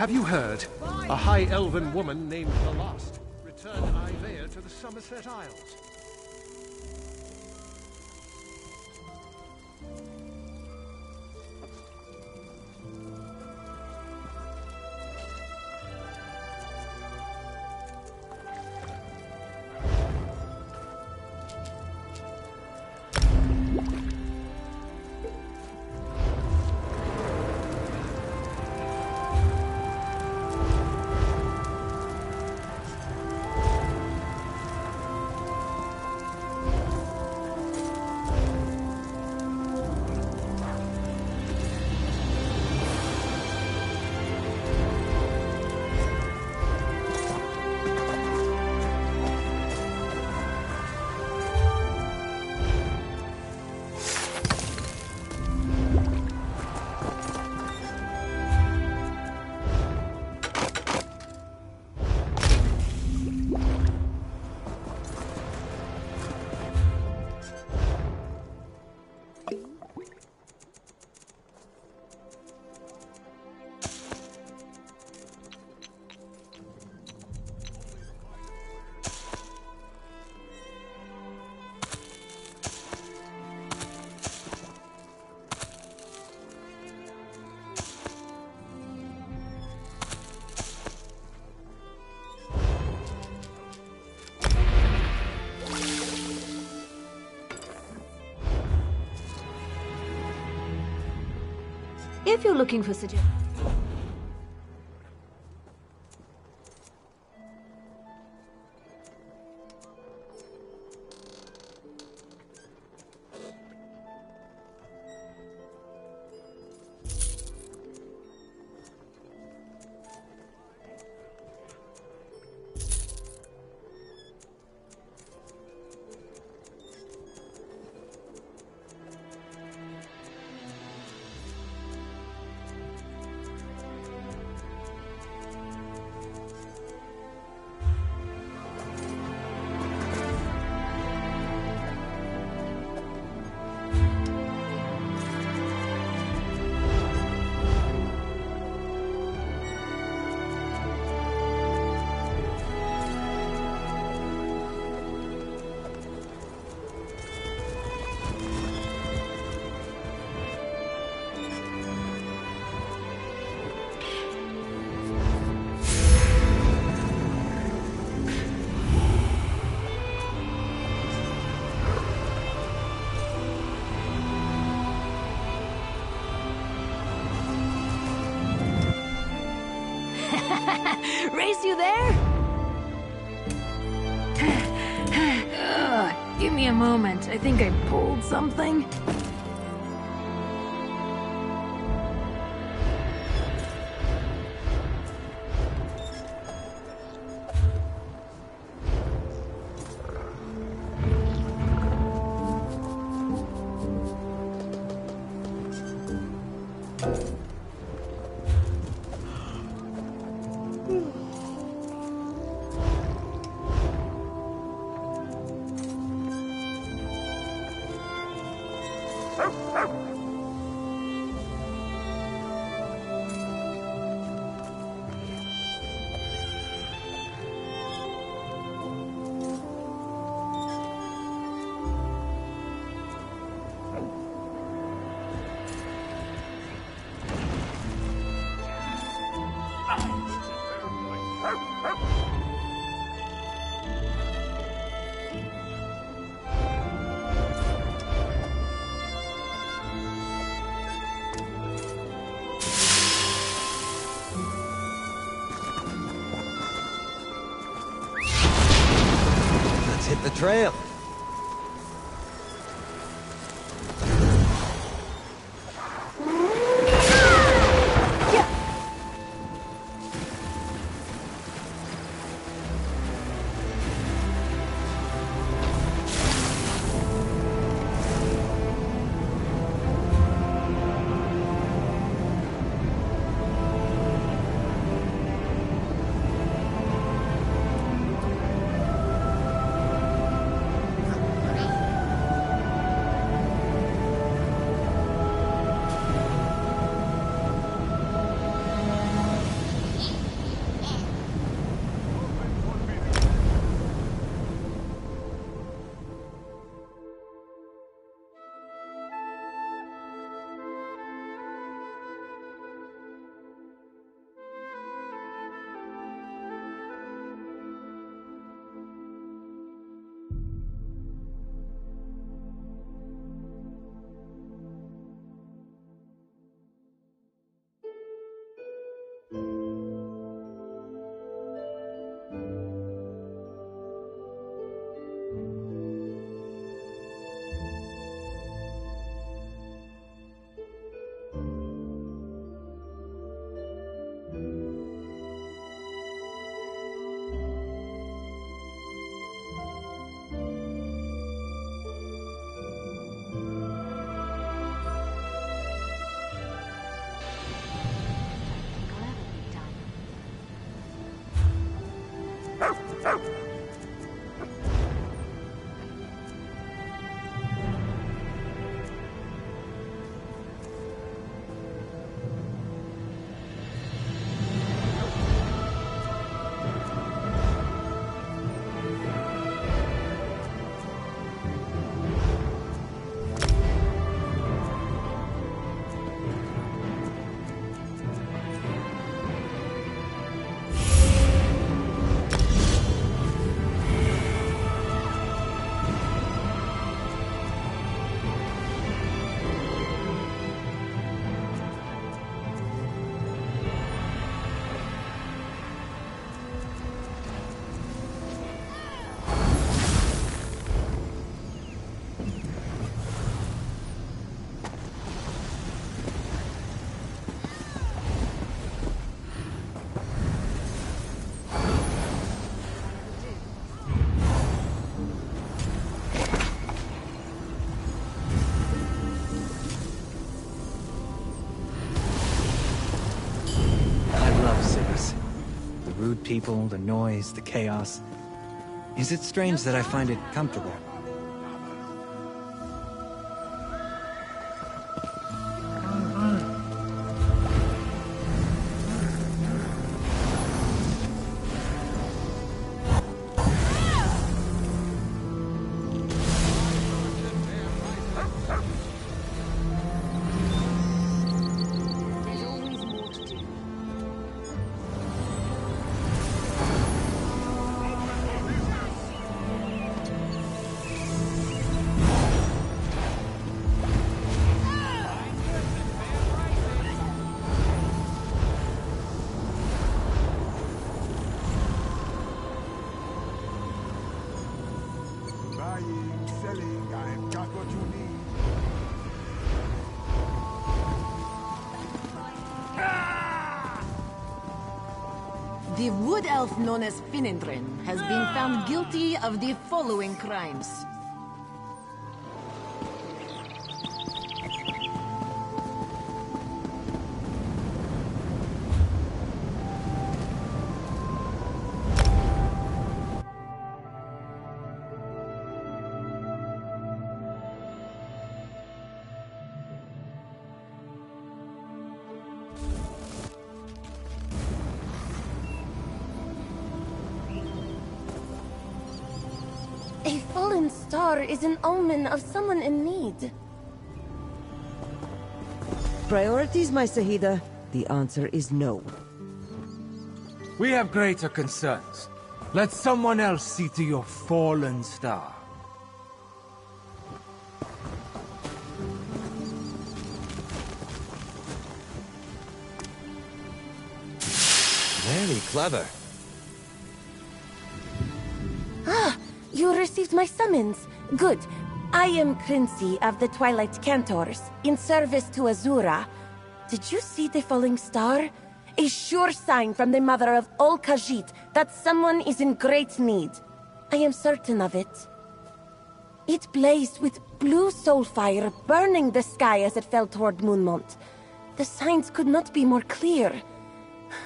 Have you heard? A high elven woman named the Lost returned Ivea to the Somerset Isles. If you're looking for suggestions. Race, you there? Give me a moment. I think I pulled something. trail. Rude people, the noise, the chaos. Is it strange that I find it comfortable? The wood elf known as Finindrin has been found guilty of the following crimes. A fallen star is an omen of someone in need. Priorities, my Sahida? The answer is no. We have greater concerns. Let someone else see to your fallen star. Very clever. Ah, you received my summons. Good. I am Quincy of the Twilight Cantors, in service to Azura. Did you see the falling star? A sure sign from the mother of all Khajiit that someone is in great need. I am certain of it. It blazed with blue soul fire, burning the sky as it fell toward Moonmont. The signs could not be more clear.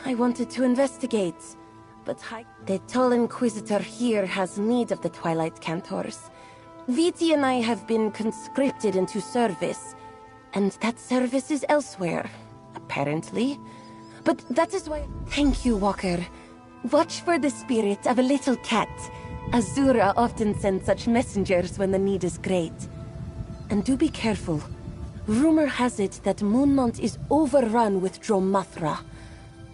I wanted to investigate, but the tall Inquisitor here has need of the Twilight Cantors. Viti and I have been conscripted into service, and that service is elsewhere, apparently. But that is why— Thank you, Walker. Watch for the spirit of a little cat. Azura often sends such messengers when the need is great. And do be careful. Rumor has it that Moonmont is overrun with Dromathra.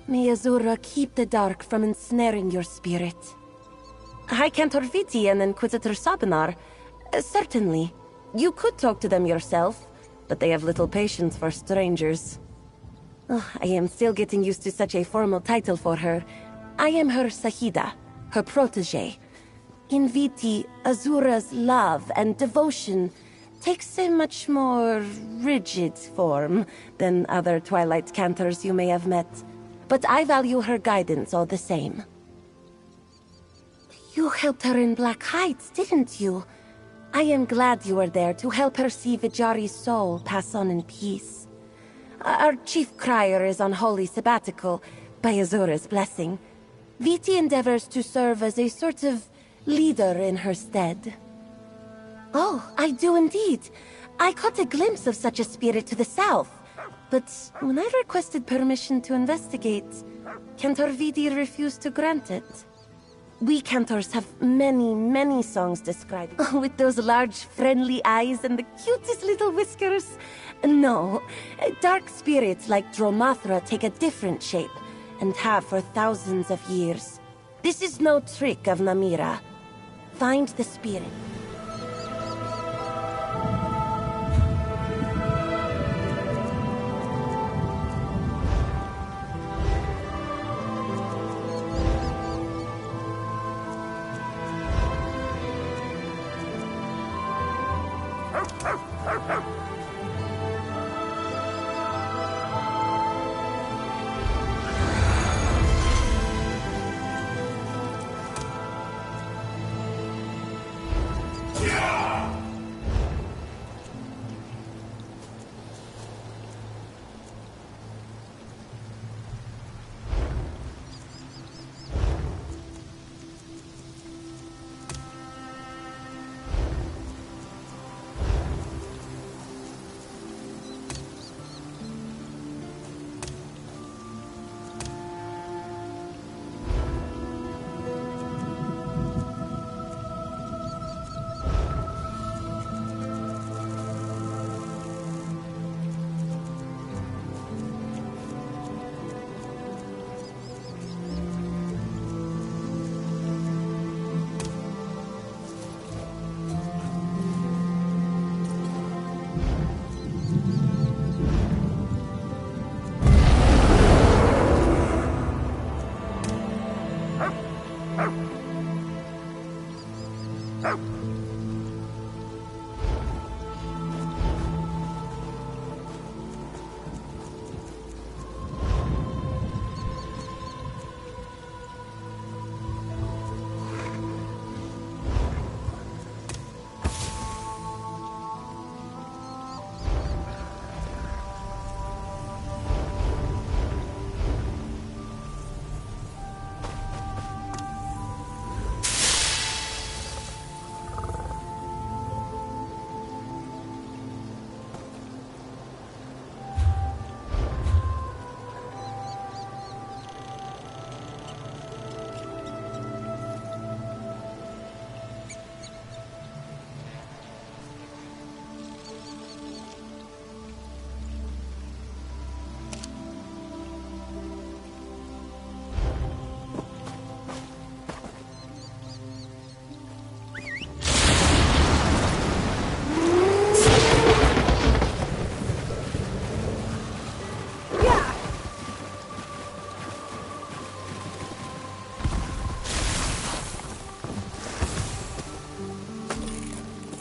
May Azura keep the dark from ensnaring your spirit. High Cantor Viti and Inquisitor Sabinar. Certainly. You could talk to them yourself, but they have little patience for strangers. Oh, I am still getting used to such a formal title for her. I am her Sahida, her protege. In Viti, Azura's love and devotion takes a much more rigid form than other Twilight Cantors you may have met. But I value her guidance all the same. You helped her in Black Heights, didn't you? I am glad you were there to help her see Vijari's soul pass on in peace. Our chief crier is on holy sabbatical, by Azura's blessing. Viti endeavors to serve as a sort of leader in her stead. Oh, I do indeed. I caught a glimpse of such a spirit to the south. But when I requested permission to investigate, Cantor Viti refused to grant it. We Cantors have many songs describing with those large, friendly eyes and the cutest little whiskers. No, dark spirits like Dromathra take a different shape, and have for thousands of years. This is no trick of Namira. Find the spirit.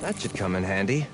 That should come in handy.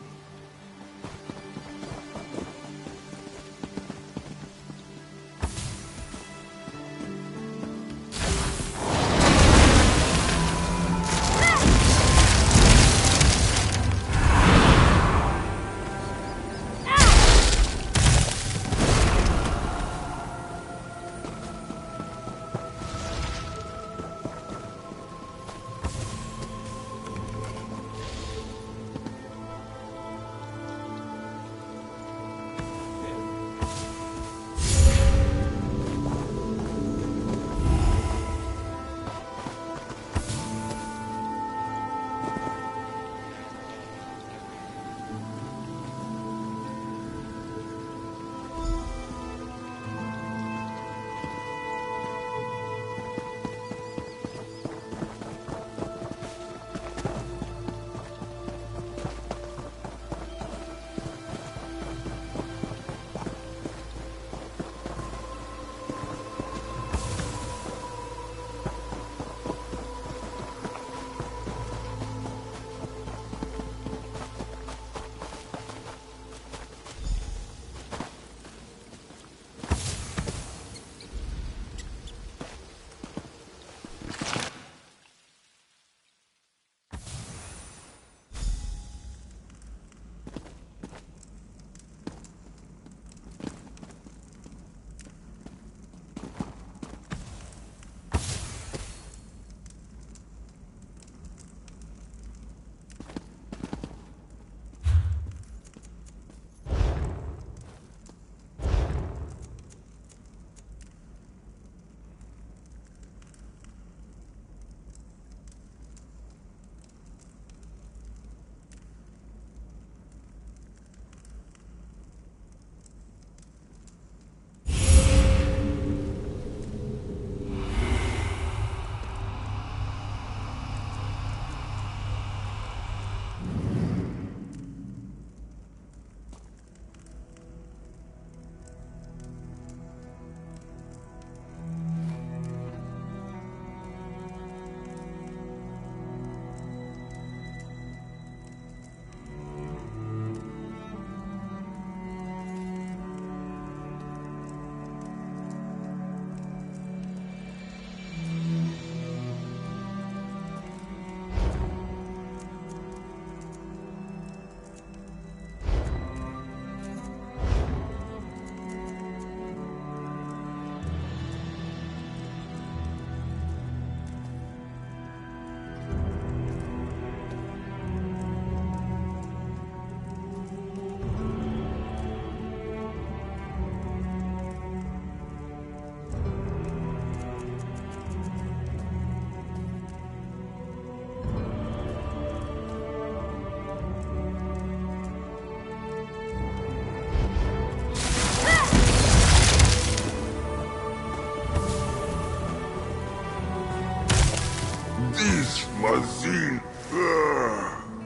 This machine.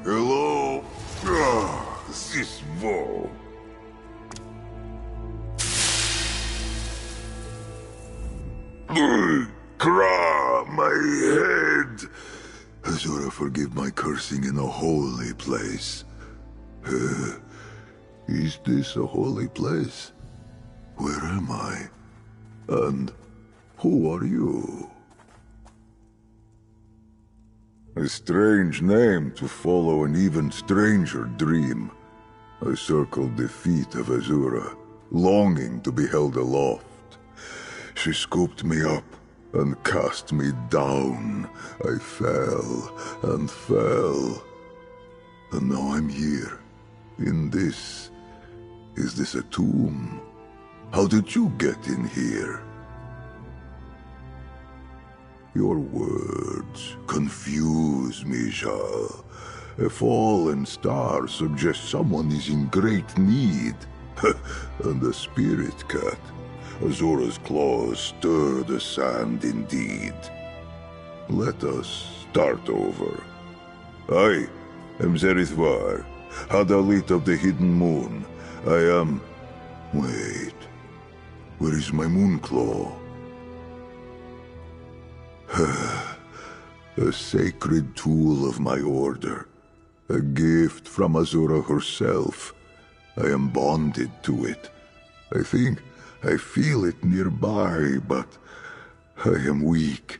Hello. This wall. Cra, my head. Azura, forgive my cursing in a holy place. Is this a holy place? Where am I? And who are you? A strange name to follow an even stranger dream. I circled the feet of Azura, longing to be held aloft. She scooped me up and cast me down. I fell and fell. And now I'm here, in this. Is this a tomb? How did you get in here? Your words confuse me, Shal. A fallen star suggests someone is in great need. And a spirit cat. Azura's claws stir the sand indeed. Let us start over. I am Zerithwar, Hadalit of the Hidden Moon. I am... Wait. Where is my Moonclaw? A sacred tool of my order. A gift from Azura herself. I am bonded to it. I think I feel it nearby, but I am weak.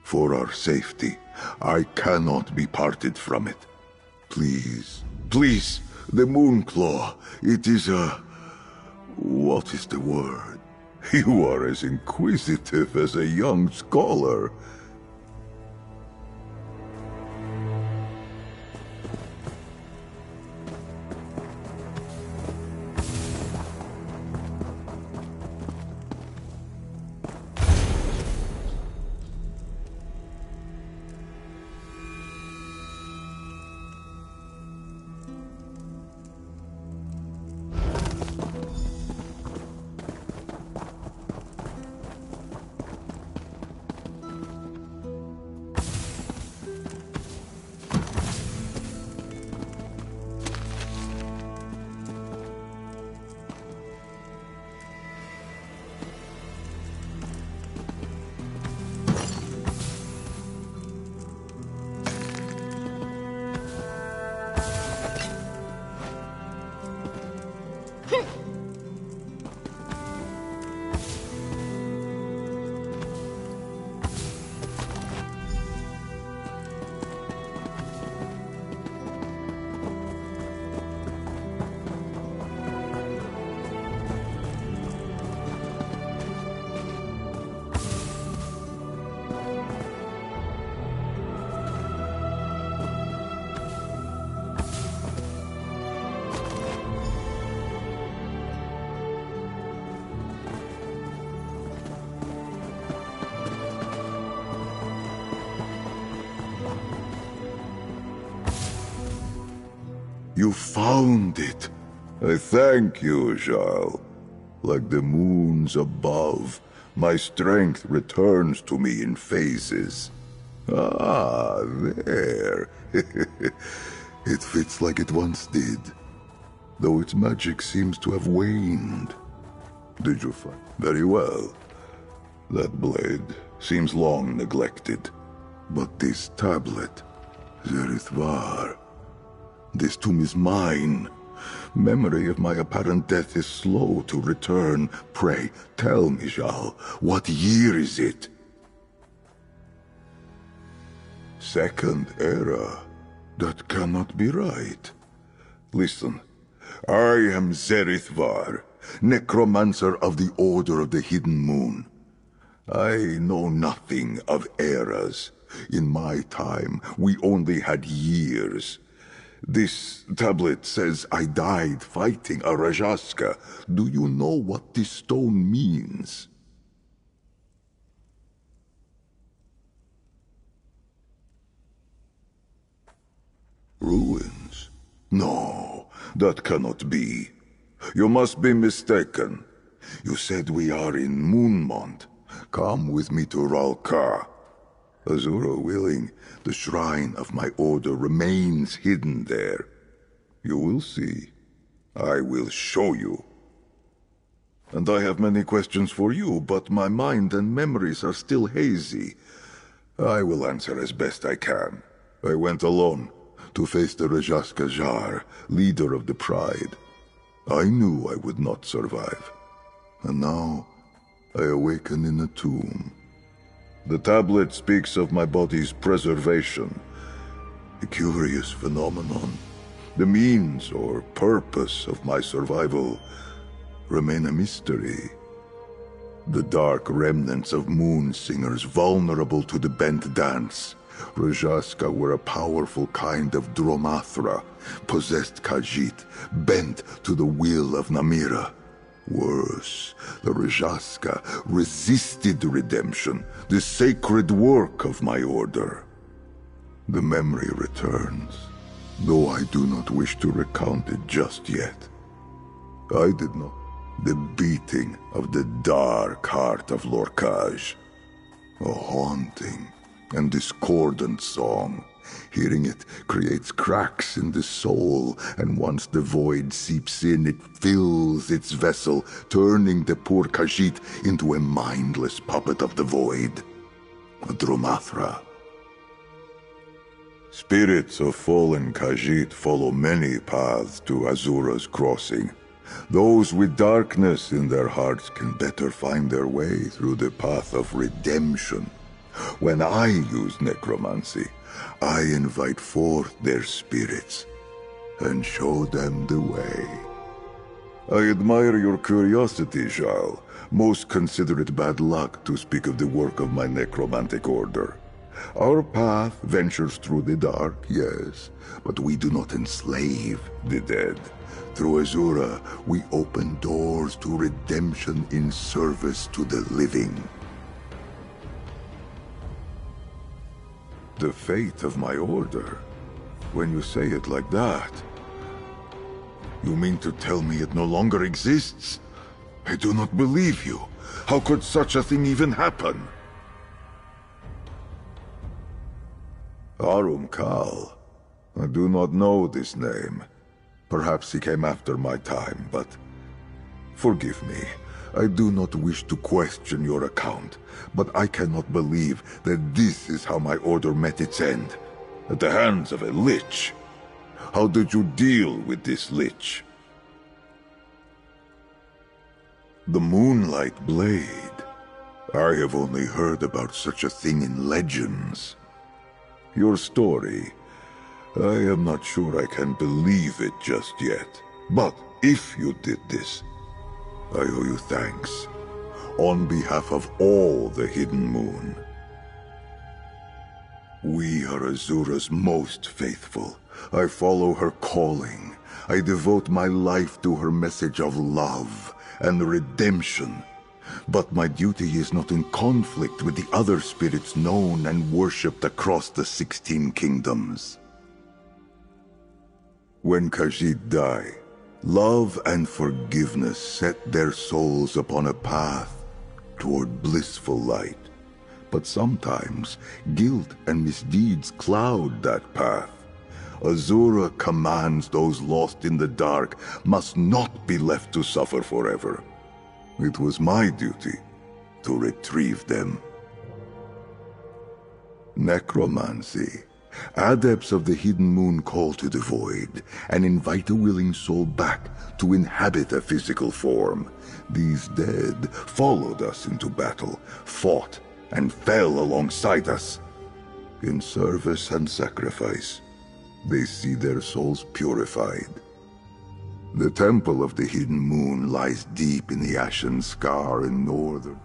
For our safety, I cannot be parted from it. Please, please, the Moonclaw. It is a... What is the word? You are as inquisitive as a young scholar. You found it. I thank you, Jarl. Like the moons above, my strength returns to me in phases. Ah, there. It fits like it once did, though its magic seems to have waned. Did you find? Very well. That blade seems long neglected. But this tablet, Zerithvar, this tomb is mine. Memory of my apparent death is slow to return. Pray, tell me, Jarl, what year is it? Second Era. That cannot be right. Listen, I am Zerithvar, necromancer of the Order of the Hidden Moon. I know nothing of eras. In my time, we only had years. This tablet says I died fighting a Rajaska. Do you know what this stone means? Ruins? No, that cannot be. You must be mistaken. You said we are in Moonmont. Come with me to Ralka. Azura willing, the shrine of my order remains hidden there. You will see. I will show you. And I have many questions for you, but my mind and memories are still hazy. I will answer as best I can. I went alone to face the Rajaska Jar, leader of the Pride. I knew I would not survive. And now, I awaken in a tomb. The tablet speaks of my body's preservation. A curious phenomenon. The means or purpose of my survival remain a mystery. The dark remnants of moon singers vulnerable to the bent dance. Rajaska were a powerful kind of Dromathra, possessed Khajiit, bent to the will of Namira. Worse, the Rajaska resisted redemption, the sacred work of my order. The memory returns, though I do not wish to recount it just yet. I did not. The beating of the dark heart of Lorkaj. A haunting and discordant song. Hearing it creates cracks in the soul, and once the void seeps in, it fills its vessel, turning the poor Khajiit into a mindless puppet of the void. A Dromathra. Spirits of fallen Khajiit follow many paths to Azura's crossing. Those with darkness in their hearts can better find their way through the path of redemption. When I use necromancy, I invite forth their spirits and show them the way. I admire your curiosity, Jarl. Most consider it bad luck to speak of the work of my necromantic order. Our path ventures through the dark, yes, but we do not enslave the dead. Through Azura, we open doors to redemption in service to the living. The fate of my order? When you say it like that, you mean to tell me it no longer exists? I do not believe you. How could such a thing even happen? Arum Kal. I do not know this name. Perhaps he came after my time, but... Forgive me. I do not wish to question your account, but I cannot believe that this is how my order met its end. At the hands of a lich. How did you deal with this lich? The Moonlight Blade. I have only heard about such a thing in legends. Your story, I am not sure I can believe it just yet. But if you did this, I owe you thanks. On behalf of all the Hidden Moon. We are Azura's most faithful. I follow her calling. I devote my life to her message of love and redemption. But my duty is not in conflict with the other spirits known and worshipped across the 16 kingdoms. When Khajiit die, love and forgiveness set their souls upon a path toward blissful light. But sometimes, guilt and misdeeds cloud that path. Azura commands those lost in the dark must not be left to suffer forever. It was my duty to retrieve them. Necromancy. Adepts of the Hidden Moon call to the void and invite a willing soul back to inhabit a physical form. These dead followed us into battle, fought, and fell alongside us. In service and sacrifice, they see their souls purified. The Temple of the Hidden Moon lies deep in the Ashen Scar in northern...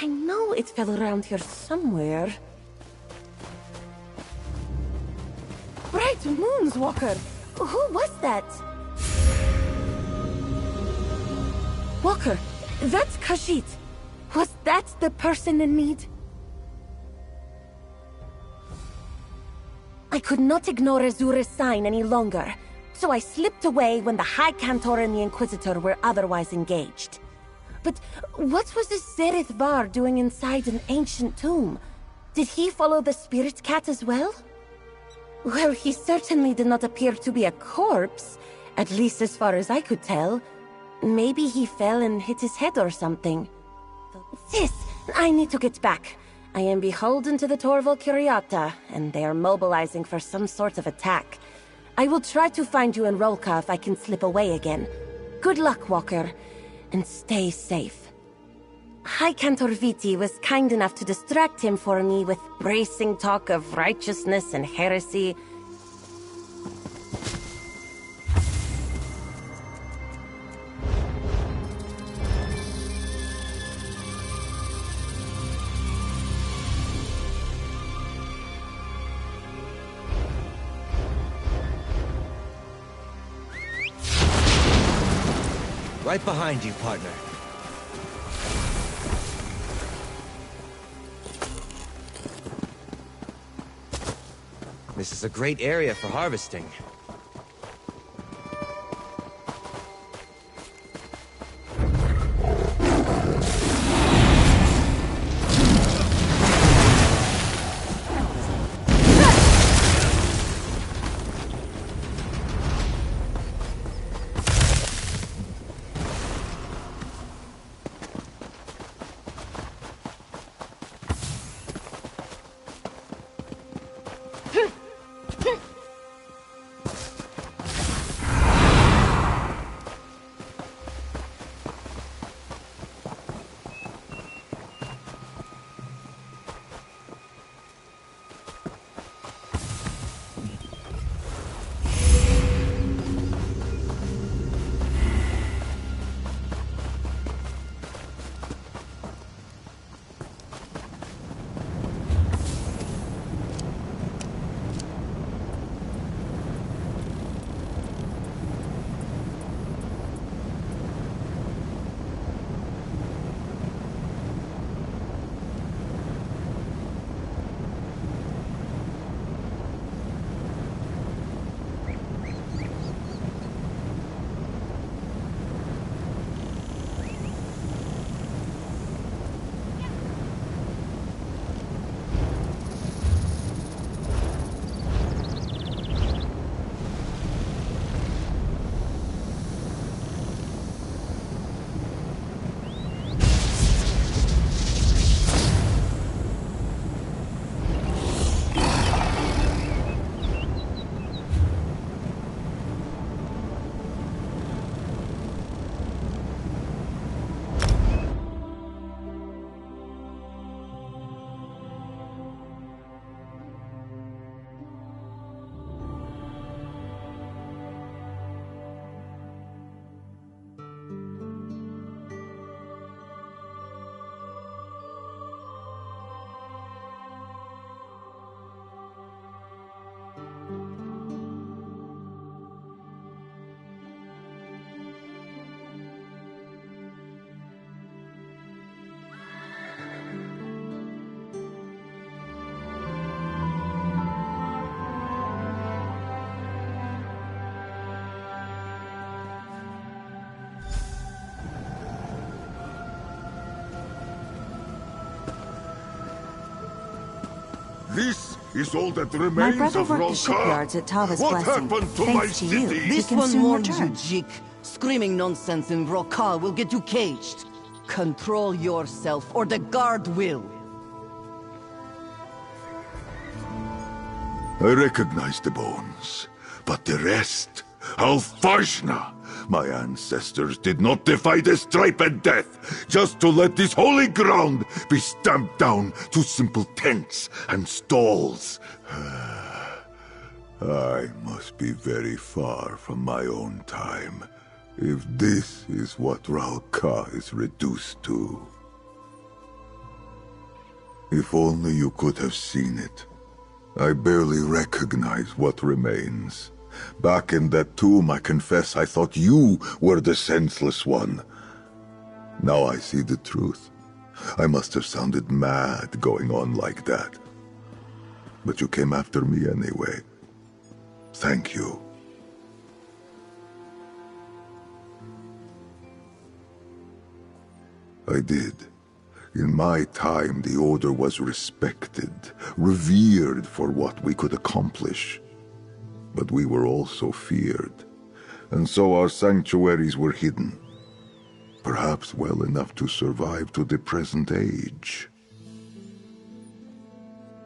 I know it fell around here somewhere. Bright moons, Walker! Who was that? Walker, that's Khajiit. Was that the person in need? I could not ignore Azura's sign any longer, so I slipped away when the High Cantor and the Inquisitor were otherwise engaged. But what was this Zerith Var doing inside an ancient tomb? Did he follow the Spirit Cat as well? Well, he certainly did not appear to be a corpse, at least as far as I could tell. Maybe he fell and hit his head or something. Sis, I need to get back. I am beholden to the Torval Curiata, and they are mobilizing for some sort of attack. I will try to find you in Rolka if I can slip away again. Good luck, Walker. And stay safe. High Cantor Viti was kind enough to distract him for me with bracing talk of righteousness and heresy. Right behind you, partner. This is a great area for harvesting. This is all that My remains brother of worked the Rolka. shipyards at Tava's What Blessing. happened to my Thanks to you, city? we This can one soon warns you, return. Jik. Screaming nonsense in Roka will get you caged. Control yourself, or the guard will. I recognize the bones, but the rest... Alfashna! My ancestors did not defy the stripe and death, just to let this holy ground be stamped down to simple tents and stalls. I must be very far from my own time, if this is what Ralka is reduced to. If only you could have seen it. I barely recognize what remains. Back in that tomb, I confess I thought you were the senseless one. Now I see the truth. I must have sounded mad going on like that. But you came after me anyway. Thank you. I did. In my time, the Order was respected, revered for what we could accomplish. But we were also feared, and so our sanctuaries were hidden. Perhaps well enough to survive to the present age.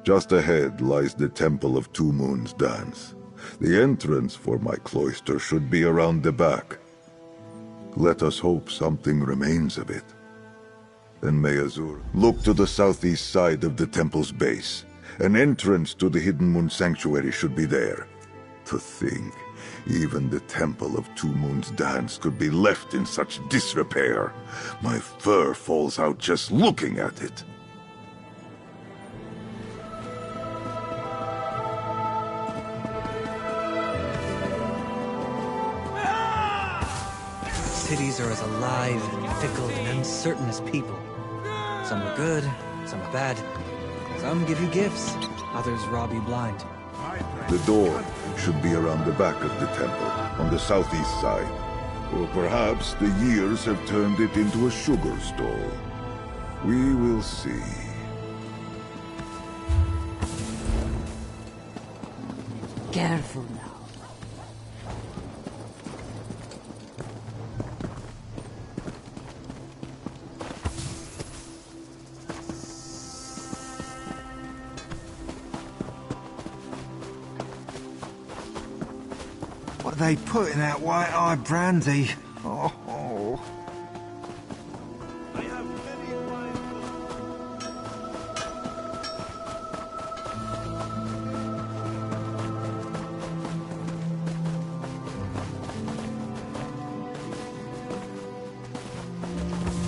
Just ahead lies the Temple of Two Moons Dance. The entrance for my cloister should be around the back. Let us hope something remains of it. Then may Azur look to the southeast side of the temple's base. An entrance to the Hidden Moon Sanctuary should be there. To think, even the Temple of Two Moons Dance could be left in such disrepair. My fur falls out just looking at it. Cities are as alive, fickle, and uncertain as people. Some are good, some are bad. Some give you gifts, others rob you blind. The door should be around the back of the temple, on the southeast side. Or perhaps the years have turned it into a sugar stall. We will see. Careful now. What they put in that white-eye brandy? Oh.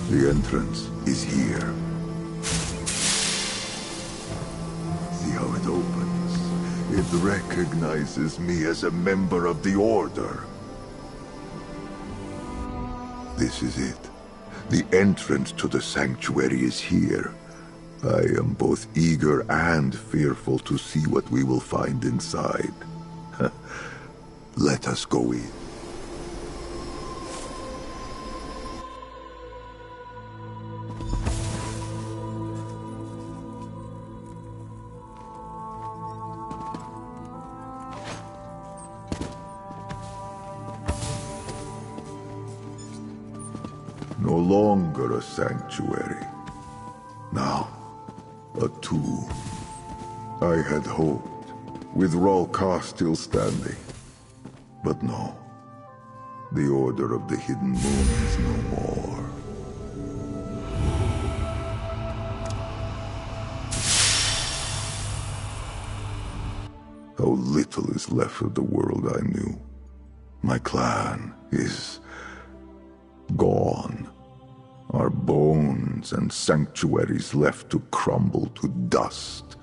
The entrance is here. See how it opens? It recognizes me as a member of the Order. This is it. The entrance to the sanctuary is here. I am both eager and fearful to see what we will find inside. Let us go in. No longer a sanctuary. Now, a tomb. I had hoped, with Ralkar still standing. But no. The Order of the Hidden Moon is no more. How little is left of the world I knew. My clan is gone. Our bones and sanctuaries left to crumble to dust.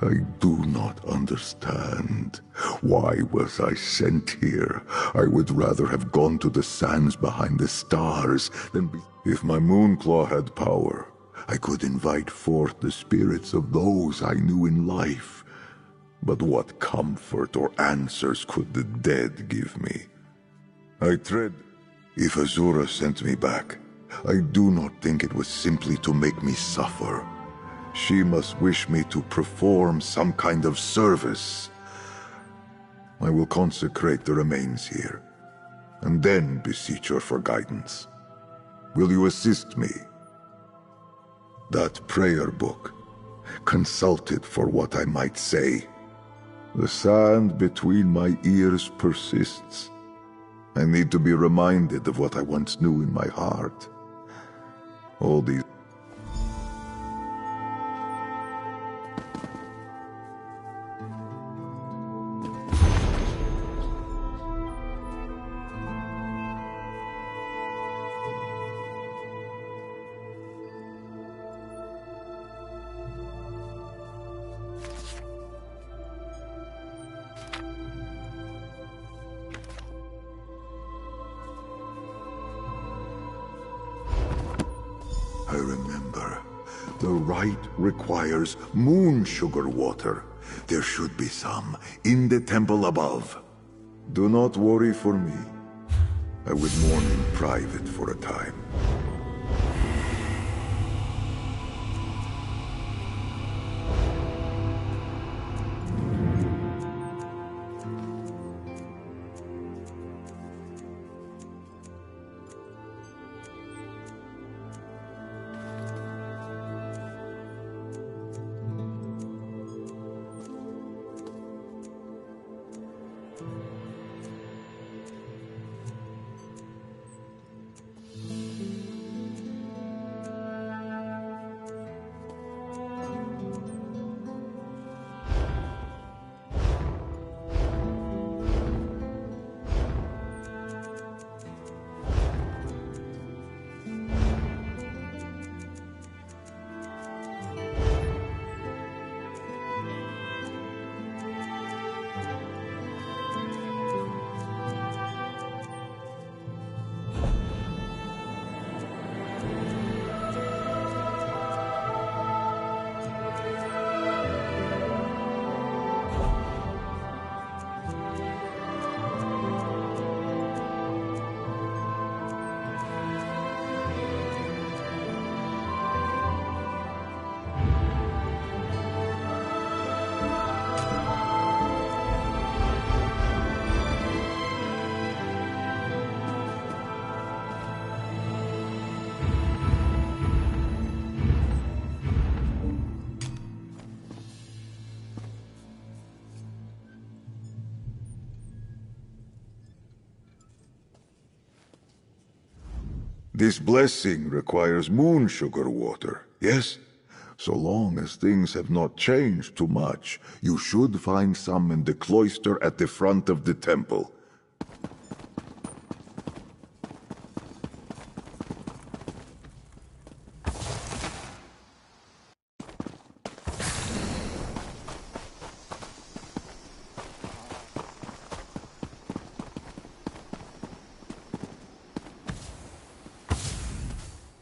I do not understand. Why was I sent here? I would rather have gone to the sands behind the stars than be... If my Moonclaw had power, I could invite forth the spirits of those I knew in life. But what comfort or answers could the dead give me? I tread... If Azura sent me back, I do not think it was simply to make me suffer. She must wish me to perform some kind of service. I will consecrate the remains here, and then beseech her for guidance. Will you assist me? That prayer book, consult it for what I might say. The sand between my ears persists. I need to be reminded of what I once knew in my heart. All these... I remember. The rite requires moon sugar water. There should be some in the temple above. Do not worry for me. I would mourn in private for a time. This blessing requires moon sugar water, yes? So long as things have not changed too much, you should find some in the cloister at the front of the temple.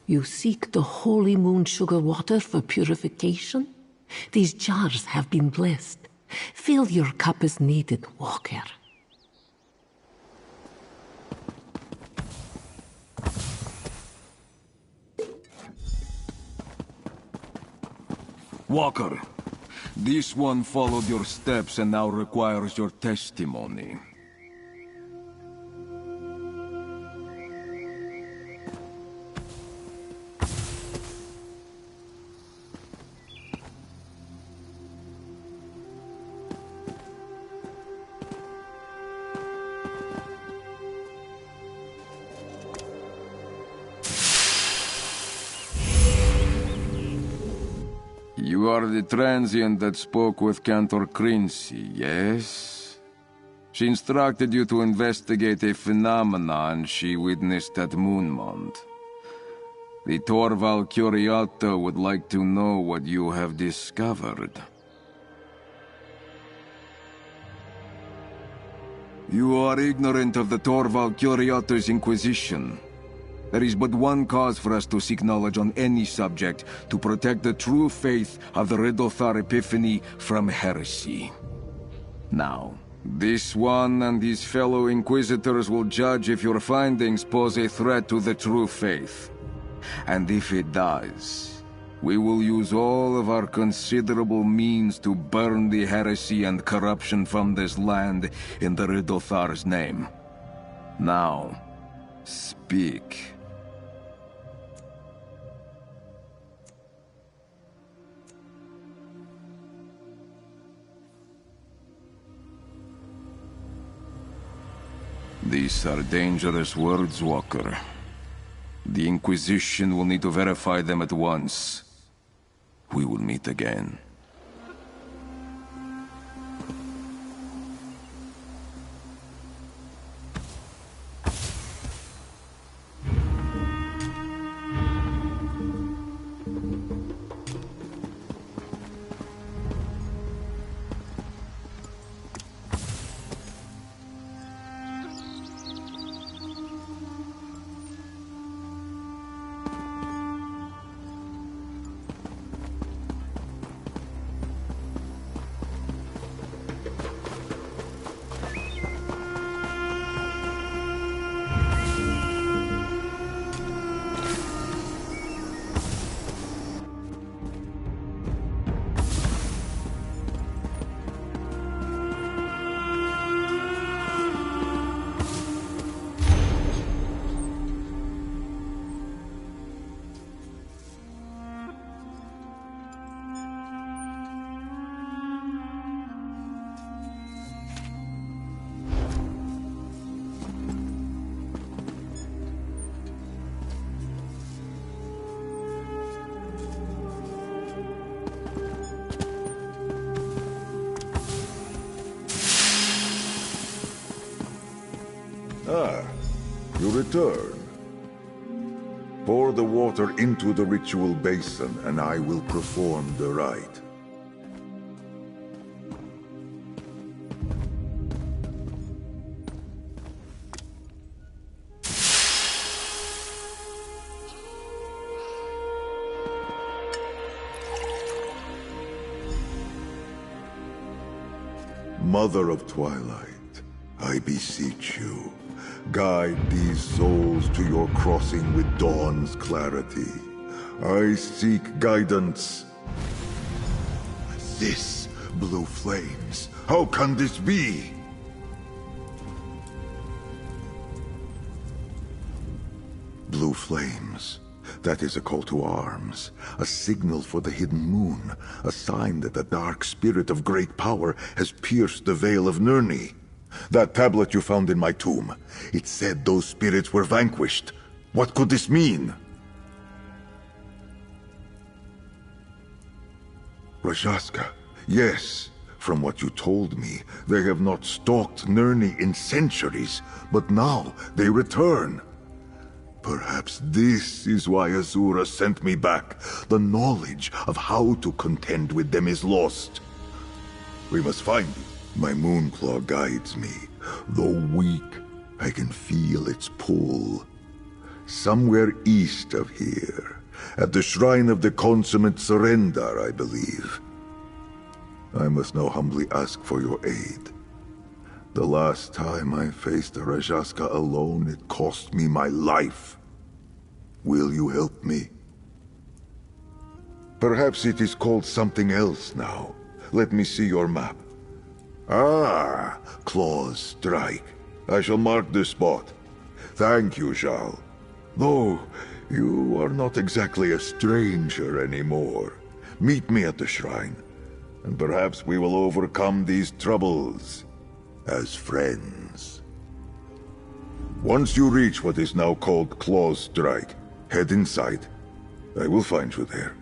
You seek the holy moon sugar water for purification? These jars have been blessed. Fill your cup as needed, Walker. Walker, this one followed your steps and now requires your testimony. You are the transient that spoke with Cantor Crincy, yes? She instructed you to investigate a phenomenon she witnessed at Moonmont. The Torval Curiato would like to know what you have discovered. You are ignorant of the Torval Curiato's Inquisition. There is but one cause for us to seek knowledge on any subject, to protect the true faith of the Riddlethar Epiphany from heresy. Now, this one and his fellow Inquisitors will judge if your findings pose a threat to the true faith. And if it does, we will use all of our considerable means to burn the heresy and corruption from this land in the Riddlethar's name. Now, speak. These are dangerous words, Walker. The Inquisition will need to verify them at once. We will meet again. Ah, you return. Pour the water into the ritual basin, and I will perform the rite. Mother of Twilight, I beseech you, guide these souls to your crossing with dawn's clarity. I seek guidance. This blue flames, how can this be? Blue flames. That is a call to arms, a signal for the hidden moon, a sign that the dark spirit of great power has pierced the veil of Nirni. That tablet you found in my tomb, it said those spirits were vanquished. What could this mean? Rajaska, yes. From what you told me, they have not stalked Nirni in centuries, but now they return. Perhaps this is why Azura sent me back. The knowledge of how to contend with them is lost. We must find you. My Moonclaw guides me. Though weak, I can feel its pull. Somewhere east of here, at the shrine of the consummate surrender, I believe. I must now humbly ask for your aid. The last time I faced a Rajaska alone, it cost me my life. Will you help me? Perhaps it is called something else now. Let me see your map. Ah, Claw's Strike. I shall mark the spot. Thank you, Zhal. Though, you are not exactly a stranger anymore. Meet me at the shrine, and perhaps we will overcome these troubles as friends. Once you reach what is now called Claw's Strike, head inside. I will find you there.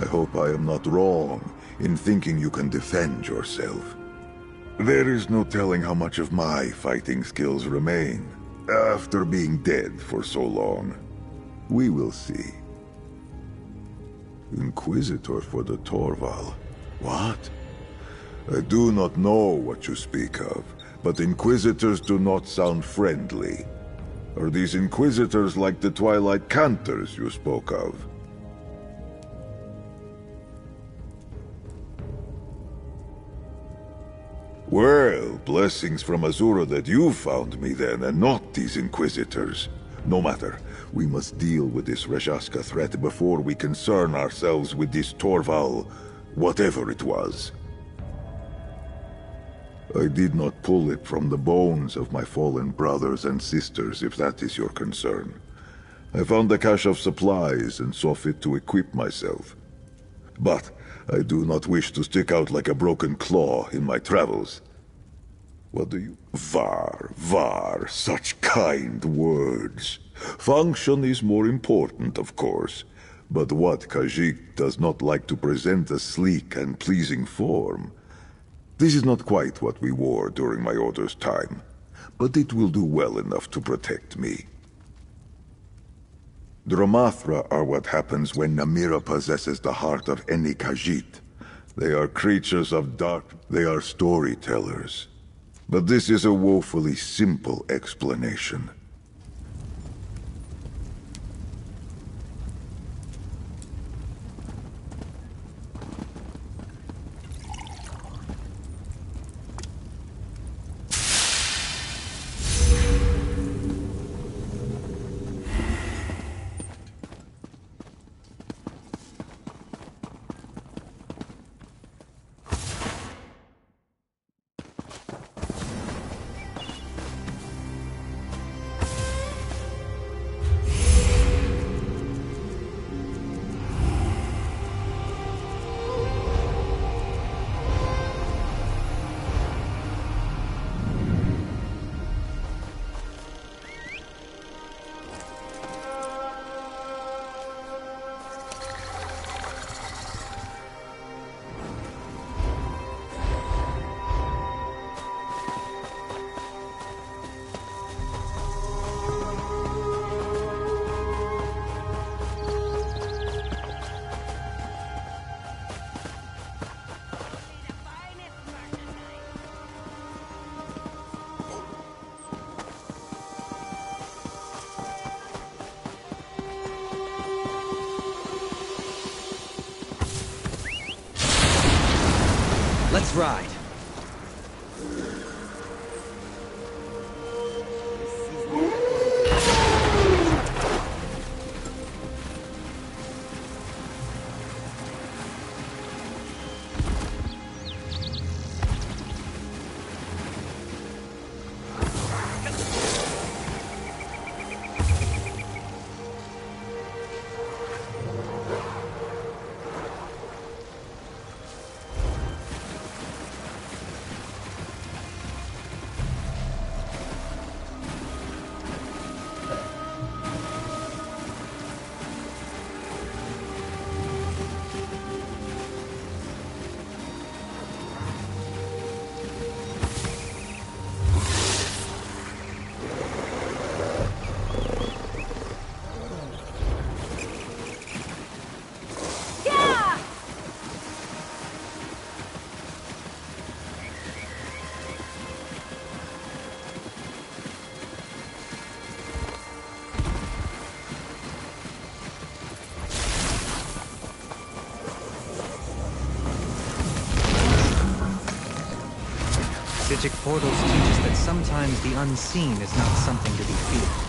I hope I am not wrong in thinking you can defend yourself. There is no telling how much of my fighting skills remain after being dead for so long. We will see. Inquisitor for the Torval. What? I do not know what you speak of, but Inquisitors do not sound friendly. Are these Inquisitors like the Twilight Cantors you spoke of? Well, blessings from Azura that you found me then, and not these Inquisitors. No matter, we must deal with this Rajaska threat before we concern ourselves with this Torval, whatever it was. I did not pull it from the bones of my fallen brothers and sisters, if that is your concern. I found a cache of supplies and saw fit to equip myself. But I do not wish to stick out like a broken claw in my travels. What do you... Var, such kind words. Function is more important, of course. But what Khajiit does not like to present a sleek and pleasing form. This is not quite what we wore during my order's time, but it will do well enough to protect me. Dramathra are what happens when Namira possesses the heart of any Khajiit. They are creatures of dark, they are storytellers. But this is a woefully simple explanation. Let's ride. magic portals teach us that sometimes the unseen is not something to be feared.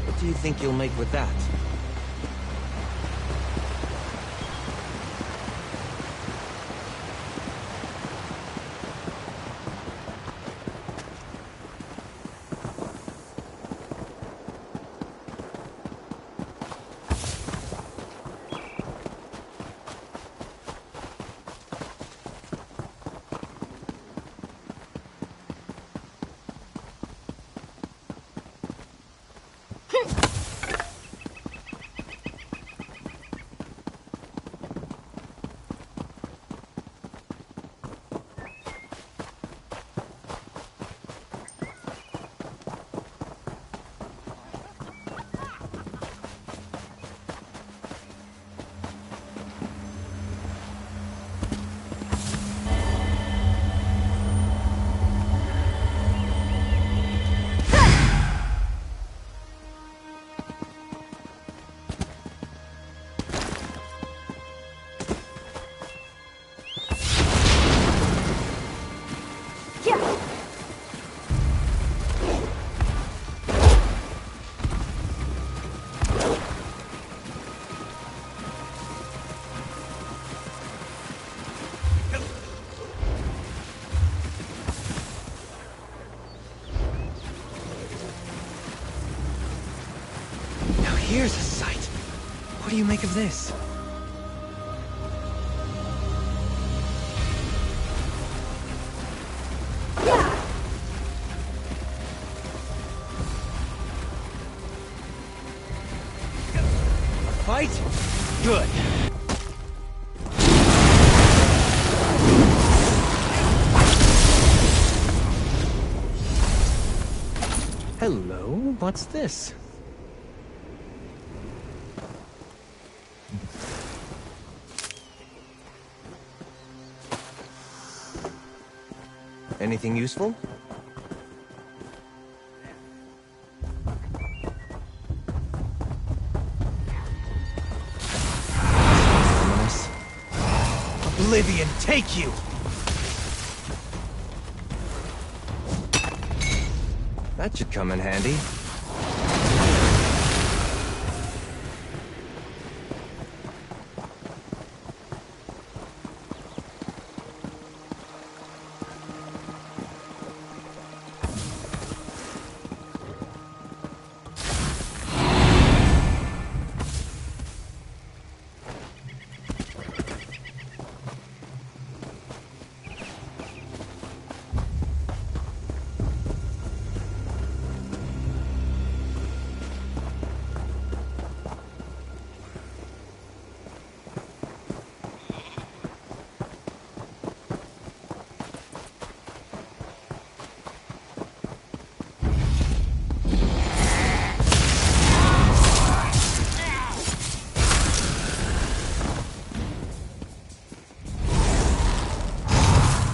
What do you think you'll make with that? Here's a sight. What do you make of this? A fight? Good. Hello, what's this? Anything useful? Ominous. Oblivion, take you! That should come in handy.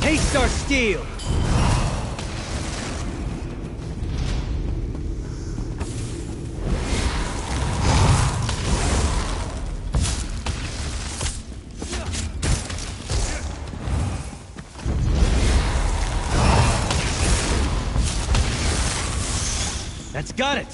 Taste our steel! That's got it!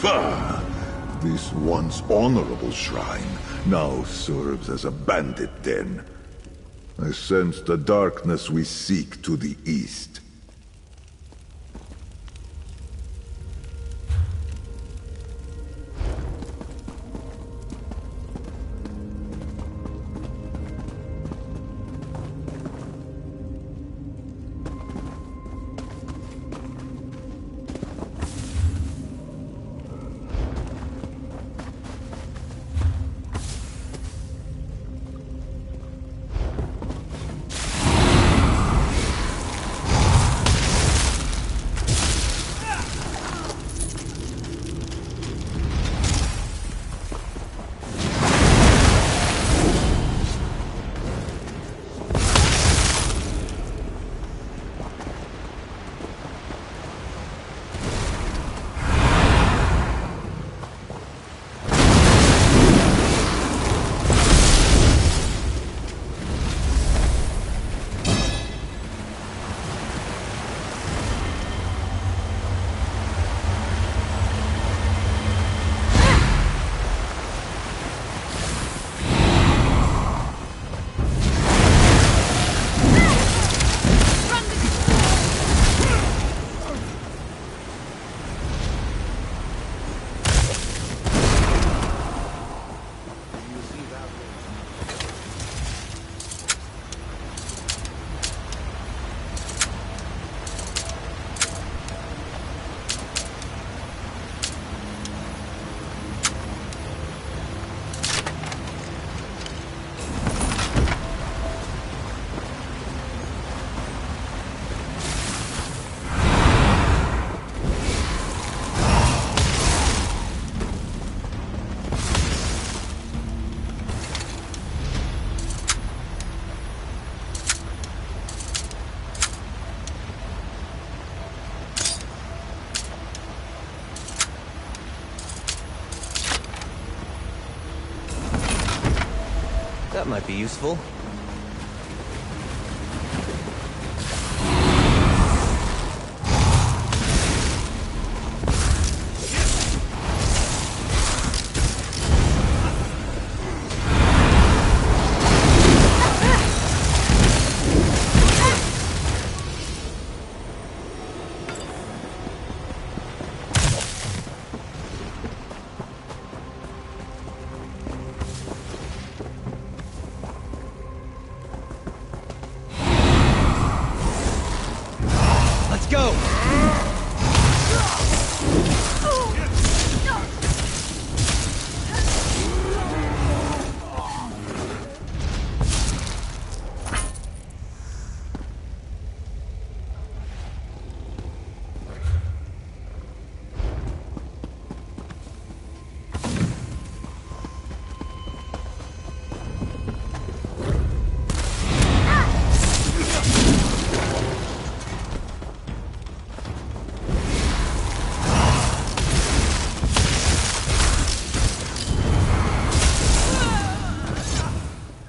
Bah! This once honorable shrine now serves as a bandit den. I sense the darkness we seek to the east. That might be useful.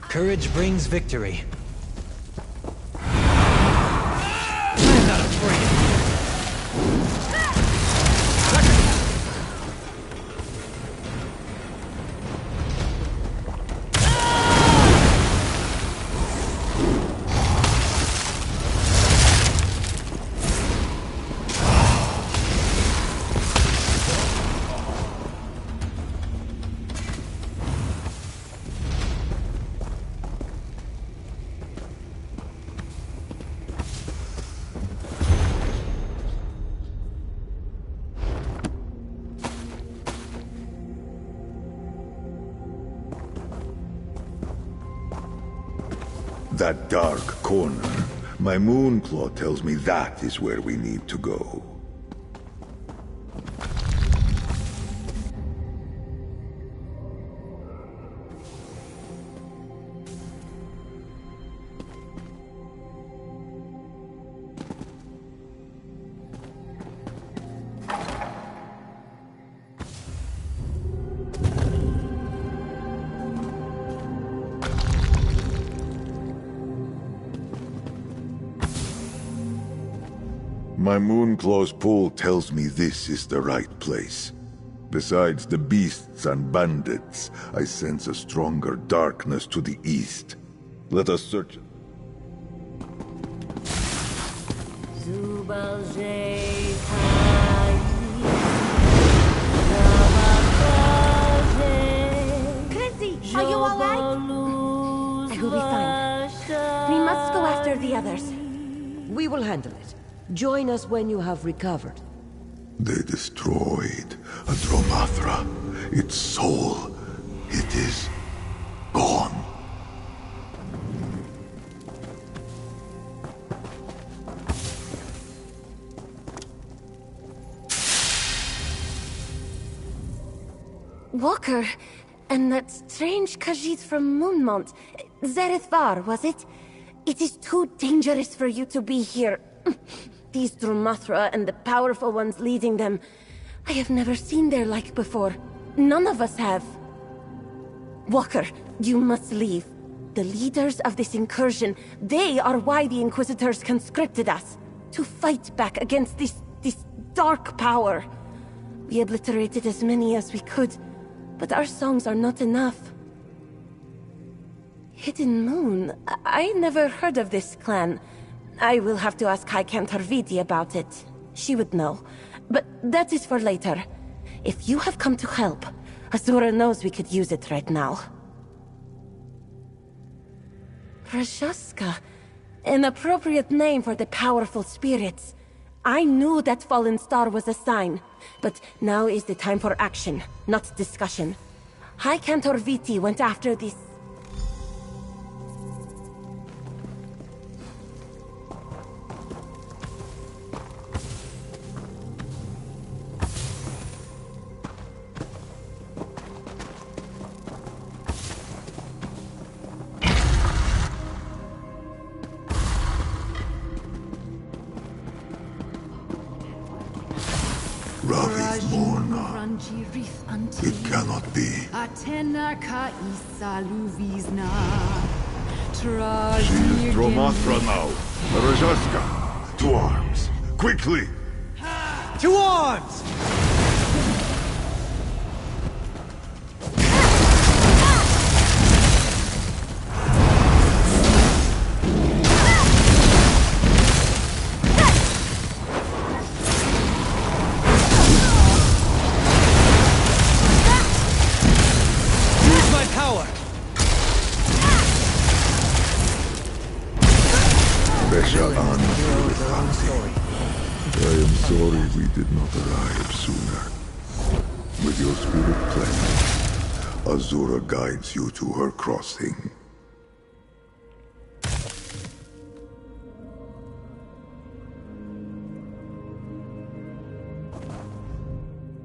Courage brings victory. I'm not afraid. That dark corner. My moonclaw tells me that is where we need to go. My moonclaw's pull tells me this is the right place. Besides the beasts and bandits, I sense a stronger darkness to the east. Let us search... Chrissy, are you alright? I will be fine. We must go after the others. We will handle it. Join us when you have recovered. They destroyed a Dromathra. Its soul, it is gone. Walker, and that strange Khajiit from Moonmont. Zareth Var, was it? It is too dangerous for you to be here. These Dromathra and the powerful ones leading them. I have never seen their like before. None of us have. Walker, you must leave. The leaders of this incursion, they are why the Inquisitors conscripted us. To fight back against this dark power. We obliterated as many as we could, but our songs are not enough. Hidden Moon? I never heard of this clan. I will have to ask High Cantor Viti about it. She would know. But that is for later. If you have come to help, Azura knows we could use it right now. Rajaska. An appropriate name for the powerful spirits. I knew that fallen star was a sign, but now is the time for action, not discussion. High Cantor Viti went after this... It cannot be. She is Dromathra now. Rajaska, to arms. Quickly! To arms! I am sorry we did not arrive sooner. With your spirit cleansed, Azura guides you to her crossing.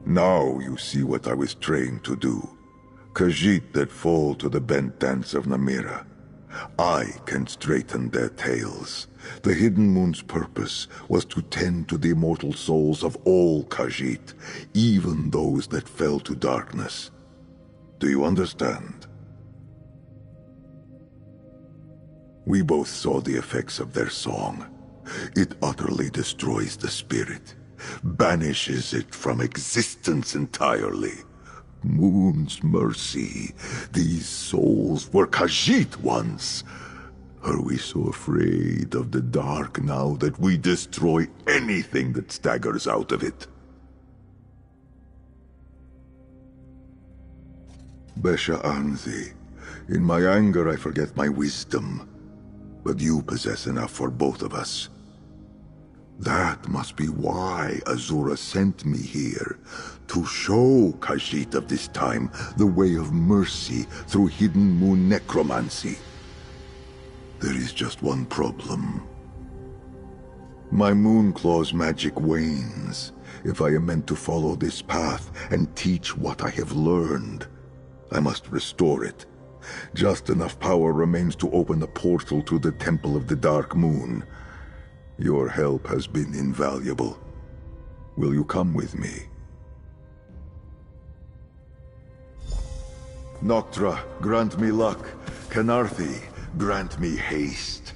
Now you see what I was trained to do. Khajiit that fall to the bent dance of Namira. I can straighten their tails. The Hidden Moon's purpose was to tend to the immortal souls of all Khajiit, even those that fell to darkness. Do you understand? We both saw the effects of their song. It utterly destroys the spirit, banishes it from existence entirely. Moon's mercy. These souls were Khajiit once. Are we so afraid of the dark now that we destroy anything that staggers out of it? Besha Anzi, in my anger I forget my wisdom, but you possess enough for both of us. That must be why Azura sent me here, to show Khajiit of this time the way of mercy through Hidden Moon necromancy. There is just one problem. My Moonclaw's magic wanes. If I am meant to follow this path and teach what I have learned, I must restore it. Just enough power remains to open a portal to the Temple of the Dark Moon. Your help has been invaluable. Will you come with me? Noctra, grant me luck. Canarthi, grant me haste.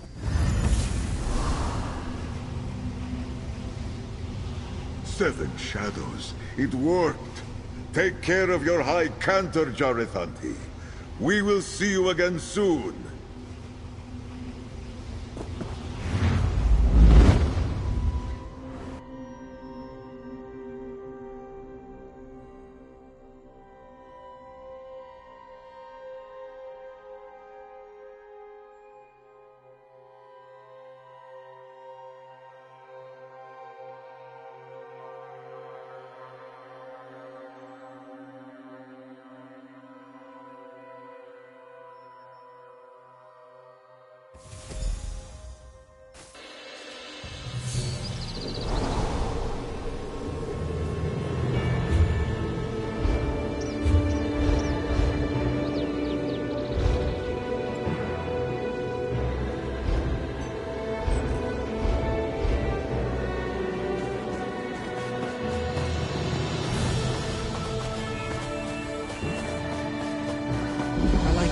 Seven shadows. It worked. Take care of your high cantor, Jarithanti. We will see you again soon.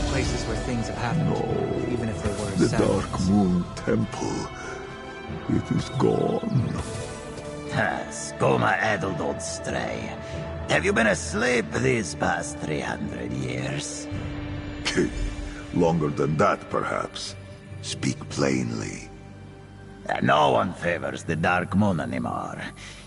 Places where things have happened, even if they were The sad Dark ones. Moon Temple. It is gone. Skoma addled old stray. Have you been asleep these past 300 years? Longer than that, perhaps. Speak plainly. No one favors the Dark Moon anymore.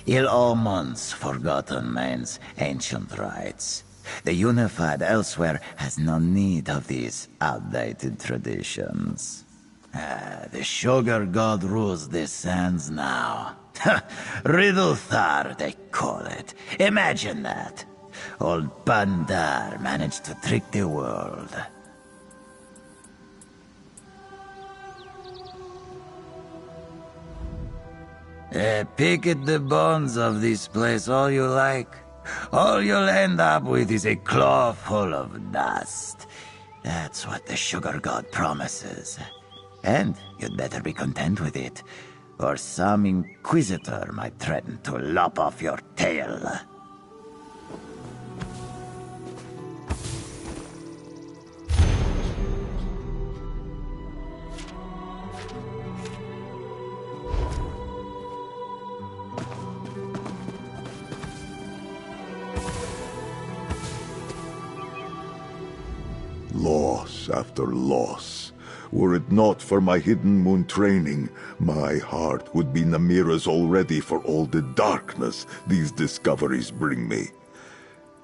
Ill omens, forgotten men's ancient rites. The Unified elsewhere has no need of these outdated traditions. The Sugar God rules the sands now. Riddlethar, they call it. Imagine that. Old Bandar managed to trick the world. Pick at the bones of this place all you like. All you'll end up with is a claw full of dust. That's what the Sugar God promises. And you'd better be content with it, or some inquisitor might threaten to lop off your tail. Loss after loss. Were it not for my hidden moon training, my heart would be Namira's already for all the darkness these discoveries bring me.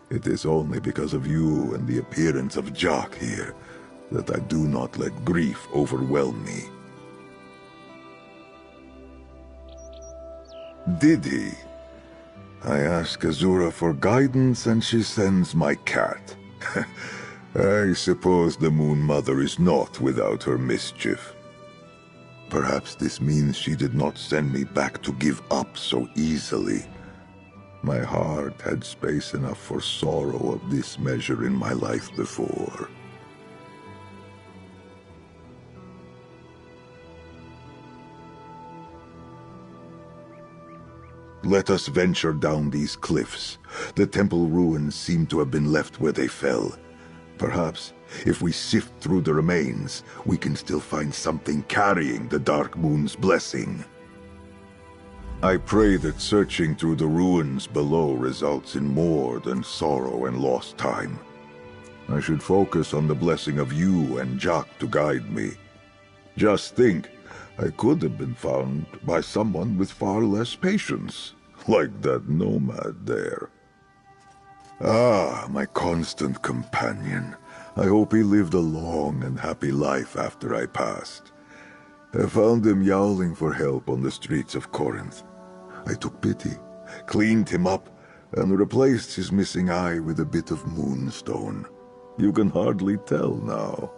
It is only because of you and the appearance of Jock here that I do not let grief overwhelm me. Did he? I ask Azura for guidance and she sends my cat. I suppose the Moon Mother is not without her mischief. Perhaps this means she did not send me back to give up so easily. My heart had space enough for sorrow of this measure in my life before. Let us venture down these cliffs. The temple ruins seem to have been left where they fell. Perhaps, if we sift through the remains, we can still find something carrying the Dark Moon's blessing. I pray that searching through the ruins below results in more than sorrow and lost time. I should focus on the blessing of you and Jock to guide me. Just think, I could have been found by someone with far less patience, like that nomad there. Ah, my constant companion. I hope he lived a long and happy life after I passed. I found him yowling for help on the streets of Corinth. I took pity, cleaned him up, and replaced his missing eye with a bit of moonstone. You can hardly tell now.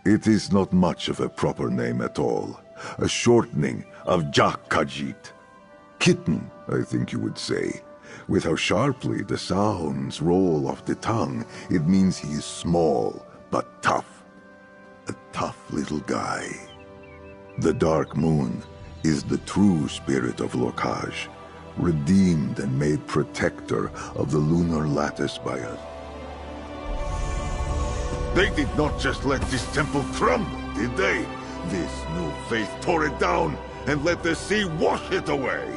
It is not much of a proper name at all. A shortening of Jak Khajiit. Kitten, I think you would say. With how sharply the sounds roll off the tongue, it means he is small, but tough. A tough little guy. The Dark Moon is the true spirit of Lokaj, redeemed and made protector of the lunar lattice by us. They did not just let this temple crumble, did they? This new faith tore it down and let the sea wash it away.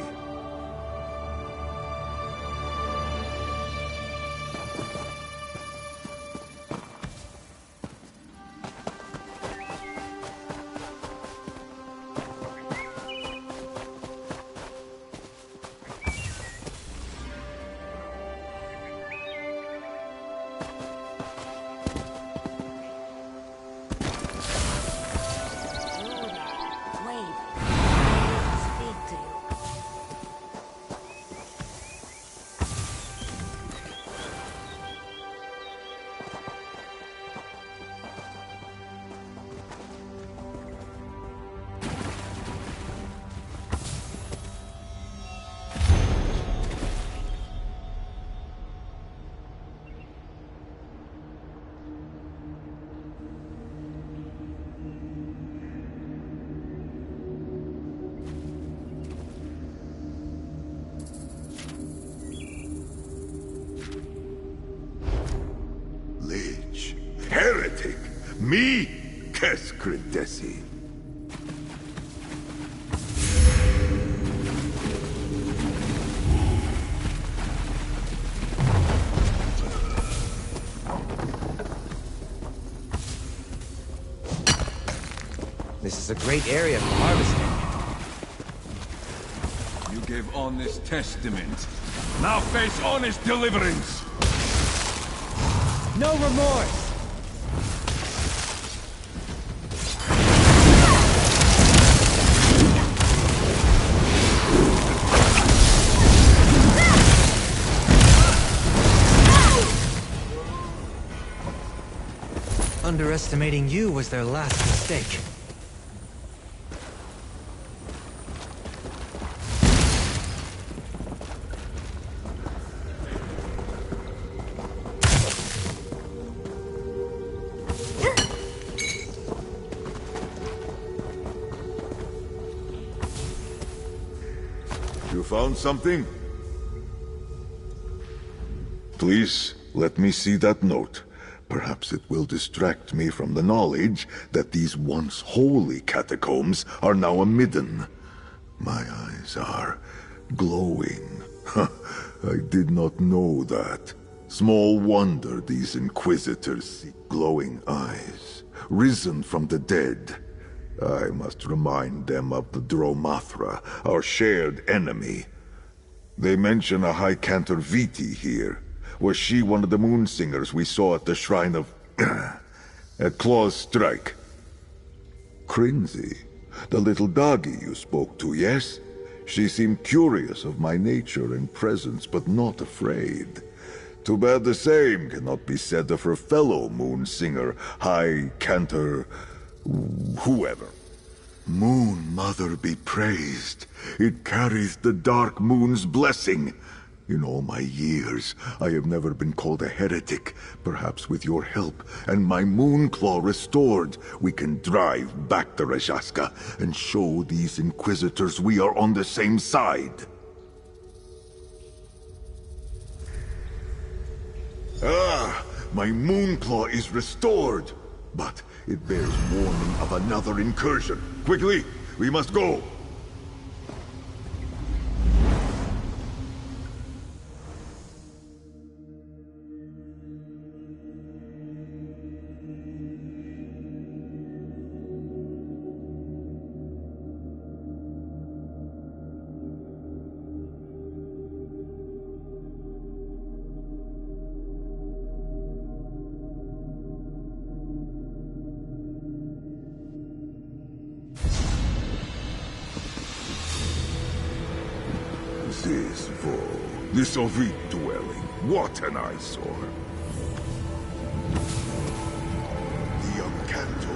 Heretic! Me? Kes credesi. This is a great area for harvesting. You gave honest testament. Now face honest deliverance! No remorse! Underestimating you was their last mistake. You found something? Please, let me see that note. Perhaps it will distract me from the knowledge that these once holy catacombs are now a midden. My eyes are glowing. I did not know that. Small wonder these inquisitors see glowing eyes, risen from the dead. I must remind them of the Dromathra, our shared enemy. They mention a High Cantor Viti here. Was she one of the moon singers we saw at the shrine of... at Claw's Strike? Crinzy, the little doggy you spoke to, yes? She seemed curious of my nature and presence, but not afraid. Too bad the same cannot be said of her fellow moon singer, High Cantor... whoever. Moon Mother be praised. It carries the Dark Moon's blessing. In all my years, I have never been called a heretic. Perhaps with your help and my moon claw restored, we can drive back the Rajaska and show these inquisitors we are on the same side. Ah, my moon claw is restored, but it bears warning of another incursion. Quickly, we must go. This Ovid dwelling, what an eyesore. The young Canto.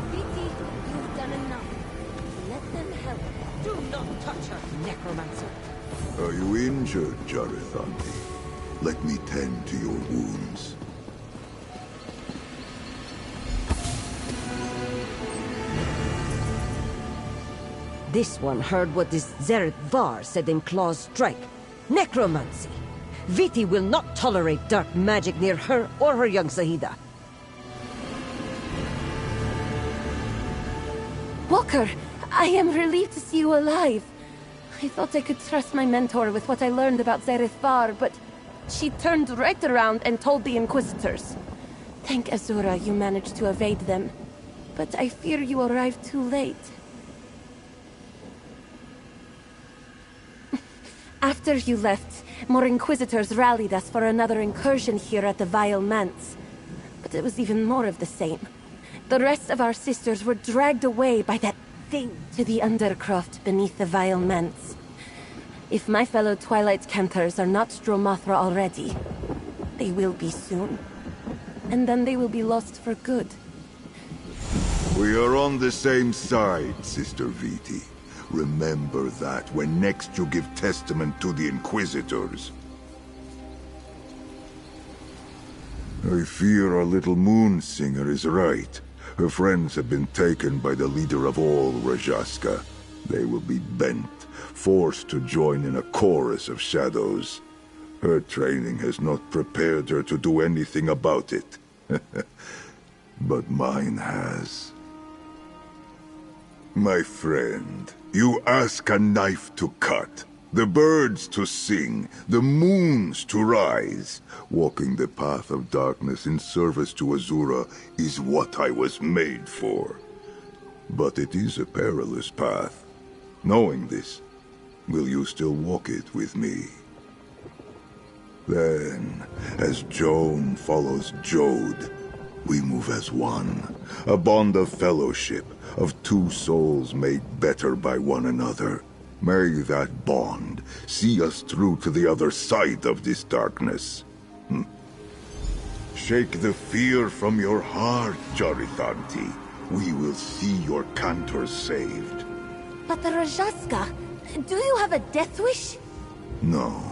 Viti, you've done enough. Let them help. Do not touch her, necromancer. Are you injured, Jarethanti? Let me tend to your wounds. This one heard what this Zereth Var said in Claw's Strike. Necromancy! Viti will not tolerate dark magic near her or her young Sahida. Walker, I am relieved to see you alive. I thought I could trust my mentor with what I learned about Zereth Var, but she turned right around and told the Inquisitors. Thank Azura you managed to evade them, but I fear you arrived too late. After you left, more Inquisitors rallied us for another incursion here at the Vile Manse. But it was even more of the same. The rest of our sisters were dragged away by that thing to the Undercroft beneath the Vile Manse. If my fellow Twilight Canthers are not Stromothra already, they will be soon. And then they will be lost for good. We are on the same side, Sister Viti. Remember that when next you give testament to the Inquisitors. I fear our little moon singer is right. Her friends have been taken by the leader of all Rajaska. They will be bent, forced to join in a chorus of shadows. Her training has not prepared her to do anything about it. But mine has. My friend, you ask a knife to cut, the birds to sing, the moons to rise. Walking the path of darkness in service to Azura is what I was made for. But it is a perilous path. Knowing this, will you still walk it with me? Then, as Joan follows Jode, we move as one, a bond of fellowship, of two souls made better by one another. May that bond see us through to the other side of this darkness. Shake the fear from your heart, Jarithanti. We will see your Cantors saved. But the Rajaska, do you have a death wish? No,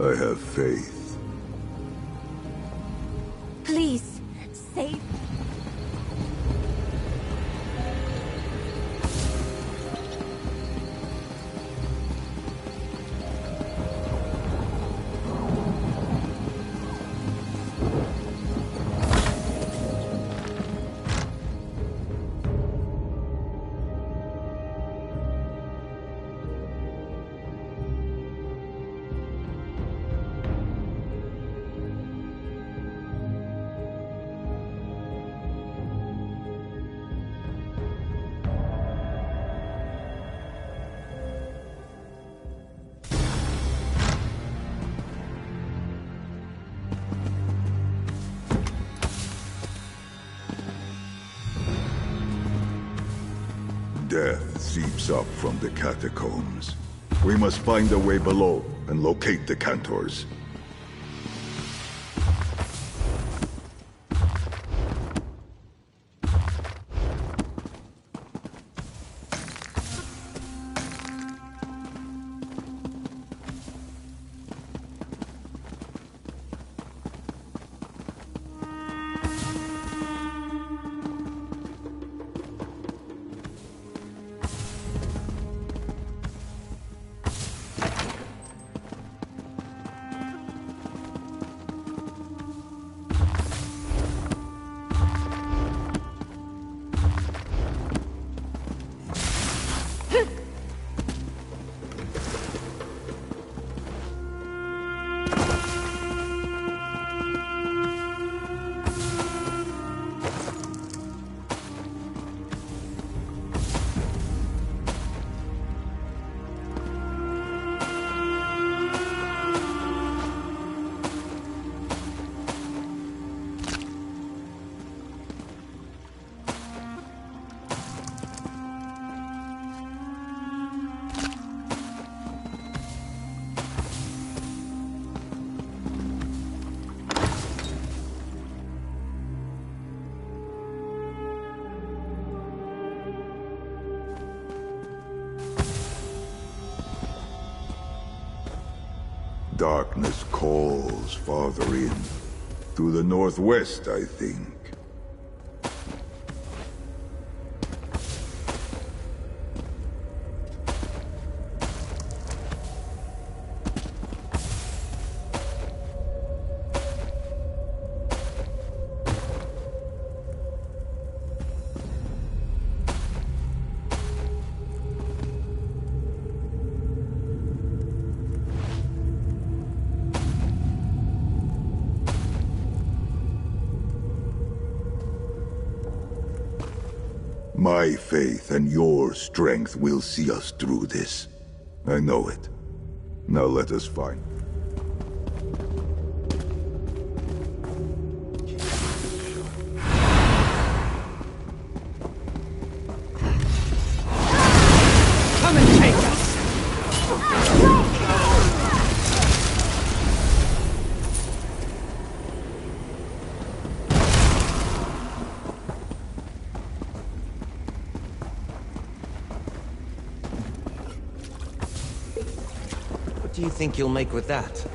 I have faith. Please, save... Death seeps up from the catacombs. We must find a way below and locate the Cantors. Darkness calls farther in. Through the northwest, I think. My faith and your strength will see us through this. I know it. Now let us find... Come and take us! What do you think you'll make with that?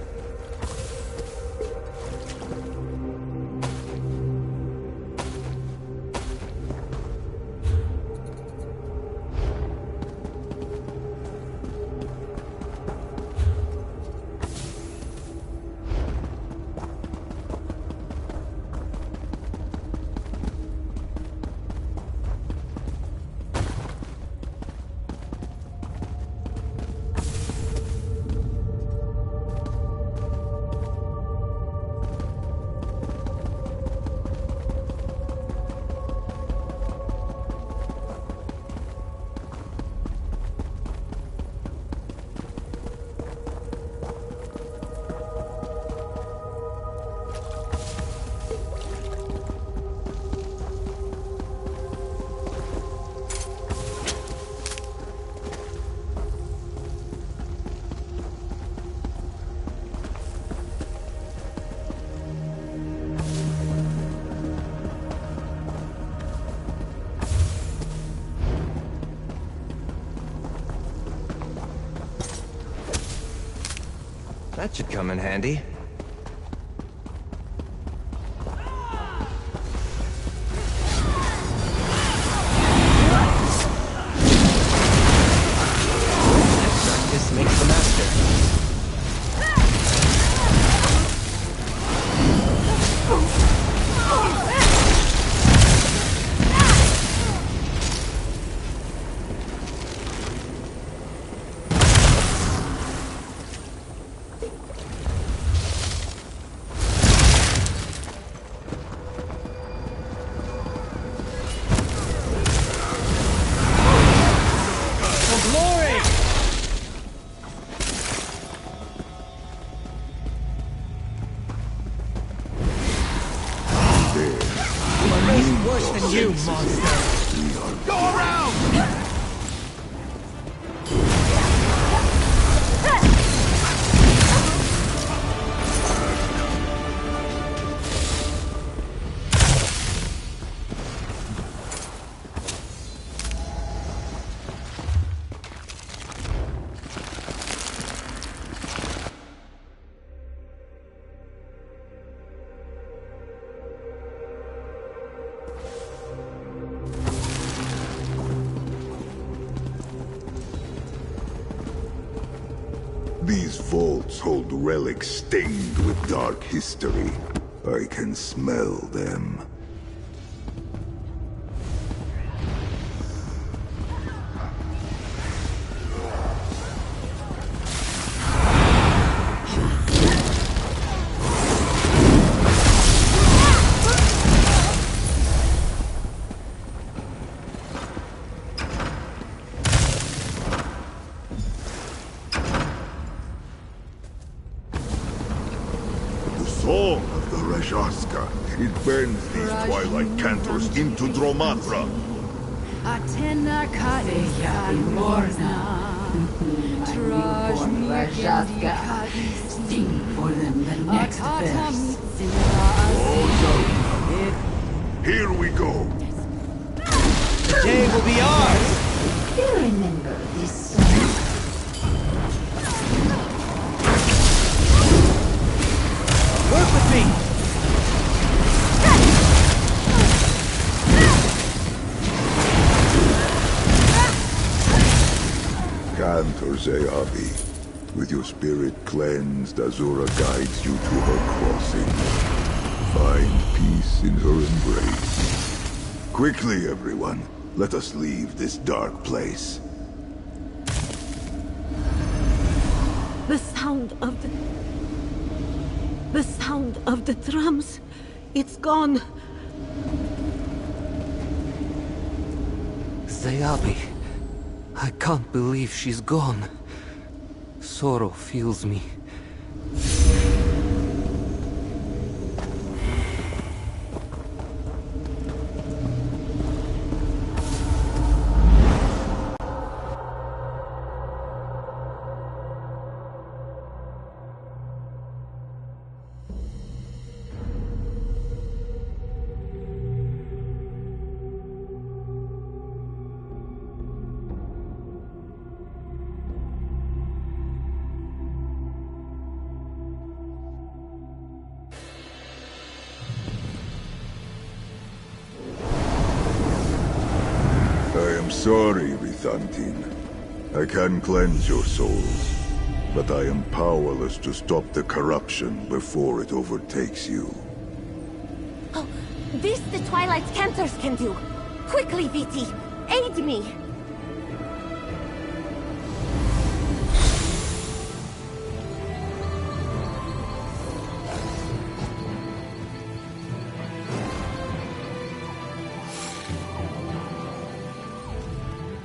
That should come in handy. Practice makes the master. Worse than you, monster! Go around! These vaults hold relics stained with dark history. I can smell them. Song of the Rajaska. It bends these twilight cantors into Dromatra. Atena Kadeya Morna. Rajaska. Sing for them the next verse. Here we go. The day will be ours! You remember this song? Work with me! Cantor Zeabi. With your spirit cleansed, Azura guides you to her crossing. Find peace in her embrace. Quickly, everyone. Let us leave this dark place. The sound of the drums. It's gone. Zayabi, I can't believe she's gone. Sorrow fills me. Sorry, Rithantin. I can cleanse your souls, but I am powerless to stop the corruption before it overtakes you. Oh, this the Twilight Cantors can do. Quickly, Viti, aid me.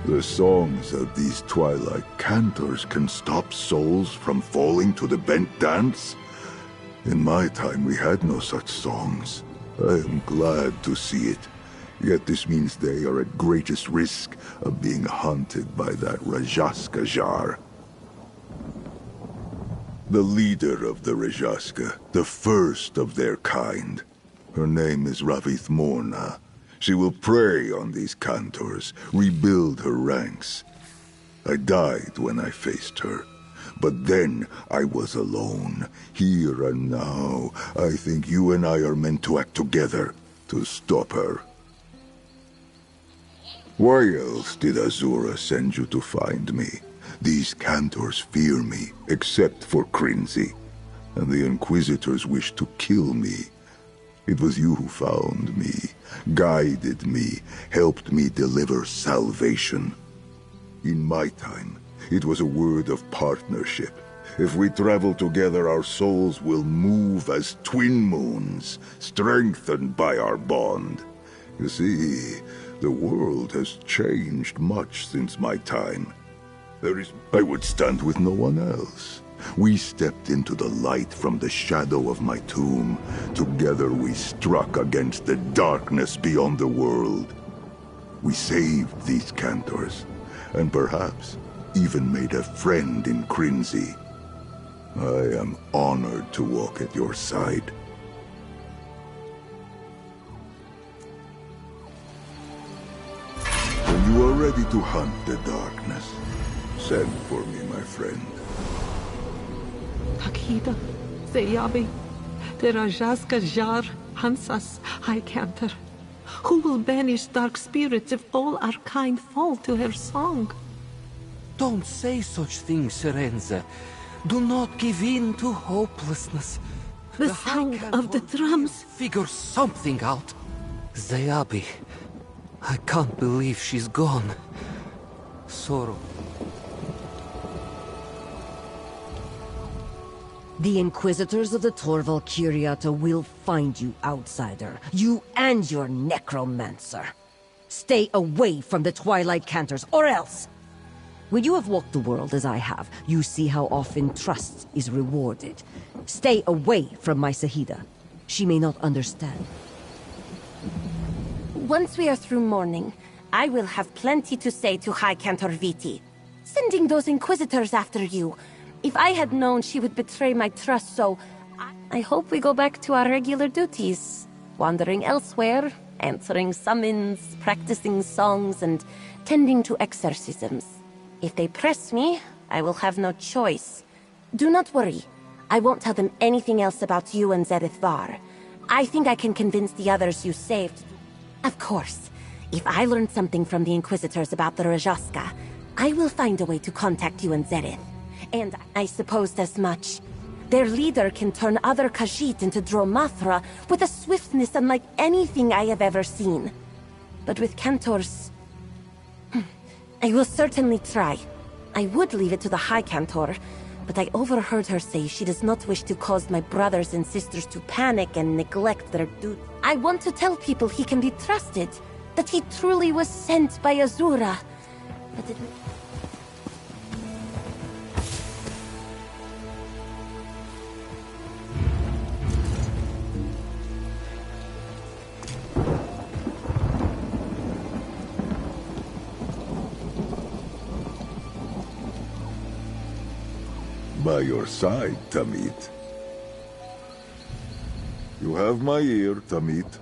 The songs of these Twilight Cantors can stop souls from falling to the bent dance? In my time, we had no such songs. I am glad to see it. Yet this means they are at greatest risk of being hunted by that Rajaska jar. The leader of the Rajaska, the first of their kind. Her name is Ravith Morna. She will prey on these Cantors, rebuild her ranks. I died when I faced her, but then I was alone. Here and now, I think you and I are meant to act together to stop her. Why else did Azura send you to find me? These Cantors fear me, except for Crinzy, and the Inquisitors wish to kill me. It was you who found me, guided me, helped me deliver salvation. In my time, it was a word of partnership. If we travel together, our souls will move as twin moons, strengthened by our bond. You see, the world has changed much since my time. I would stand with no one else. We stepped into the light from the shadow of my tomb. Together we struck against the darkness beyond the world. We saved these Cantors, and perhaps even made a friend in Crinzy. I am honored to walk at your side. When you are ready to hunt the darkness, send for me, my friend. Takida, Zayabi, the Rajaska Jar, Hansas, High Cantor. Who will banish dark spirits if all our kind fall to her song? Don't say such things, Serenza. Do not give in to hopelessness. The sound of the drums. Figure something out. Zayabi, I can't believe she's gone. Sorrow. The Inquisitors of the Torval Curiata will find you, outsider. You and your necromancer. Stay away from the Twilight Cantors, or else! When you have walked the world as I have, you see how often trust is rewarded. Stay away from my Sahida. She may not understand. Once we are through mourning, I will have plenty to say to High Cantor Viti. Sending those Inquisitors after you. If I had known she would betray my trust, so I hope we go back to our regular duties. Wandering elsewhere, answering summons, practicing songs, and tending to exorcisms. If they press me, I will have no choice. Do not worry. I won't tell them anything else about you and Zerith Var. I think I can convince the others you saved. Of course, if I learn something from the Inquisitors about the Rajaska, I will find a way to contact you and Zerith. And I supposed as much. Their leader can turn other Khajiit into Dromathra with a swiftness unlike anything I have ever seen. But with Cantors... I will certainly try. I would leave it to the High Cantor, but I overheard her say she does not wish to cause my brothers and sisters to panic and neglect their duty. I want to tell people he can be trusted, that he truly was sent by Azura. But it... By your side, Tamit. You have my ear, Tamit.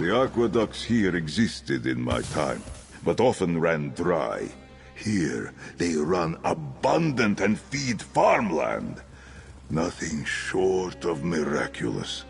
The aqueducts here existed in my time, but often ran dry. Here, they run abundant and feed farmland. Nothing short of miraculous.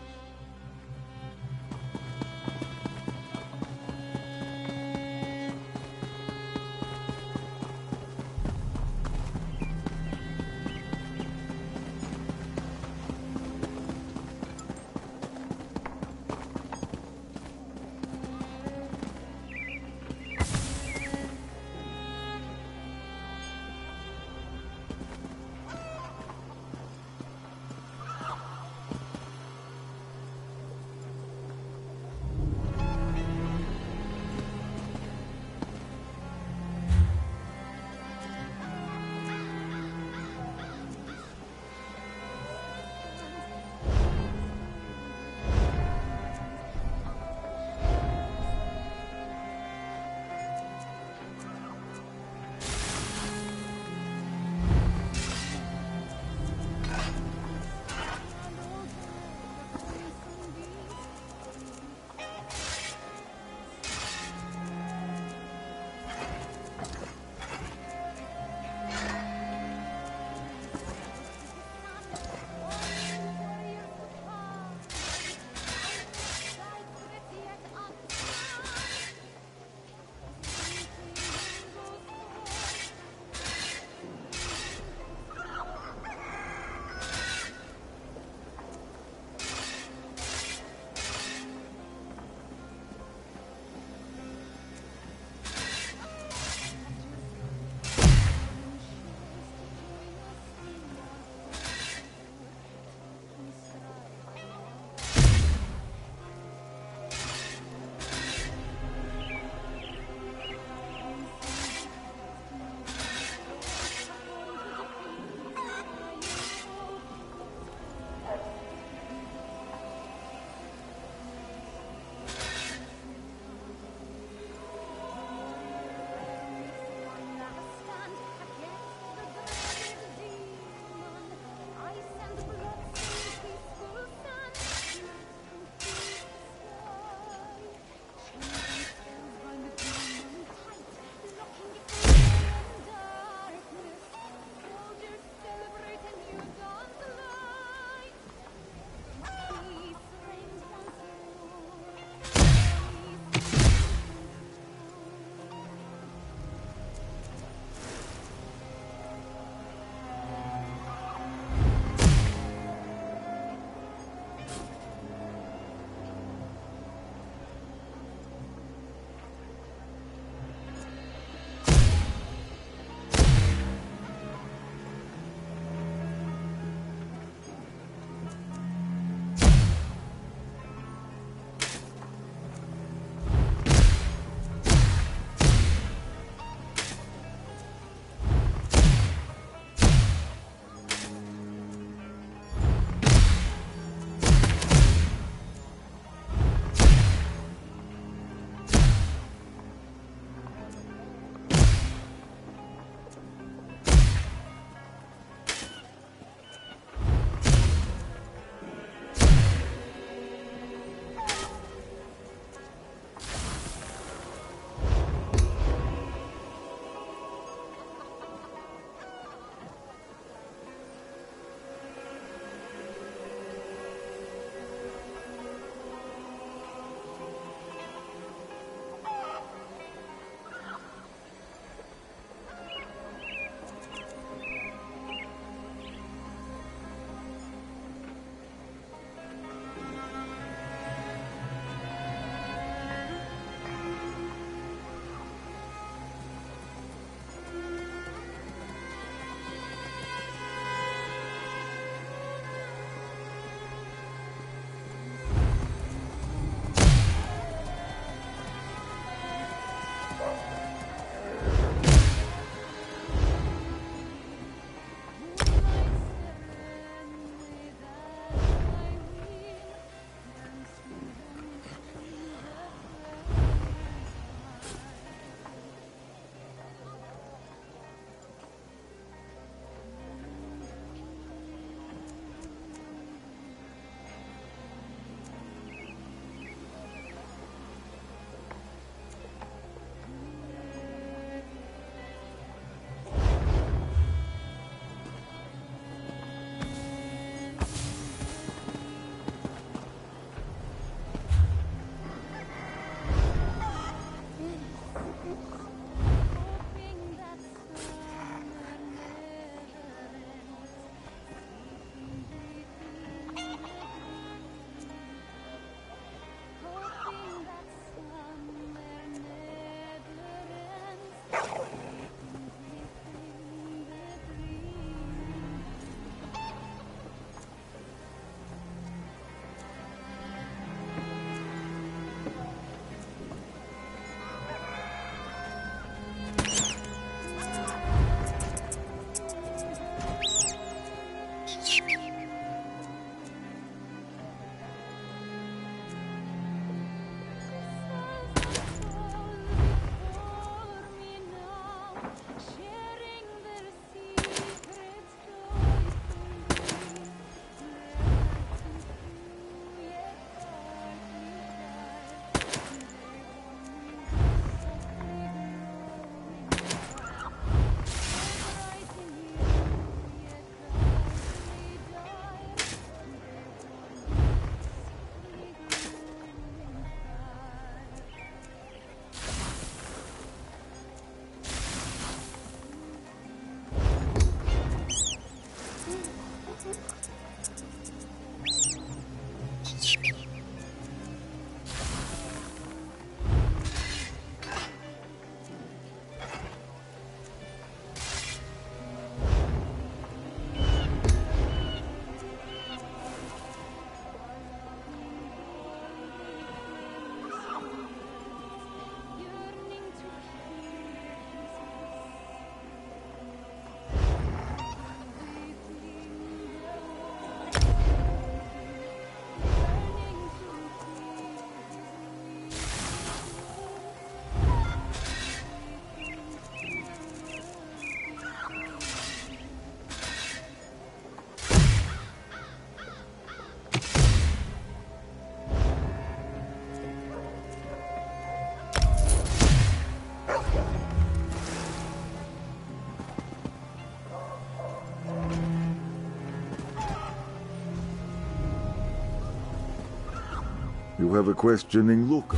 You have a questioning look.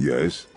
Yes?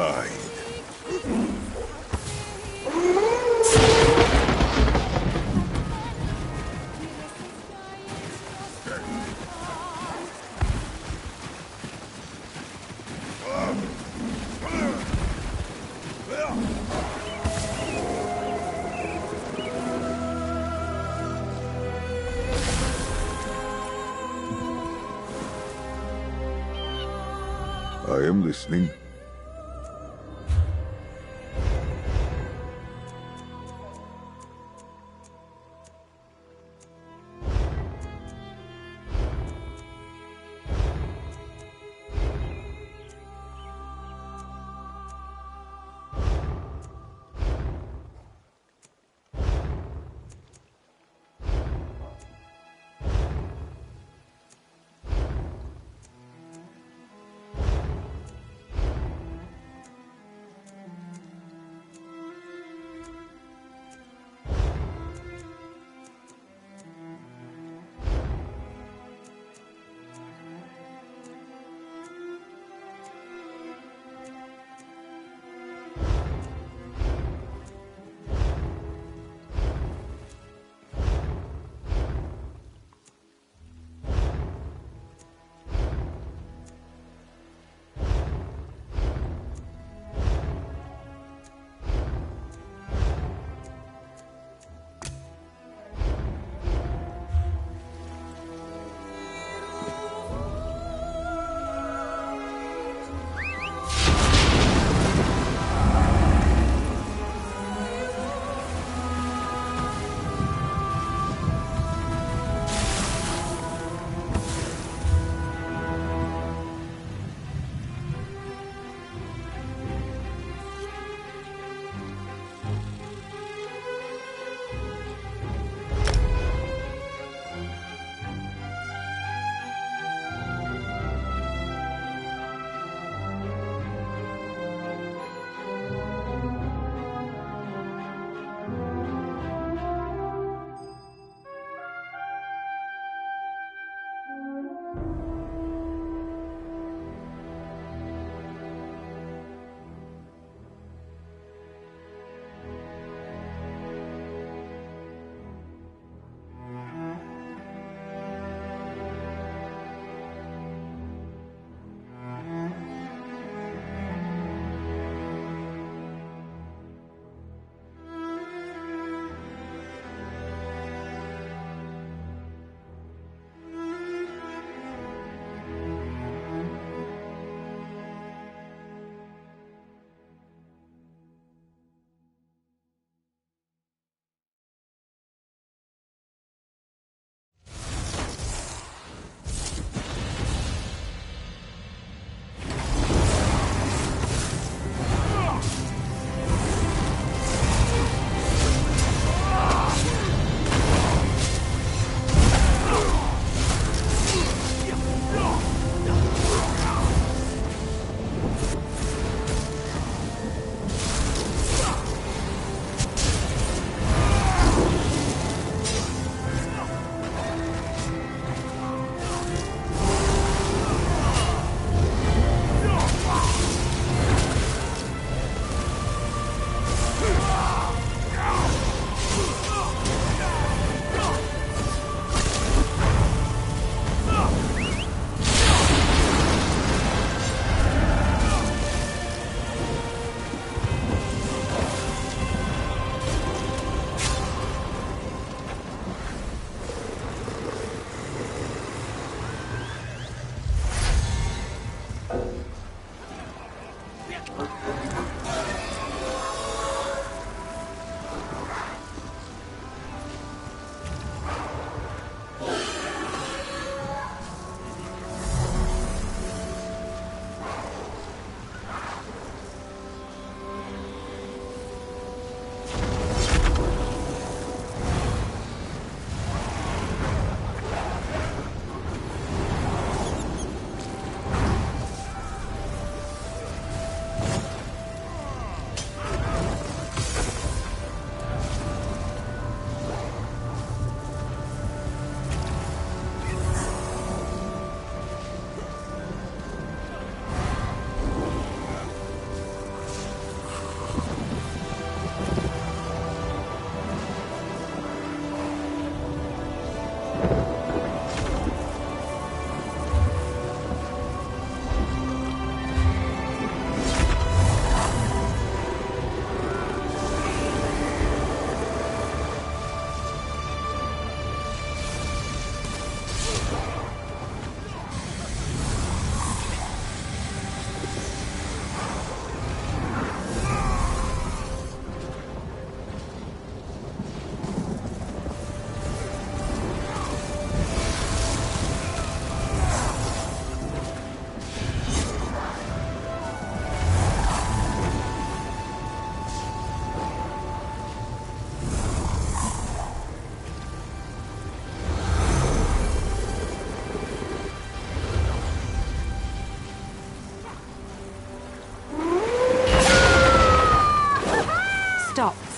side. I am listening.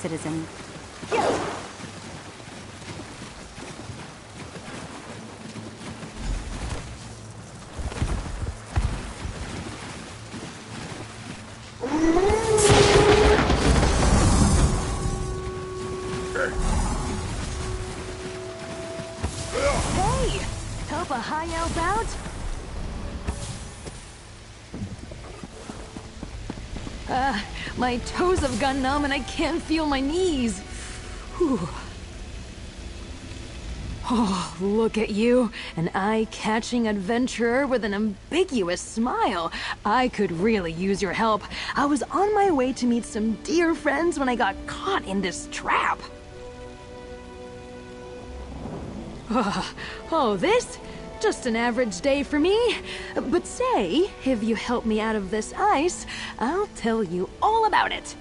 citizen. Hey! Help a high elf out? My toes have gone numb and I can't feel my knees. Whew. Oh, look at you. An eye-catching adventurer with an ambiguous smile. I could really use your help. I was on my way to meet some dear friends when I got caught in this trap. Oh, this? Just an average day for me. But say, if you help me out of this ice, I'll tell you all about it.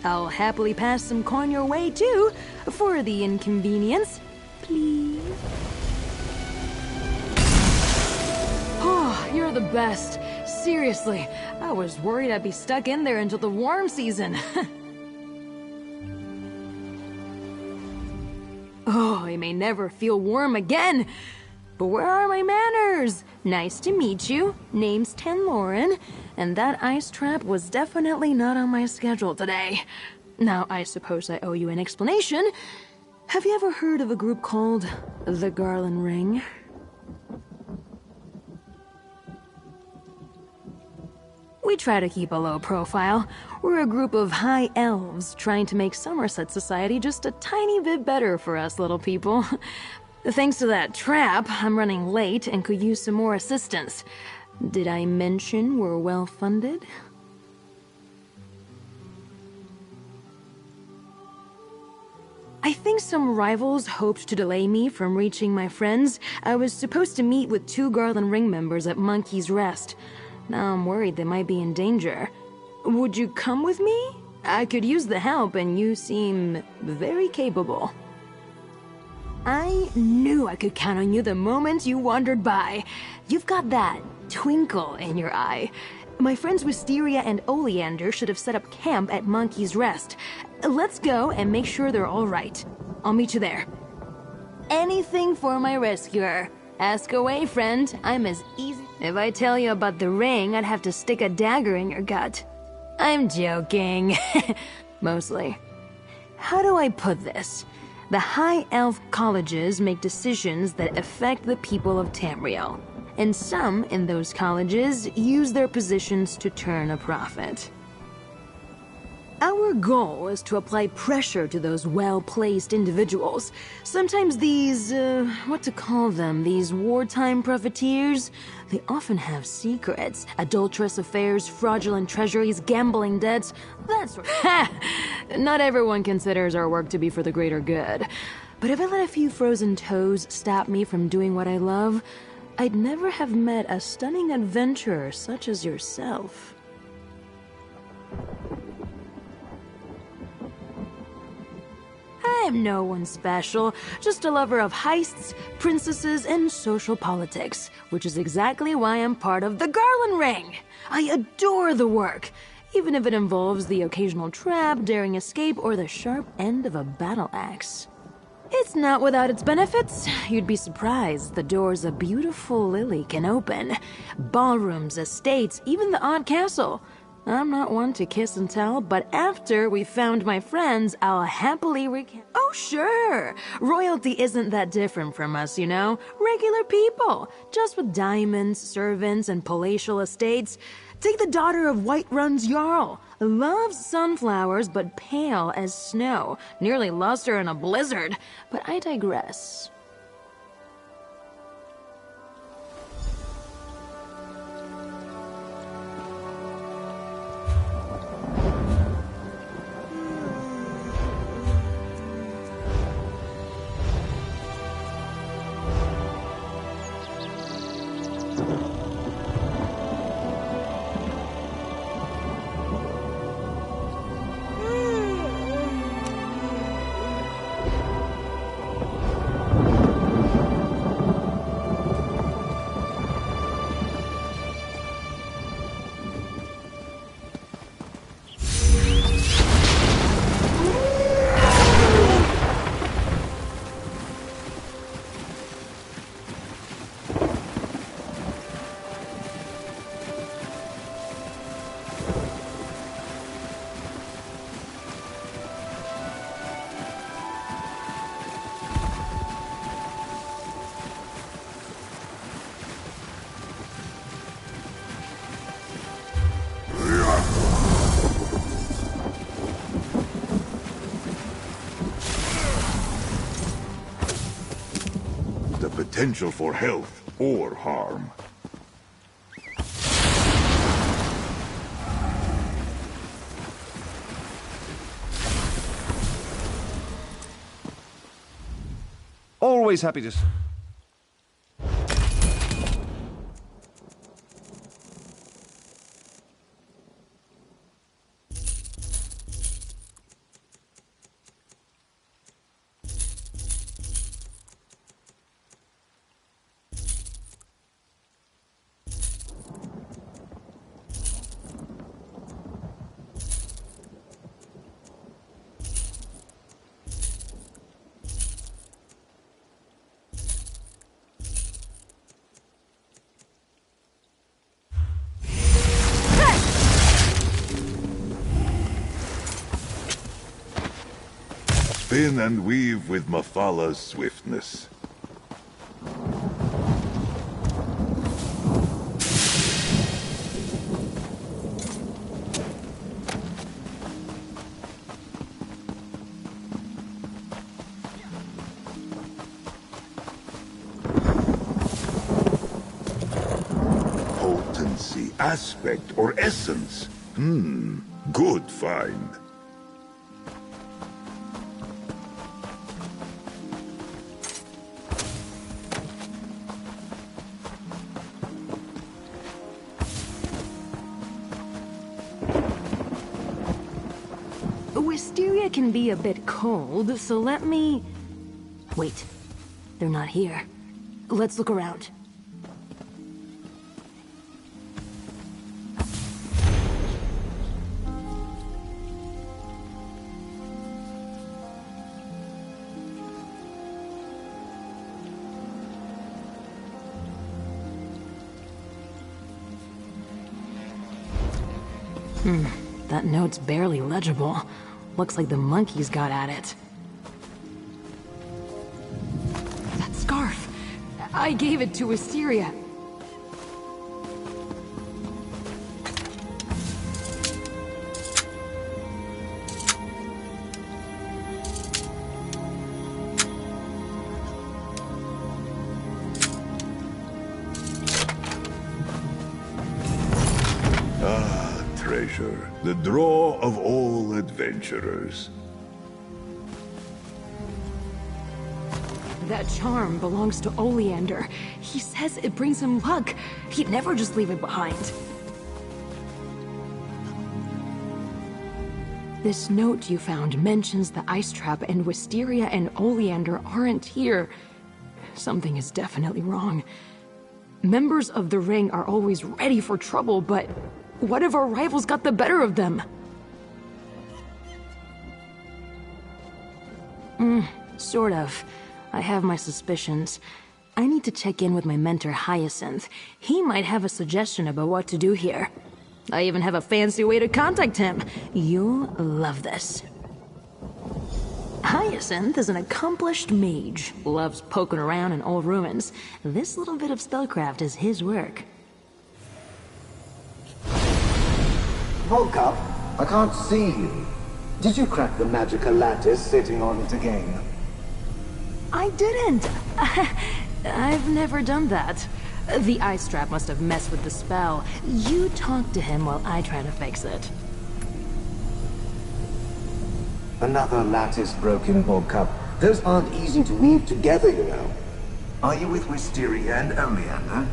I'll happily pass some coin your way, too, for the inconvenience. Please? Oh, you're the best. Seriously, I was worried I'd be stuck in there until the warm season. Oh, I may never feel warm again. But where are my manners? Nice to meet you. Name's Tenloren, and that ice trap was definitely not on my schedule today. Now, I suppose I owe you an explanation. Have you ever heard of a group called the Garland Ring? We try to keep a low profile. We're a group of high elves trying to make Somerset society just a tiny bit better for us little people. Thanks to that trap, I'm running late and could use some more assistance. Did I mention we're well funded? I think some rivals hoped to delay me from reaching my friends. I was supposed to meet with 2 Garland Ring members at Monkey's Rest. Now I'm worried they might be in danger. Would you come with me? I could use the help and you seem very capable. I knew I could count on you the moment you wandered by. You've got that twinkle in your eye. My friends Wisteria and Oleander should have set up camp at Monkey's Rest. Let's go and make sure they're all right. I'll meet you there. Anything for my rescuer. Ask away, friend. I'm as easy. If I tell you about the ring, I'd have to stick a dagger in your gut. I'm joking. Mostly. How do I put this? The High Elf colleges make decisions that affect the people of Tamriel, and some in those colleges use their positions to turn a profit. Our goal is to apply pressure to those well-placed individuals. Sometimes these, what to call them, these wartime profiteers, they often have secrets, adulterous affairs, fraudulent treasuries, gambling debts, that sort of... Not everyone considers our work to be for the greater good. But if I let a few frozen toes stop me from doing what I love, I'd never have met a stunning adventurer such as yourself. I'm no one special, just a lover of heists, princesses, and social politics, which is exactly why I'm part of the Garland Ring. I adore the work, even if it involves the occasional trap, daring escape, or the sharp end of a battle axe. It's not without its benefits. You'd be surprised the doors a beautiful lily can open. Ballrooms, estates, even the odd castle. I'm not one to kiss and tell, but after we found my friends, I'll happily recount. Oh, sure! Royalty isn't that different from us, you know? Regular people, just with diamonds, servants, and palatial estates. Take the daughter of Whiterun's Jarl. Loves sunflowers, but pale as snow. Nearly lost her in a blizzard. But I digress. the potential for health or harm. Always happy to... Spin and weave with Mafala's swiftness. Potency, aspect, or essence? Good find. Wisteria can be a bit cold, so let me... Wait, they're not here. Let's look around. That note's barely legible. Looks like the monkeys got at it. That scarf! I gave it to Wisteria. Treasure, the draw of all adventurers. That charm belongs to Oleander. He says it brings him luck. He'd never just leave it behind. This note you found mentions the ice trap, and Wisteria and Oleander aren't here. Something is definitely wrong. Members of the Ring are always ready for trouble, but what if our rivals got the better of them? Sort of. I have my suspicions. I need to check in with my mentor, Hyacinth. He might have a suggestion about what to do here. I even have a fancy way to contact him. You'll love this. Hyacinth is an accomplished mage. Loves poking around in old ruins. This little bit of spellcraft is his work. Woke up. I can't see you. Did you crack the magical lattice sitting on it again? I didn't. I've never done that. The ice trap must have messed with the spell. You talk to him while I try to fix it. Another lattice broken, Bogcup. Those aren't easy to weave together, you know. Are you with Wisteria and Oleander?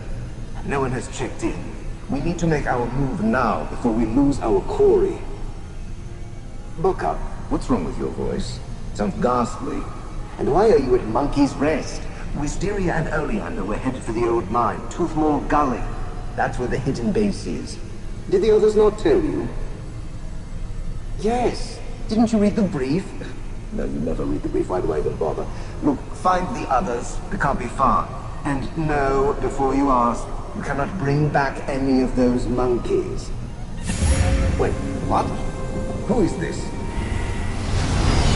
No one has checked in. We need to make our move now before we lose our quarry. Bogcup, what's wrong with your voice? Sounds ghastly. And why are you at Monkey's Rest? Wisteria and Oleander were headed for the old mine, Toothmore Gully. That's where the hidden base is. Did the others not tell you? Yes. Didn't you read the brief? No, you never read the brief. Why do I even bother? Look, find the others. They can't be far. And know, before you ask, you cannot bring back any of those monkeys. Wait, what? Who is this?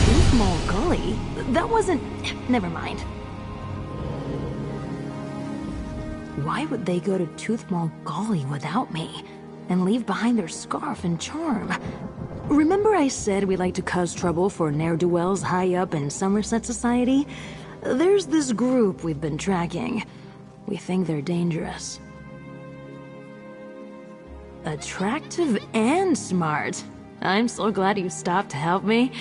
Toothmore Gully? That wasn't... Never mind. Why would they go to Toothmore Gully without me? And leave behind their scarf and charm? Remember I said we like to cause trouble for ne'er-do-wells high up in Somerset society? There's this group we've been tracking. We think they're dangerous. Attractive and smart. I'm so glad you stopped to help me.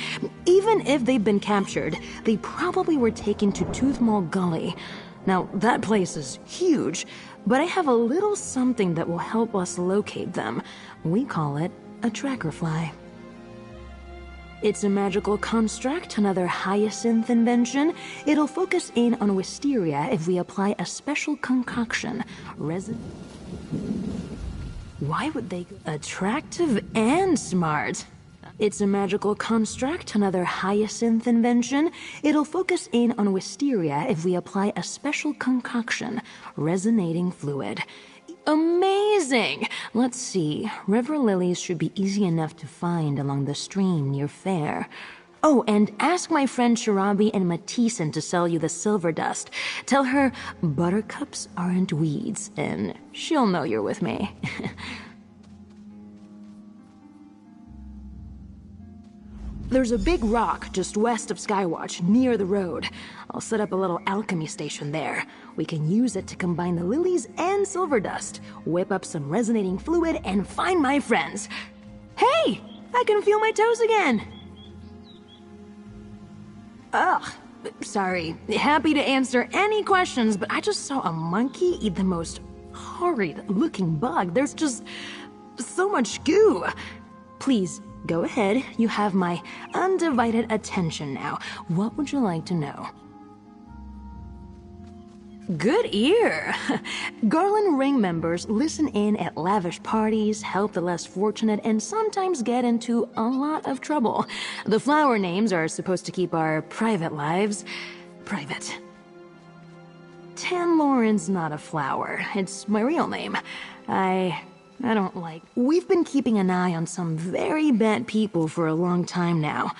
Even if they've been captured, they probably were taken to Tooth Mall Gully. Now, that place is huge, but I have a little something that will help us locate them. We call it a tracker fly. It's a magical construct, another hyacinth invention. It'll focus in on wisteria if we apply a special concoction. Why would they... Attractive and smart. It's a magical construct, another hyacinth invention. It'll focus in on wisteria if we apply a special concoction. Resonating fluid. Amazing! Let's see. River lilies should be easy enough to find along the stream near Fair. Oh, and ask my friend Shirabi and Matissan to sell you the silver dust. Tell her buttercups aren't weeds, and she'll know you're with me. There's a big rock just west of Skywatch, near the road. I'll set up a little alchemy station there. We can use it to combine the lilies and silver dust, whip up some resonating fluid, and find my friends. Hey! I can feel my toes again! Ugh, sorry. Happy to answer any questions, but I just saw a monkey eat the most horrid-looking bug. There's just so much goo. Please, go ahead. You have my undivided attention now. What would you like to know? Good ear! Garland Ring members listen in at lavish parties, help the less fortunate, and sometimes get into a lot of trouble. The flower names are supposed to keep our private lives private. Tan Lauren's not a flower. It's my real name. I don't like... We've been keeping an eye on some very bad people for a long time now.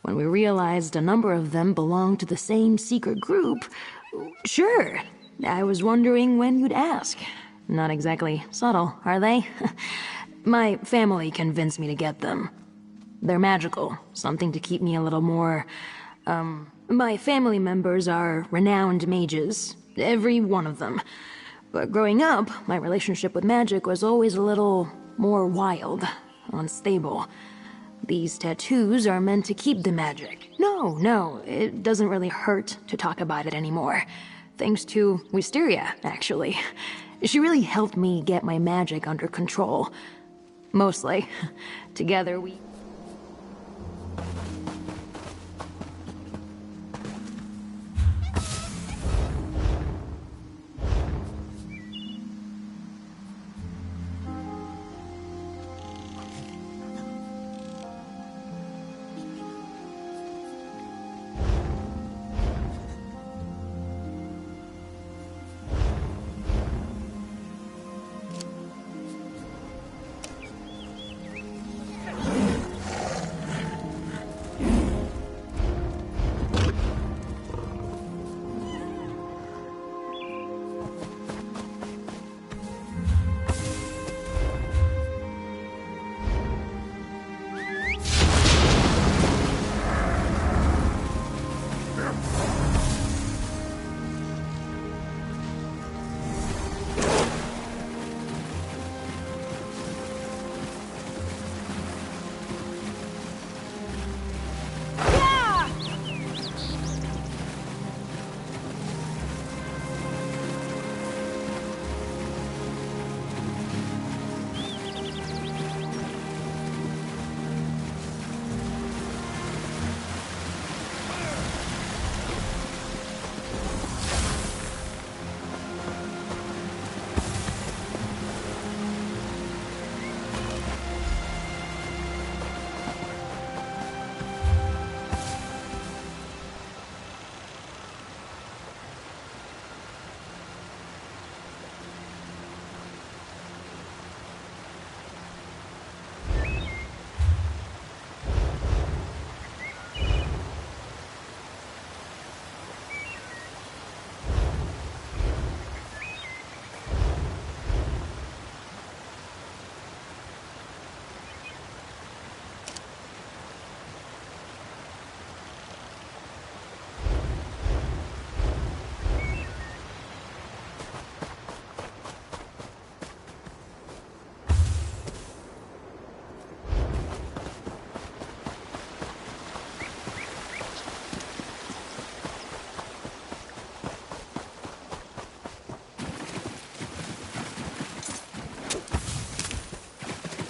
When we realized a number of them belonged to the same secret group... Sure. I was wondering when you'd ask. Not exactly subtle, are they? My family convinced me to get them. They're magical, something to keep me a little more... My family members are renowned mages, every one of them. But growing up, my relationship with magic was always a little more wild, unstable. These tattoos are meant to keep the magic. No, it doesn't really hurt to talk about it anymore. Thanks to Wisteria, actually. She really helped me get my magic under control. Mostly. Together we...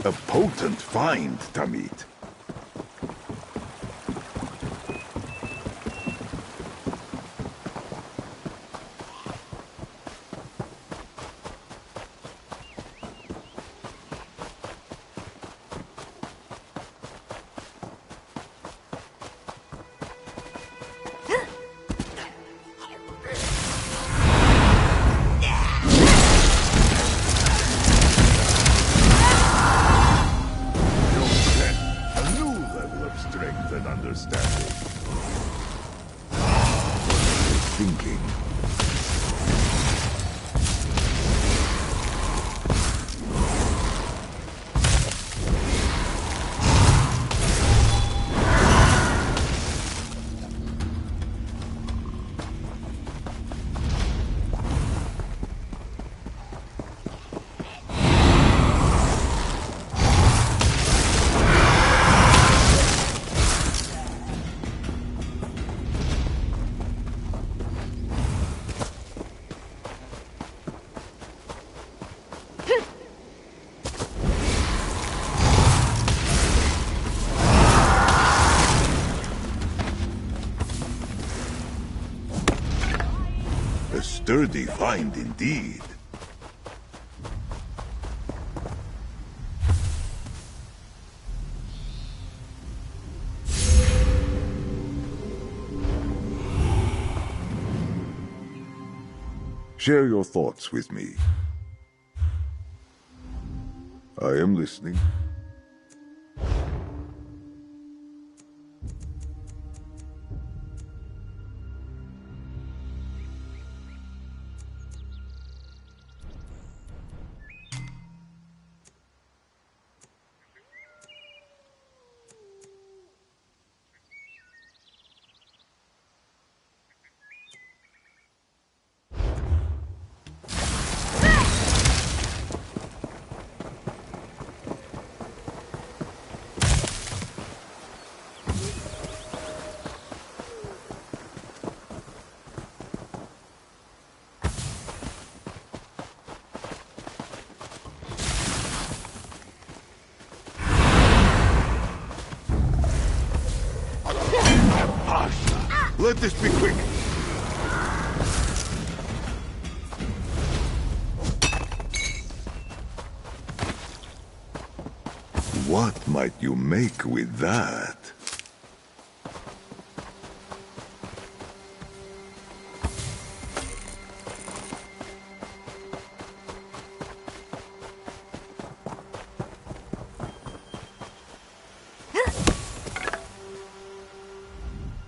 A potent find, Tamit. Sturdy find indeed. Share your thoughts with me. I am listening. Let this be quick. What might you make with that?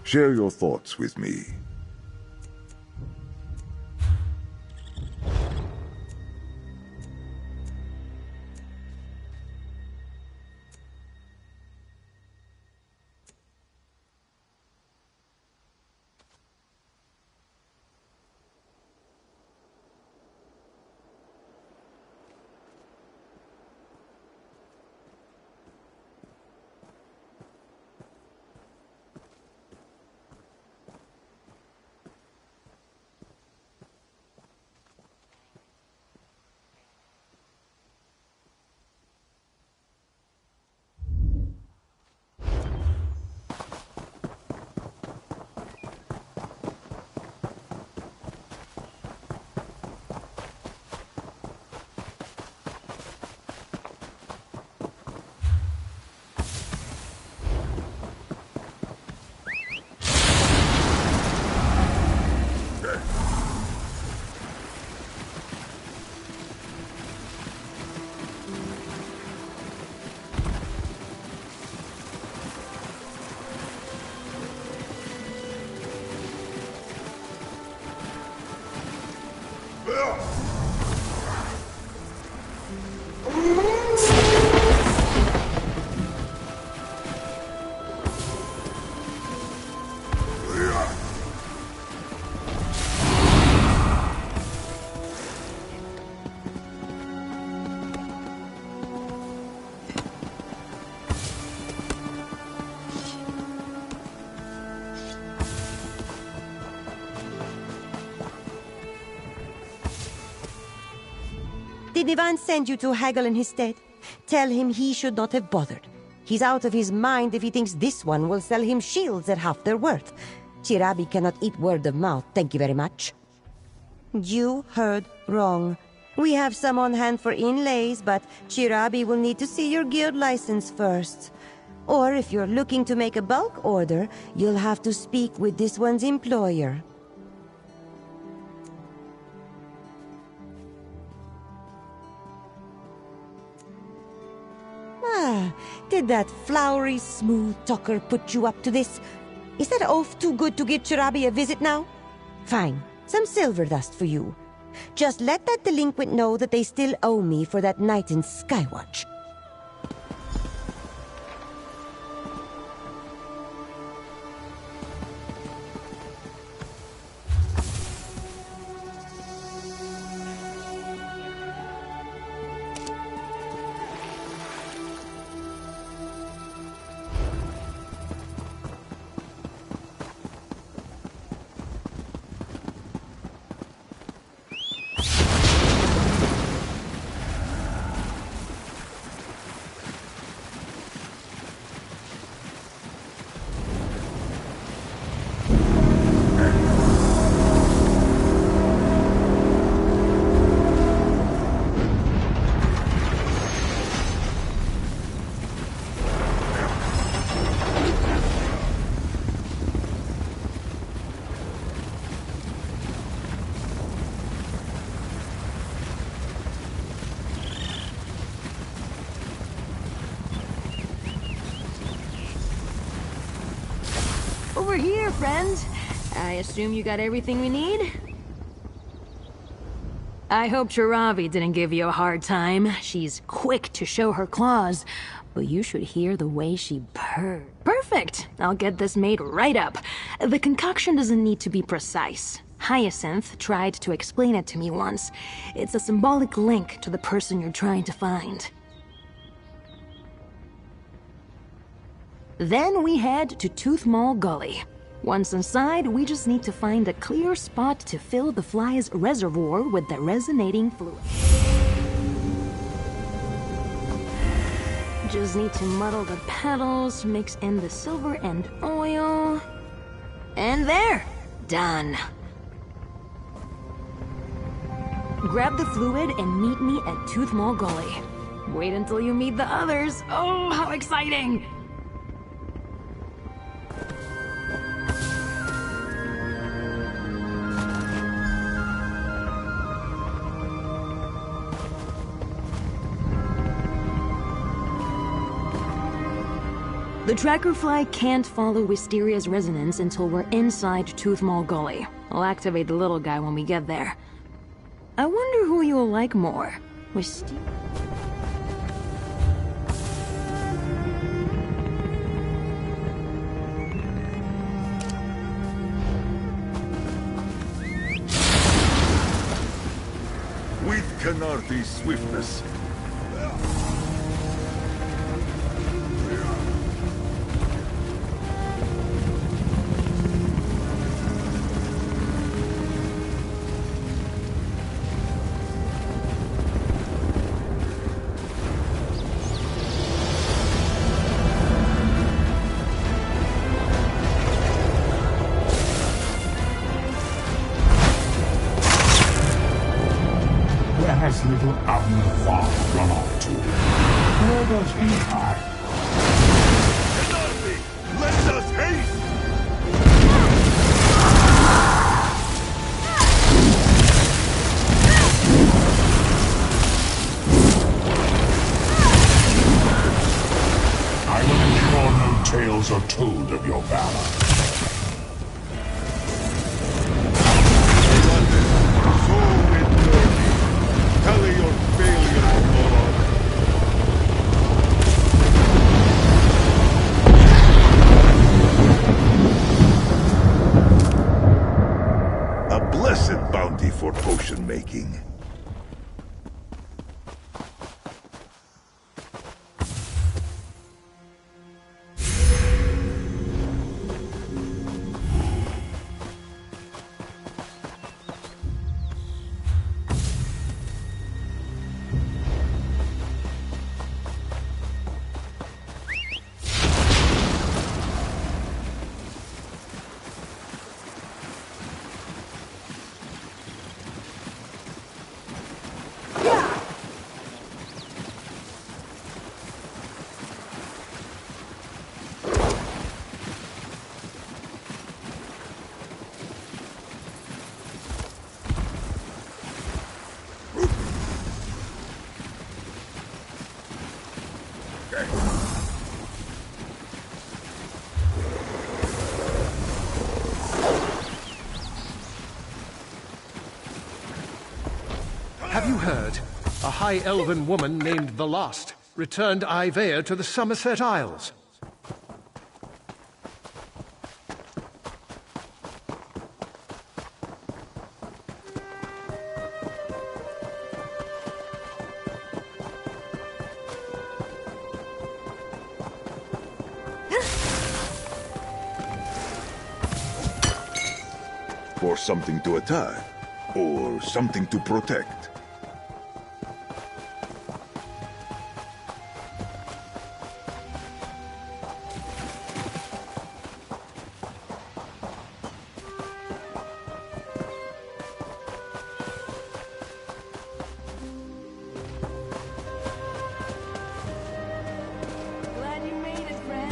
Share your thoughts with me. Did Ivan send you to haggle in his stead? Tell him he should not have bothered. He's out of his mind if he thinks this one will sell him shields at half their worth. Chirabi cannot eat word of mouth, thank you very much. You heard wrong. We have some on hand for inlays, but Chirabi will need to see your guild license first. Or if you're looking to make a bulk order, you'll have to speak with this one's employer. Did that flowery, smooth talker put you up to this? Is that oaf too good to give Chirabi a visit now? Fine, some silver dust for you. Just let that delinquent know that they still owe me for that night in Skywatch. Over here, friend. I assume you got everything we need? I hope Chirabi didn't give you a hard time. She's quick to show her claws, but you should hear the way she purred. Perfect! I'll get this made right up. The concoction doesn't need to be precise. Hyacinth tried to explain it to me once. It's a symbolic link to the person you're trying to find. Then we head to Tooth Mall Gully. Once inside, we just need to find a clear spot to fill the fly's reservoir with the resonating fluid. Just need to muddle the petals, mix in the silver and oil. And there! Done. Grab the fluid and meet me at Tooth Mall Gully. Wait until you meet the others. Oh, how exciting! The tracker fly can't follow Wisteria's resonance until we're inside Tooth Mall Gully. I'll activate the little guy when we get there. I wonder who you'll like more. Wisteria. With Canarthi's swiftness, little Amnethar run off to? Where does he hide? Canarthi, let us haste! I will ensure no tales are told of your valor. Tally your failure, Lord. A blessed bounty for potion making. Have you heard? A high elven woman named the Lost returned Ivea to the Somerset Isles. For something to attack, or something to protect. Glad you made it, friend.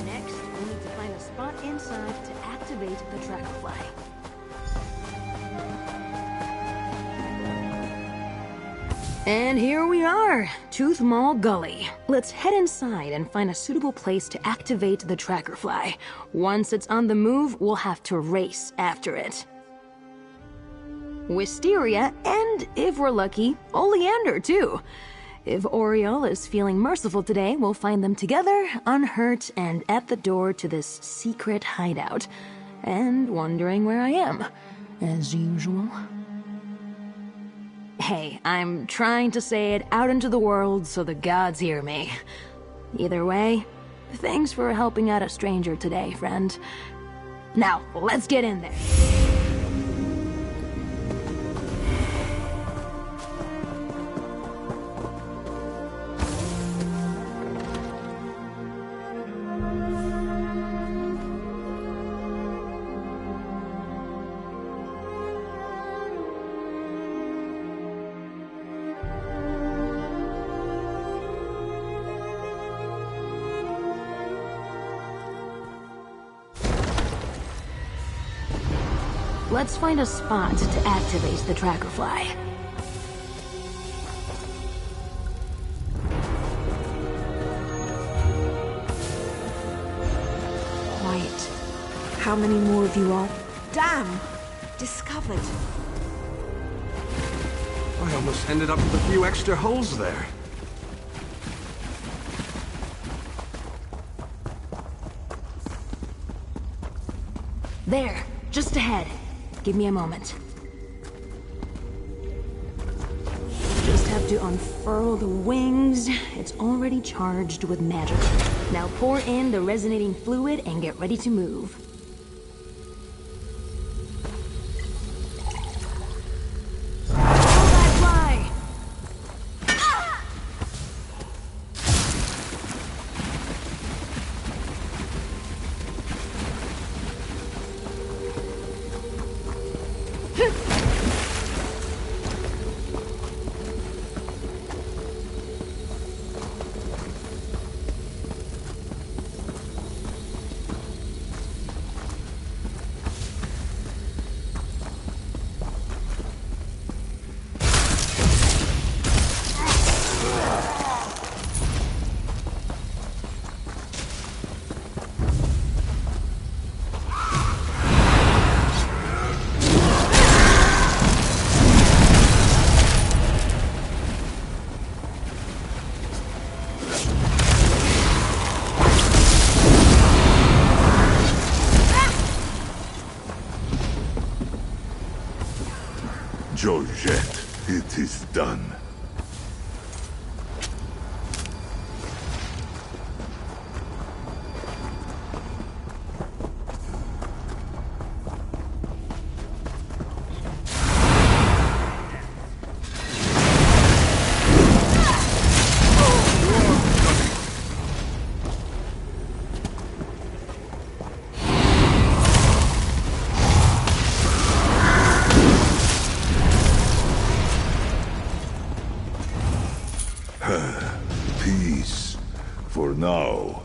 Next, we need to find a spot inside to activate the tracker fly. And here we are, Tooth Mall Gully. Let's head inside and find a suitable place to activate the tracker fly. Once it's on the move, we'll have to race after it. Wisteria, and if we're lucky, Oleander too. If Oriole is feeling merciful today, we'll find them together, unhurt, and at the door to this secret hideout. And wondering where I am, as usual. Hey, I'm trying to say it out into the world so the gods hear me. Either way, thanks for helping out a stranger today, friend. Now, let's get in there. Let's find a spot to activate the tracker fly. Quiet. How many more of you all? Damn! Discovered. I almost ended up with a few extra holes there. There, just ahead. Give me a moment. Just have to unfurl the wings. It's already charged with magic. Now pour in the resonating fluid and get ready to move. Georgette, it is done. Peace. For now.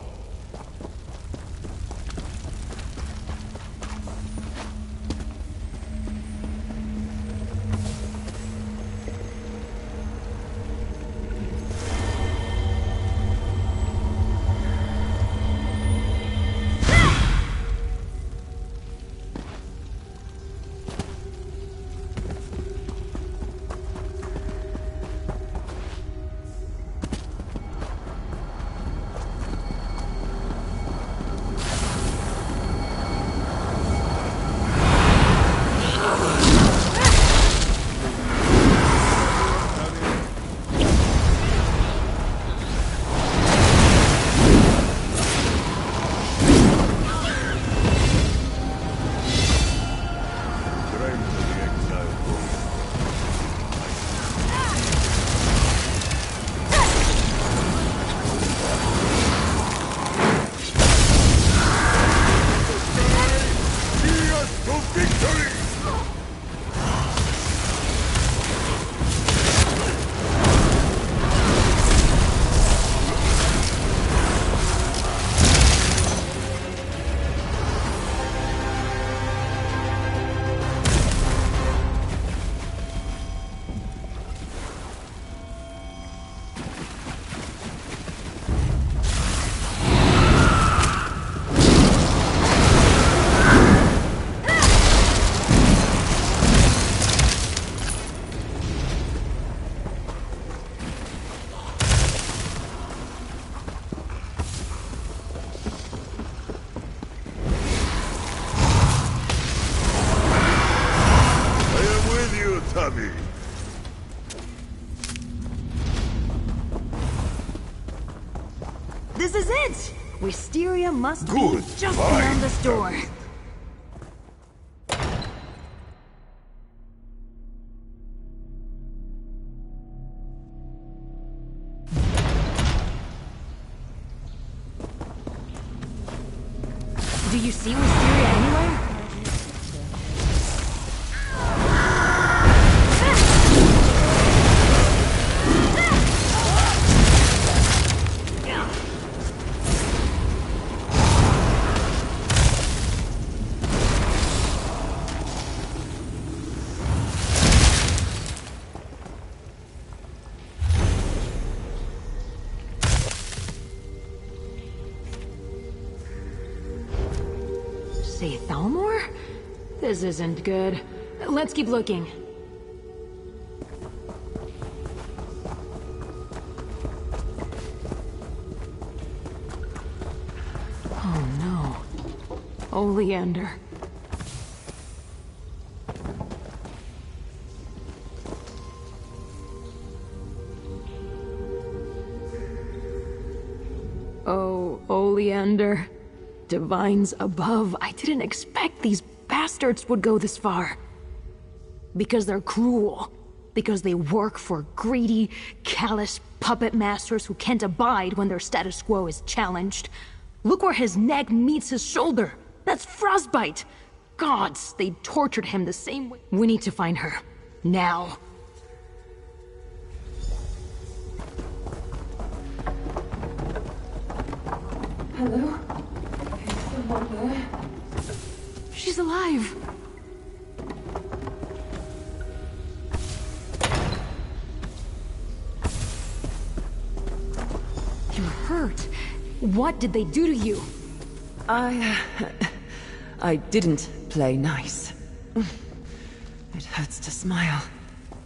coming! This is it! Wisteria must Good. be just Fine. beyond this door. Do you see Wisteria anywhere? Say Thalmor? This isn't good. Let's keep looking. Oh no. Oleander. Oh, Oleander. Divines above, I didn't expect these bastards would go this far. Because they're cruel. Because they work for greedy, callous puppet masters who can't abide when their status quo is challenged. Look where his neck meets his shoulder. That's frostbite. Gods, they tortured him the same way. We need to find her. Now. Hello? She's alive. You're hurt. What did they do to you? I didn't play nice. It hurts to smile.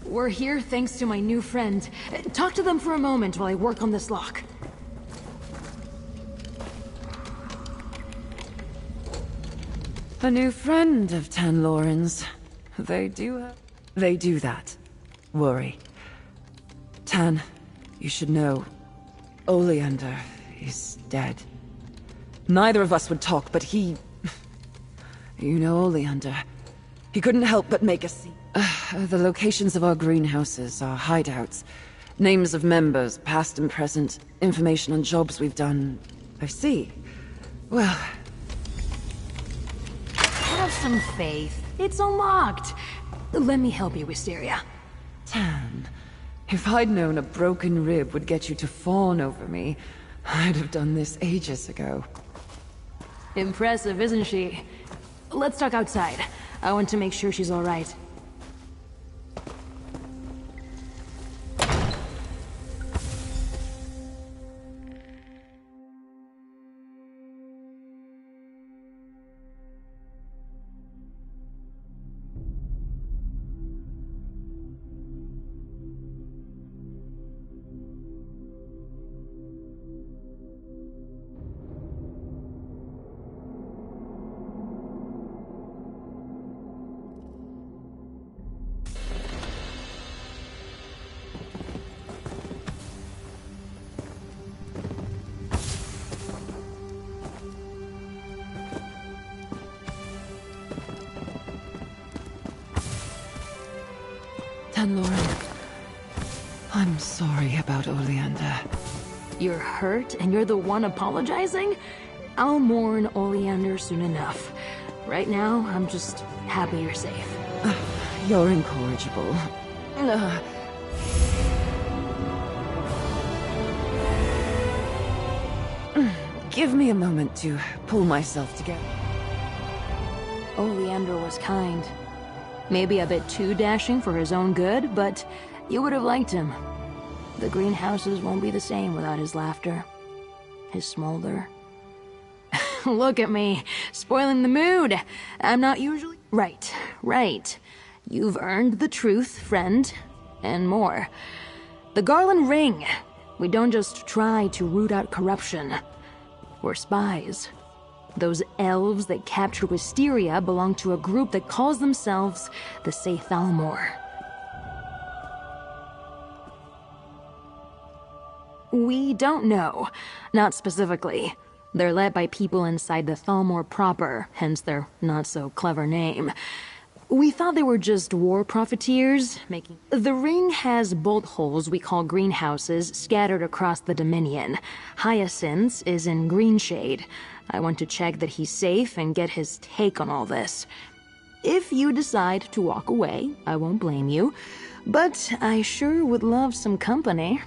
We're here thanks to my new friend. Talk to them for a moment while I work on this lock. A new friend of Tan Loren's. They do that. Worry. Tan, you should know, Oleander is dead. Neither of us would talk, but he... You know Oleander. He couldn't help but make a scene. The locations of our greenhouses, our hideouts, names of members, past and present, information on jobs we've done. I see. Well... Have some faith. It's unlocked. Let me help you, Wisteria. Tan, if I'd known a broken rib would get you to fawn over me, I'd have done this ages ago. Impressive, isn't she? Let's talk outside. I want to make sure she's all right. Tan Loren, I'm sorry about Oleander. You're hurt and you're the one apologizing? I'll mourn Oleander soon enough. Right now, I'm just happy you're safe. You're incorrigible. Give me a moment to pull myself together. Oleander was kind. Maybe a bit too dashing for his own good, but you would have liked him. The greenhouses won't be the same without his laughter. His smolder. Look at me, spoiling the mood. I'm not usually... Right. You've earned the truth, friend. And more. The Garland Ring. We don't just try to root out corruption. We're spies. Those elves that captured Wisteria belong to a group that calls themselves the Say Thalmor. We don't know. Not specifically. They're led by people inside the Thalmor proper, hence their not-so-clever name. We thought they were just war profiteers, making... The ring has bolt holes we call greenhouses scattered across the Dominion. Hyacinth is in Greenshade. I want to check that he's safe and get his take on all this. If you decide to walk away, I won't blame you. But I sure would love some company.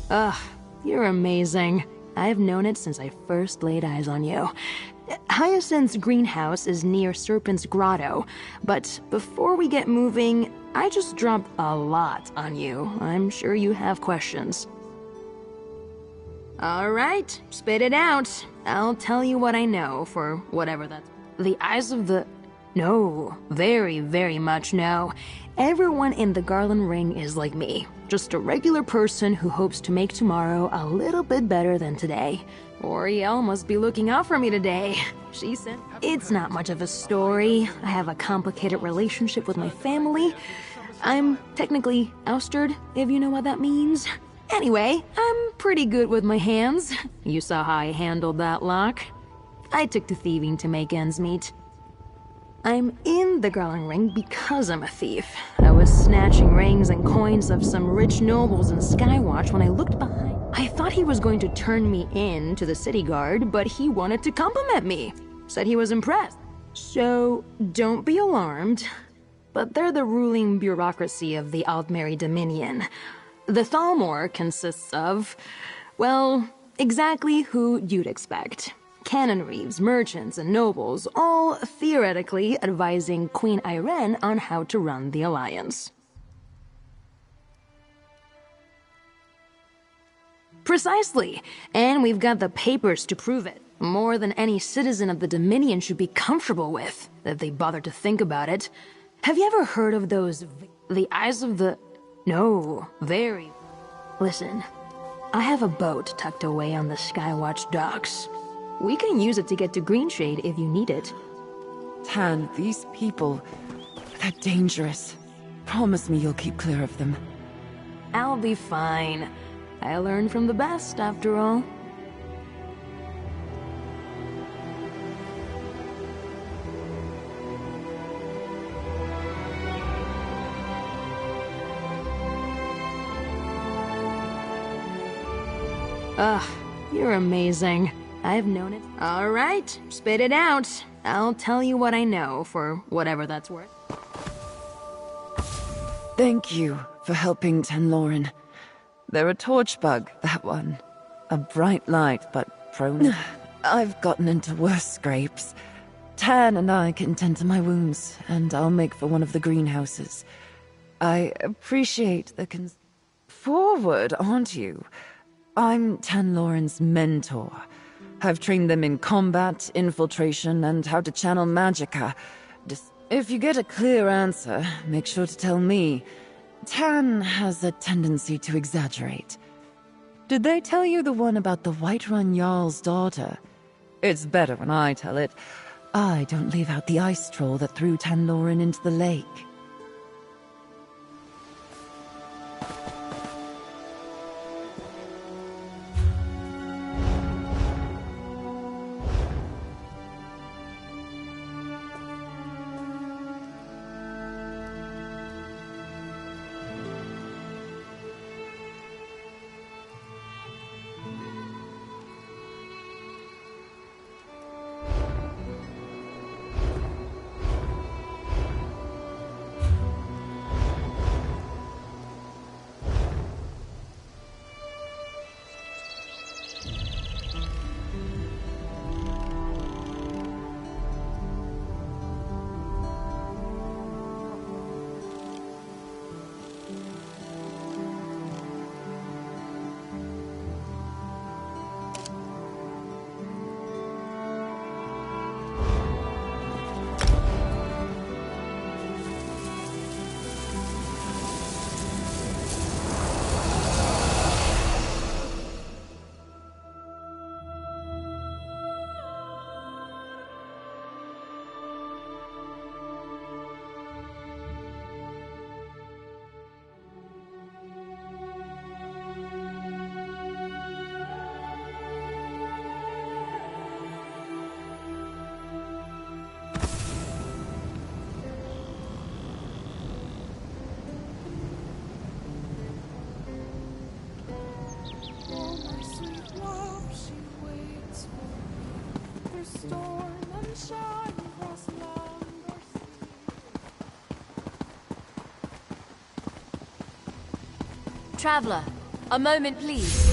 Ugh, you're amazing. I've known it since I first laid eyes on you. Hyacinth's greenhouse is near Serpent's Grotto, but before we get moving, I just dropped a lot on you. I'm sure you have questions. Alright, spit it out. I'll tell you what I know, for whatever that's... The eyes of the... No, very, very much no. Everyone in the Garland Ring is like me. Just a regular person who hopes to make tomorrow a little bit better than today. Oriel must be looking out for me today. She said... It's not much of a story. I have a complicated relationship with my family. I'm technically ousted, if you know what that means. Anyway, I'm pretty good with my hands. You saw how I handled that lock. I took to thieving to make ends meet. I'm in the Garland Ring because I'm a thief. I was snatching rings and coins of some rich nobles in Skywatch when I looked behind. I thought he was going to turn me in to the city guard, but he wanted to compliment me. Said he was impressed. So, don't be alarmed. But they're the ruling bureaucracy of the Altmeri Dominion. The Thalmor consists of, well, exactly who you'd expect. Cannon reeves, merchants, and nobles, all theoretically advising Queen Irene on how to run the Alliance. Precisely, and we've got the papers to prove it. More than any citizen of the Dominion should be comfortable with, if they bother to think about it. Have you ever heard of those... The eyes of the... No, very... Listen, I have a boat tucked away on the Skywatch docks. We can use it to get to Greenshade if you need it. Tan, these people, they're dangerous. Promise me you'll keep clear of them. I'll be fine. I learned from the best, after all. Ugh, you're amazing. I've known it. Alright, spit it out. I'll tell you what I know, for whatever that's worth. Thank you for helping Tenlorin. They're a torchbug, that one. A bright light, but prone. I've gotten into worse scrapes. Tan and I can tend to my wounds, and I'll make for one of the greenhouses. I appreciate the Forward, aren't you? I'm Tenlorin's mentor. I've trained them in combat, infiltration, and how to channel magicka. If you get a clear answer, make sure to tell me. Tan has a tendency to exaggerate. Did they tell you the one about the Whiterun Jarl's daughter? It's better when I tell it. I don't leave out the ice troll that threw Tenlorin into the lake. this way. Through storm and shine, across land or sea. Traveler, a moment please.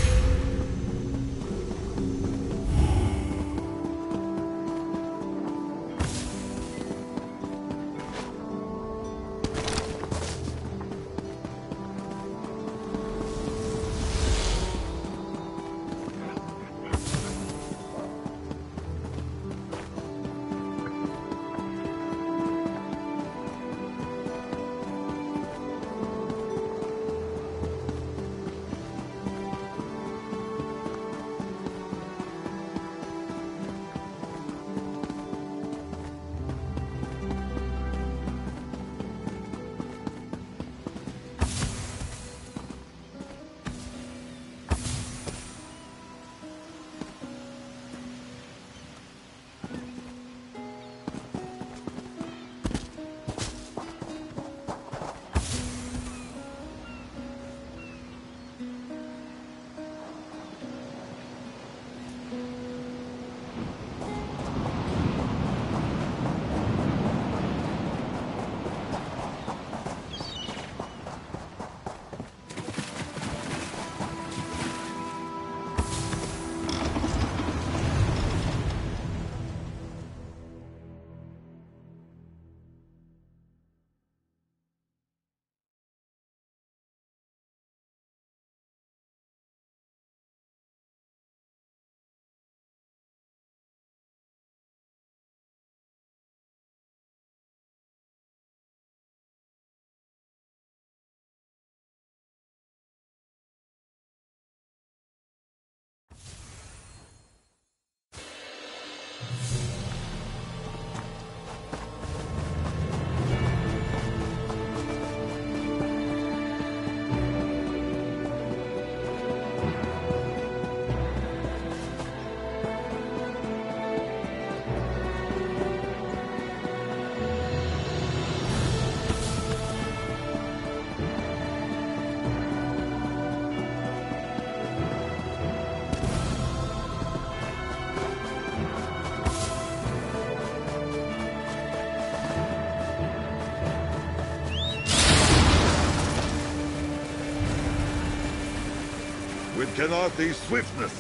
With Kenarthi's swiftness.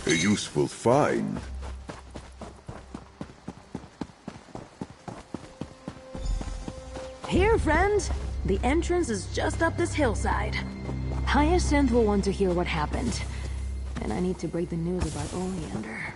A useful find. Here, friend. The entrance is just up this hillside. Hyacinth will want to hear what happened. And I need to break the news about Oleander.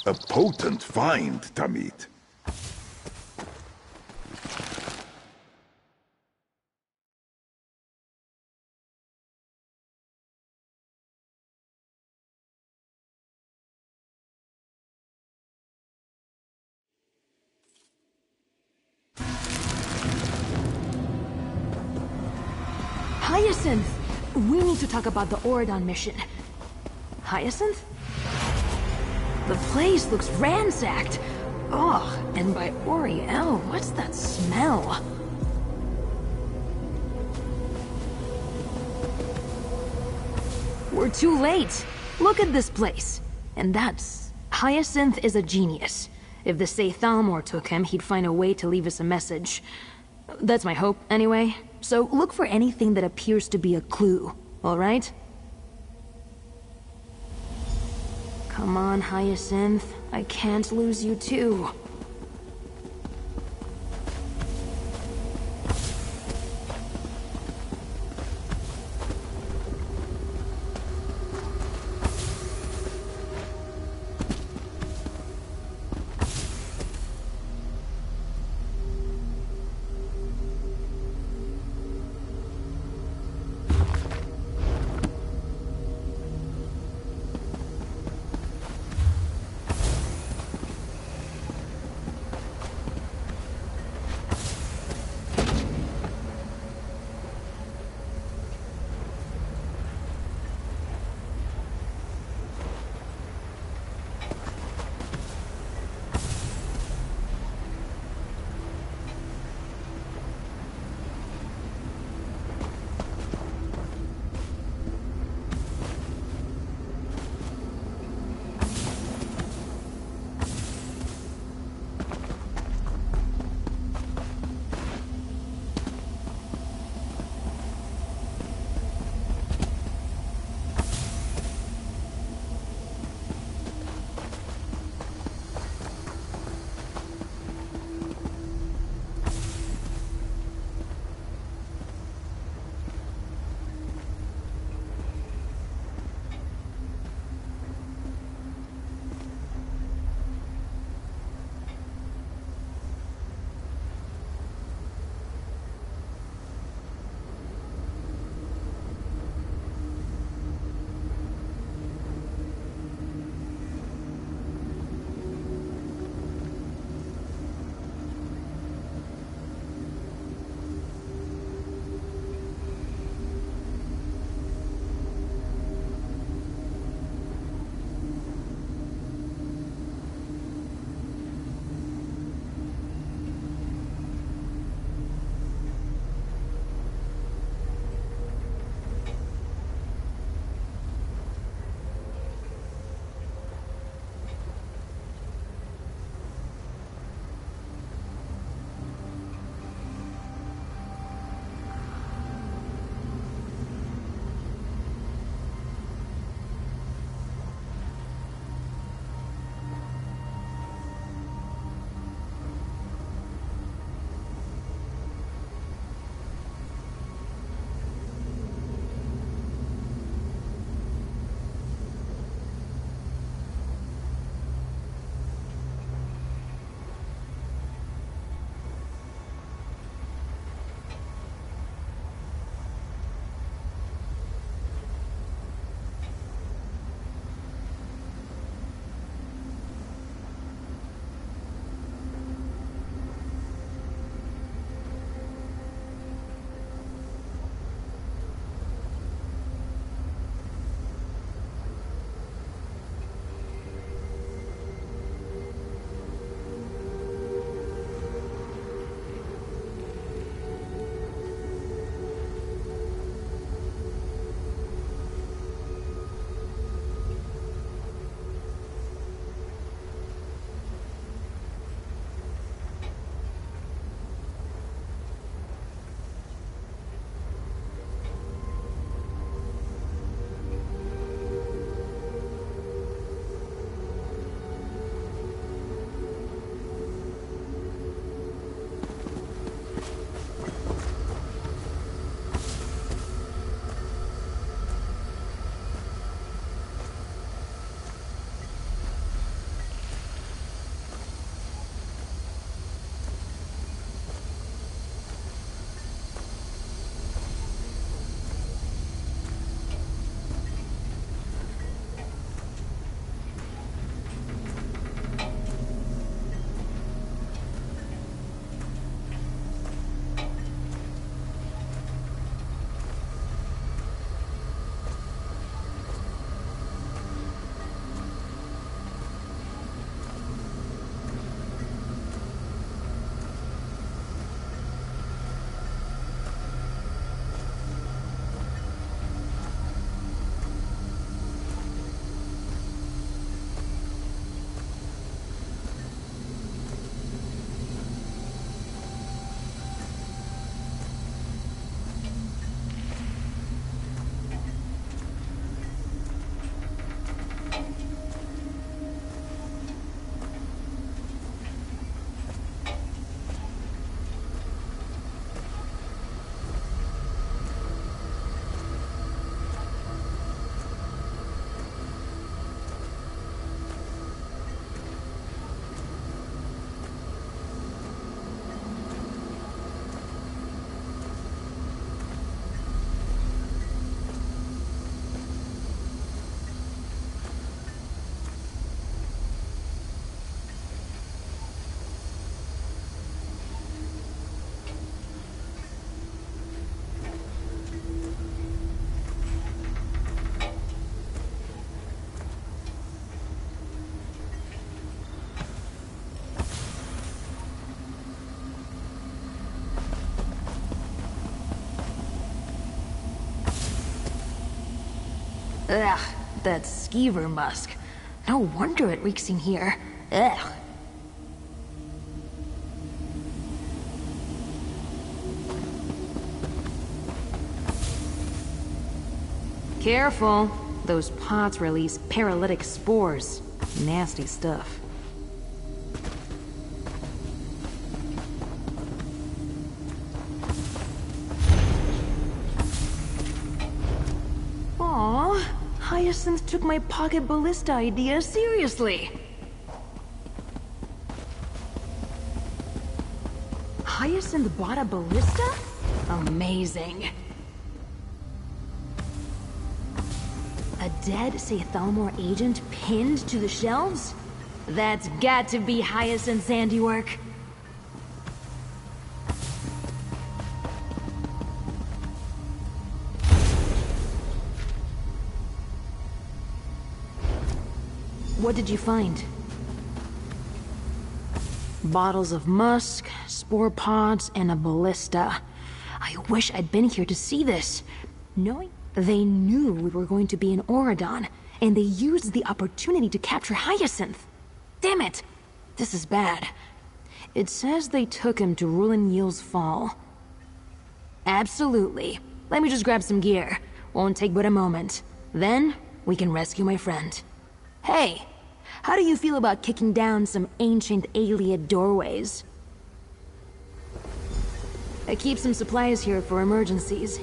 A potent find, Tamit. Hyacinth! We need to talk about the Oridon mission. Hyacinth? The place looks ransacked. Ugh. And by Oriel, what's that smell? We're too late. Look at this place. And that's... Hyacinth is a genius. If the Say Thalmor took him, he'd find a way to leave us a message. That's my hope, anyway. So look for anything that appears to be a clue, alright? Come on, Hyacinth. I can't lose you too. Ugh, that skeever musk. No wonder it reeks in here. Ugh. Careful. Those pots release paralytic spores. Nasty stuff. Aw, Hyacinth took my pocket ballista idea seriously. Hyacinth bought a ballista? Amazing. A dead Saythalmor agent pinned to the shelves? That's got to be Hyacinth's handiwork. What did you find? Bottles of musk, spore pods, and a ballista. I wish I'd been here to see this. Knowing they knew we were going to be in Oradon, and they used the opportunity to capture Hyacinth. Damn it! This is bad. It says they took him to Rulin Yil's Fall. Absolutely. Let me just grab some gear. Won't take but a moment. Then, we can rescue my friend. Hey! How do you feel about kicking down some ancient Ayleid doorways? I keep some supplies here for emergencies.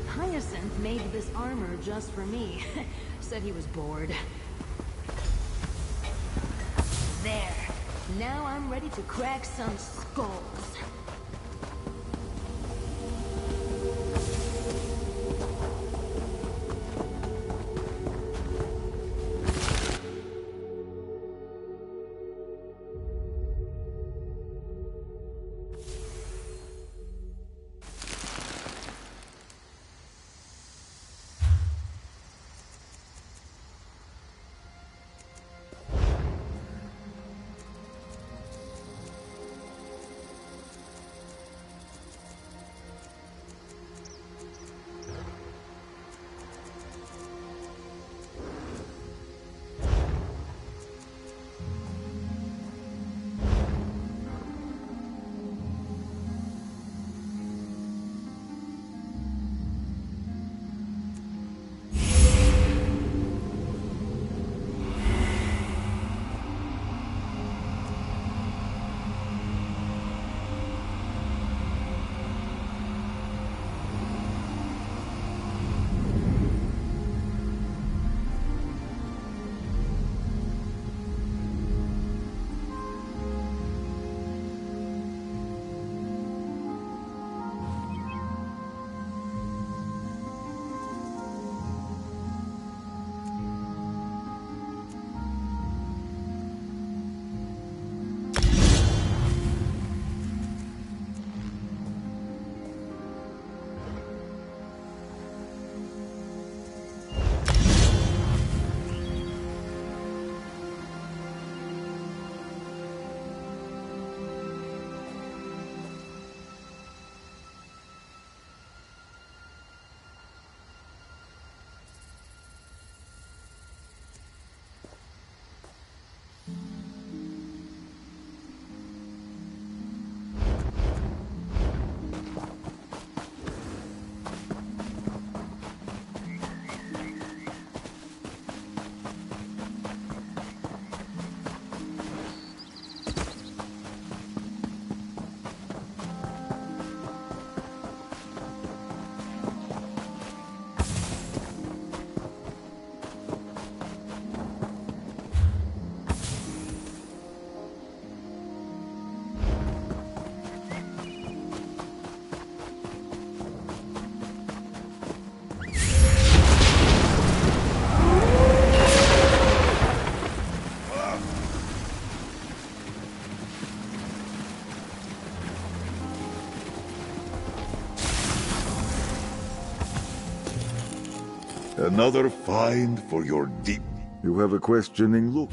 Hyacinth made this armor just for me. Said he was bored. There. Now I'm ready to crack some skulls. Another find for your deep... You have a questioning look.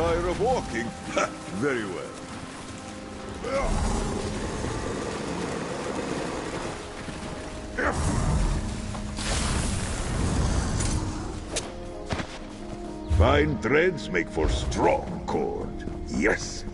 tire of walking? Very well. Fine threads make for strong cord. Yes.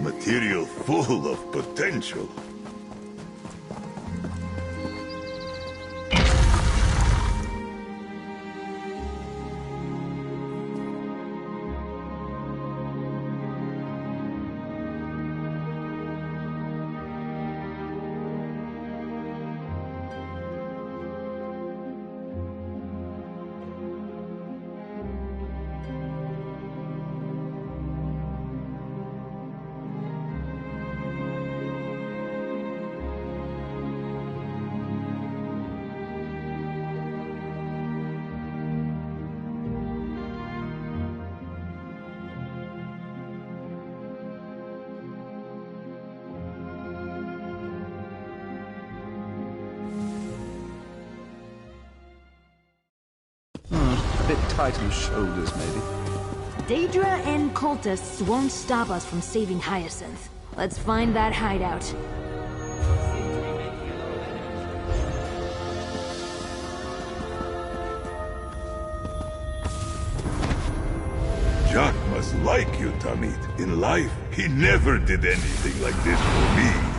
Material full of potential. A bit tight on the shoulders, maybe. Daedra and cultists won't stop us from saving Hyacinth. Let's find that hideout. Jack must like you, Tamid. In life, he never did anything like this for me.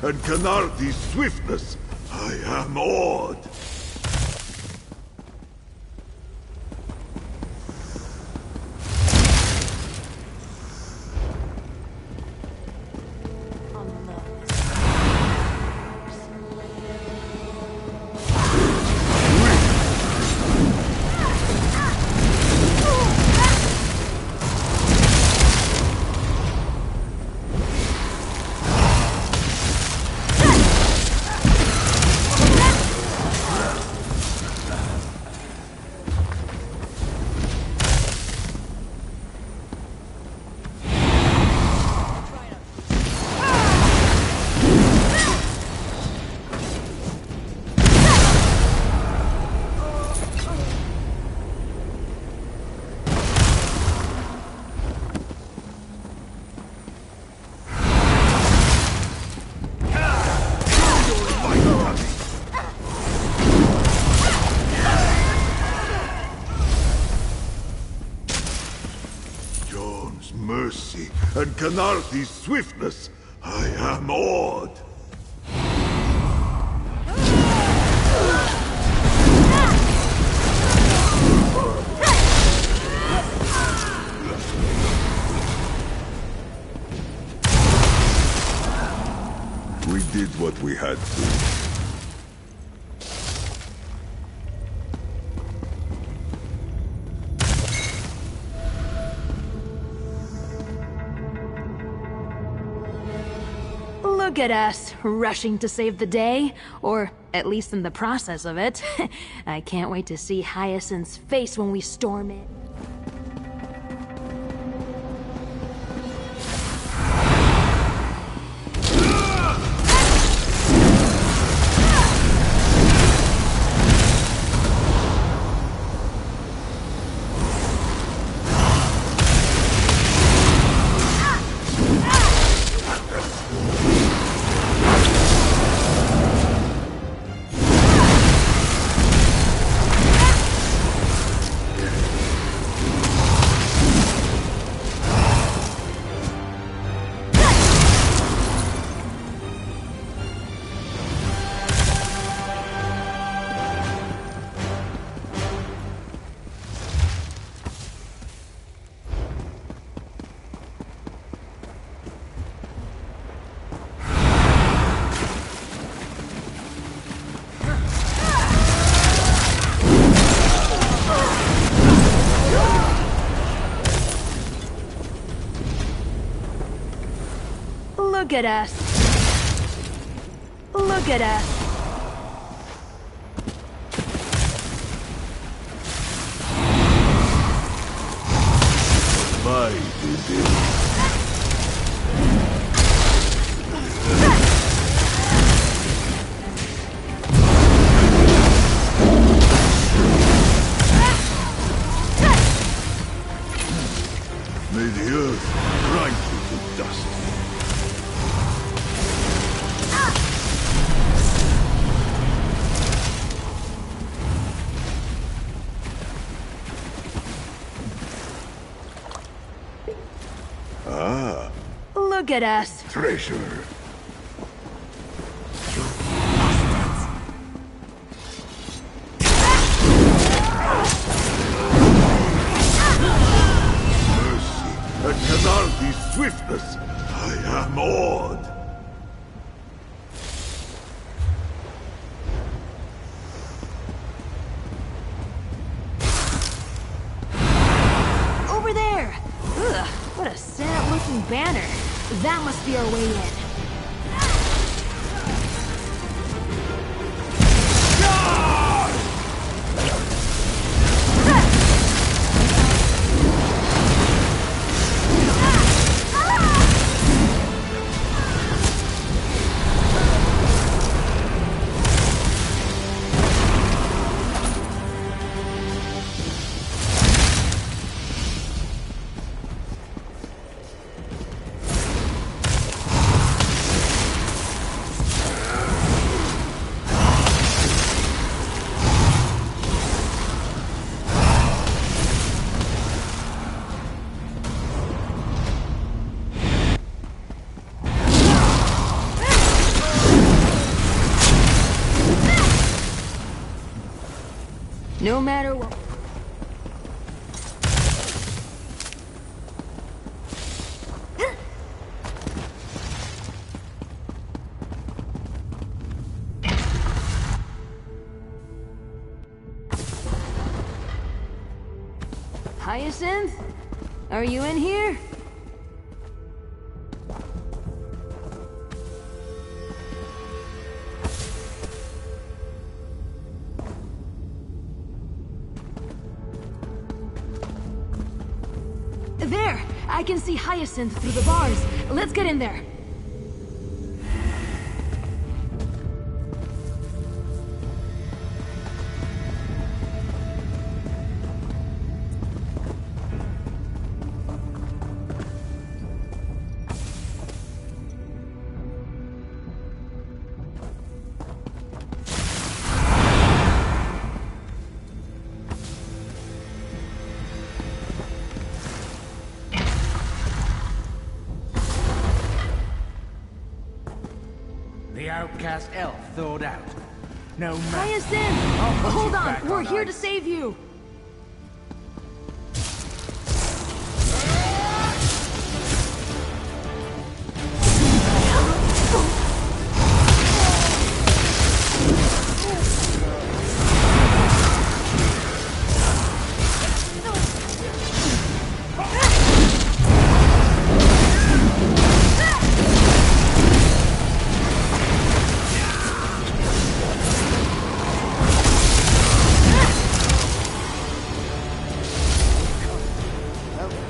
And Canarthi's swiftness, I am awed. Mercy and Canarthi's swiftness, I am awed. We did what we had to. Look at us, rushing to save the day, or at least in the process of it. I can't wait to see Hyacinth's face when we storm in. Look at us. Look at us. My baby. May the earth grind you to dust. Ah. Look at us. Treasure. At Kazardi's swiftness, I am awed. Over there! Ugh, what a sad-looking banner. That must be our way in. No matter what. Hyacinth? Are you in here? There! I can see Hyacinth through the bars. Let's get in there. The outcast elf thawed out. No matter. Hyacinth! Hold on, we're here to save you.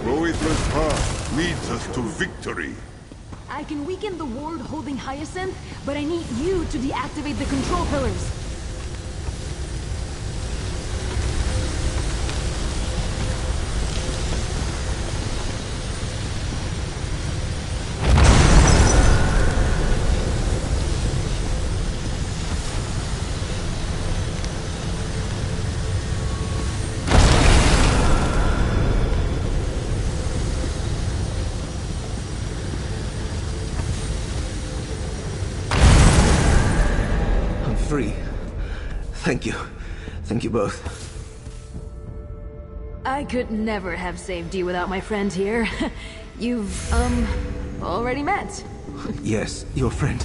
Roether's path leads us to victory. I can weaken the ward holding Hyacinth, but I need you to deactivate the control pillars. Free. Thank you. Thank you both. I could never have saved you without my friend here. You've, already met. Yes, your friend.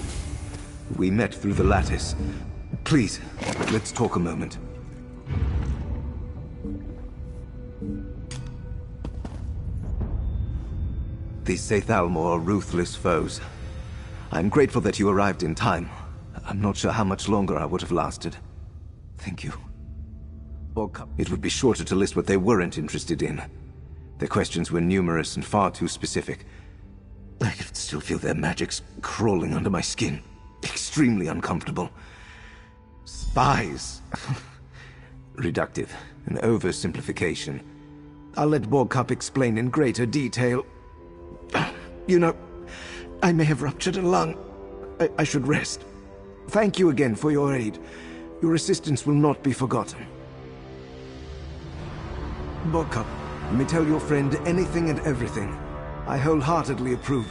We met through the lattice. Please, let's talk a moment. These Seithalmor are ruthless foes. I'm grateful that you arrived in time. I'm not sure how much longer I would have lasted. Thank you. It would be shorter to list what they weren't interested in. Their questions were numerous and far too specific. I could still feel their magics crawling under my skin. Extremely uncomfortable. Spies. Reductive. An oversimplification. I'll let Borgkup explain in greater detail. You know, I may have ruptured a lung. I should rest. Thank you again for your aid. Your assistance will not be forgotten. Borgkup, you may tell your friend anything and everything. I wholeheartedly approve.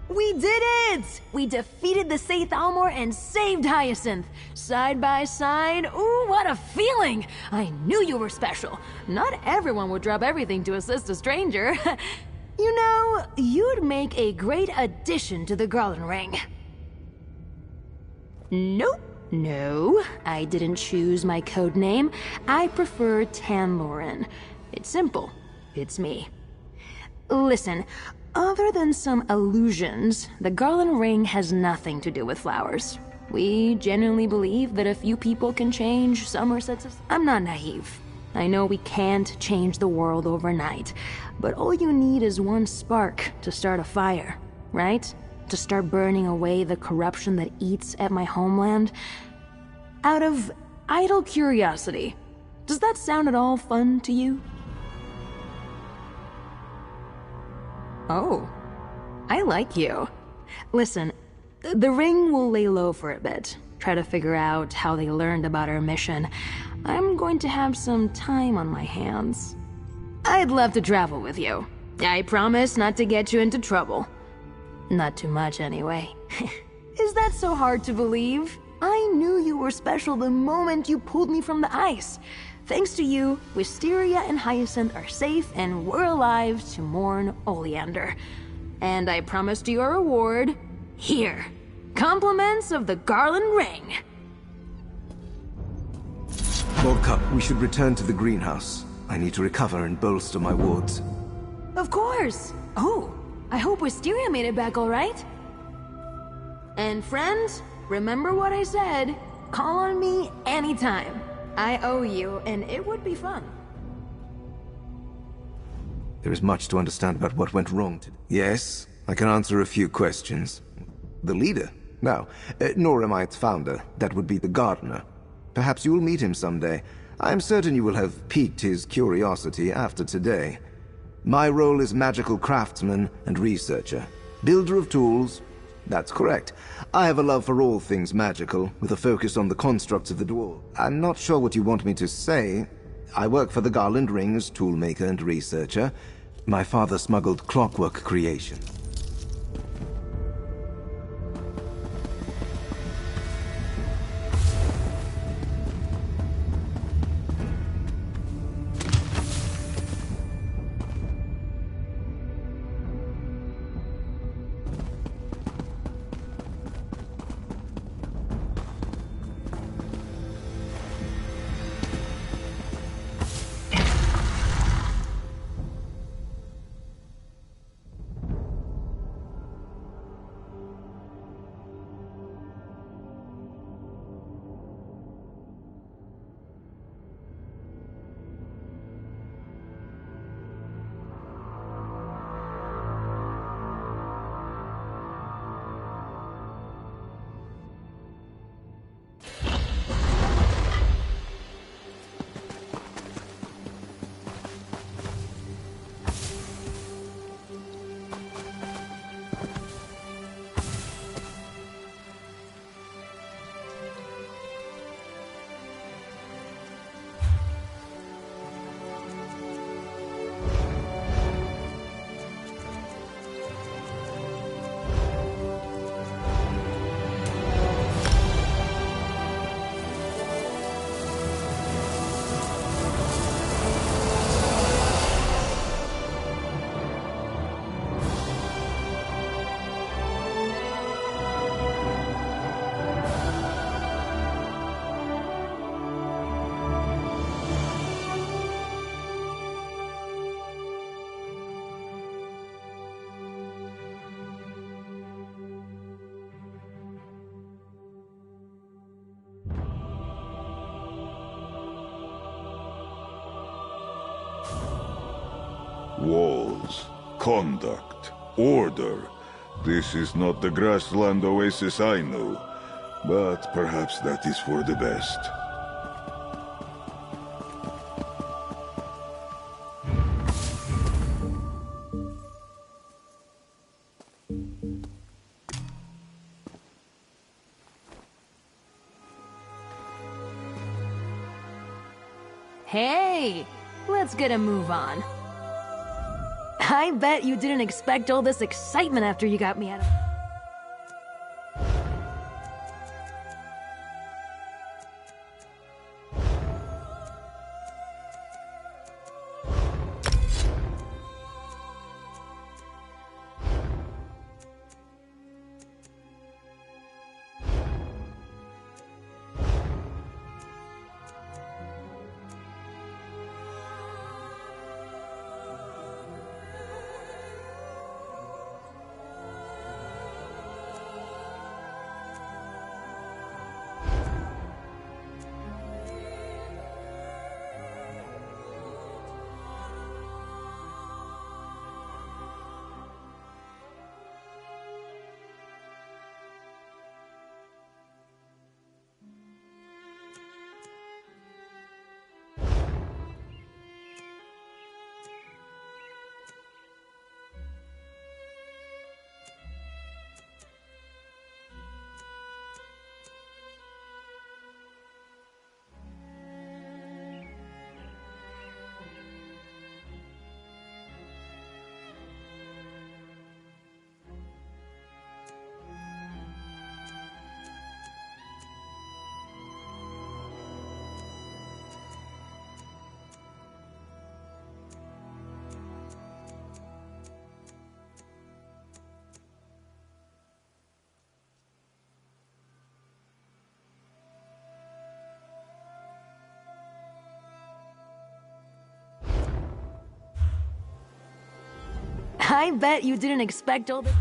We did it! We defeated the Saith Almor and saved Hyacinth. Side by side, ooh, what a feeling! I knew you were special. Not everyone would drop everything to assist a stranger. You know, you'd make a great addition to the Garland Ring. Nope. No, I didn't choose my code name. I prefer Tanlorin. It's simple. It's me. Listen, other than some illusions, the Garland Ring has nothing to do with flowers. We genuinely believe that a few people can change Somerset's... I'm not naive. I know we can't change the world overnight, but all you need is one spark to start a fire, right? To start burning away the corruption that eats at my homeland. Out of idle curiosity, does that sound at all fun to you? Oh, I like you. Listen, the ring will lay low for a bit. Try to figure out how they learned about our mission. I'm going to have some time on my hands. I'd love to travel with you. I promise not to get you into trouble. Not too much, anyway. Is that so hard to believe? I knew you were special the moment you pulled me from the ice. Thanks to you, Wisteria and Hyacinth are safe and we're alive to mourn Oleander. And I promised you a reward. Here. Compliments of the Garland Ring. Borgkup, we should return to the greenhouse. I need to recover and bolster my wards. Of course. Oh, I hope Wisteria made it back all right. And friends, remember what I said. Call on me anytime. I owe you, and it would be fun. There is much to understand about what went wrong today. Yes, I can answer a few questions. The leader? No, nor am I its founder. That would be the gardener. Perhaps you will meet him someday. I am certain you will have piqued his curiosity after today. My role is magical craftsman and researcher. Builder of tools. That's correct. I have a love for all things magical, with a focus on the constructs of the dwarf. I'm not sure what you want me to say. I work for the Garland Ring as toolmaker and researcher. My father smuggled Clockwork creation. Walls, conduct, order. This is not the grassland oasis I know, but perhaps that is for the best. Hey, let's get a move on. I bet you didn't expect all this excitement after you got me out of... I bet you didn't expect all this...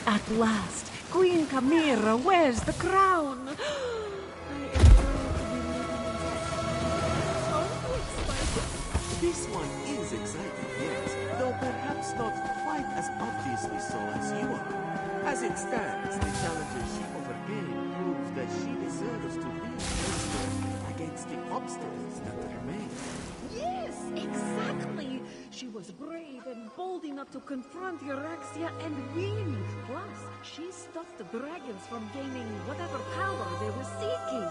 At last, Queen Camira wears the crown. This one is exciting, yes, though perhaps not quite as obviously so as you are. As it stands, the challenger she overcame proves that she deserves to lead elsewhere against the obstacles that remain. Yes, exactly. She was brave and bold enough to confront Euraxia and win. Plus, she stopped the dragons from gaining whatever power they were seeking.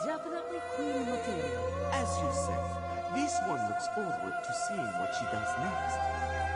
Definitely queen material. As you said, this one looks forward to seeing what she does next.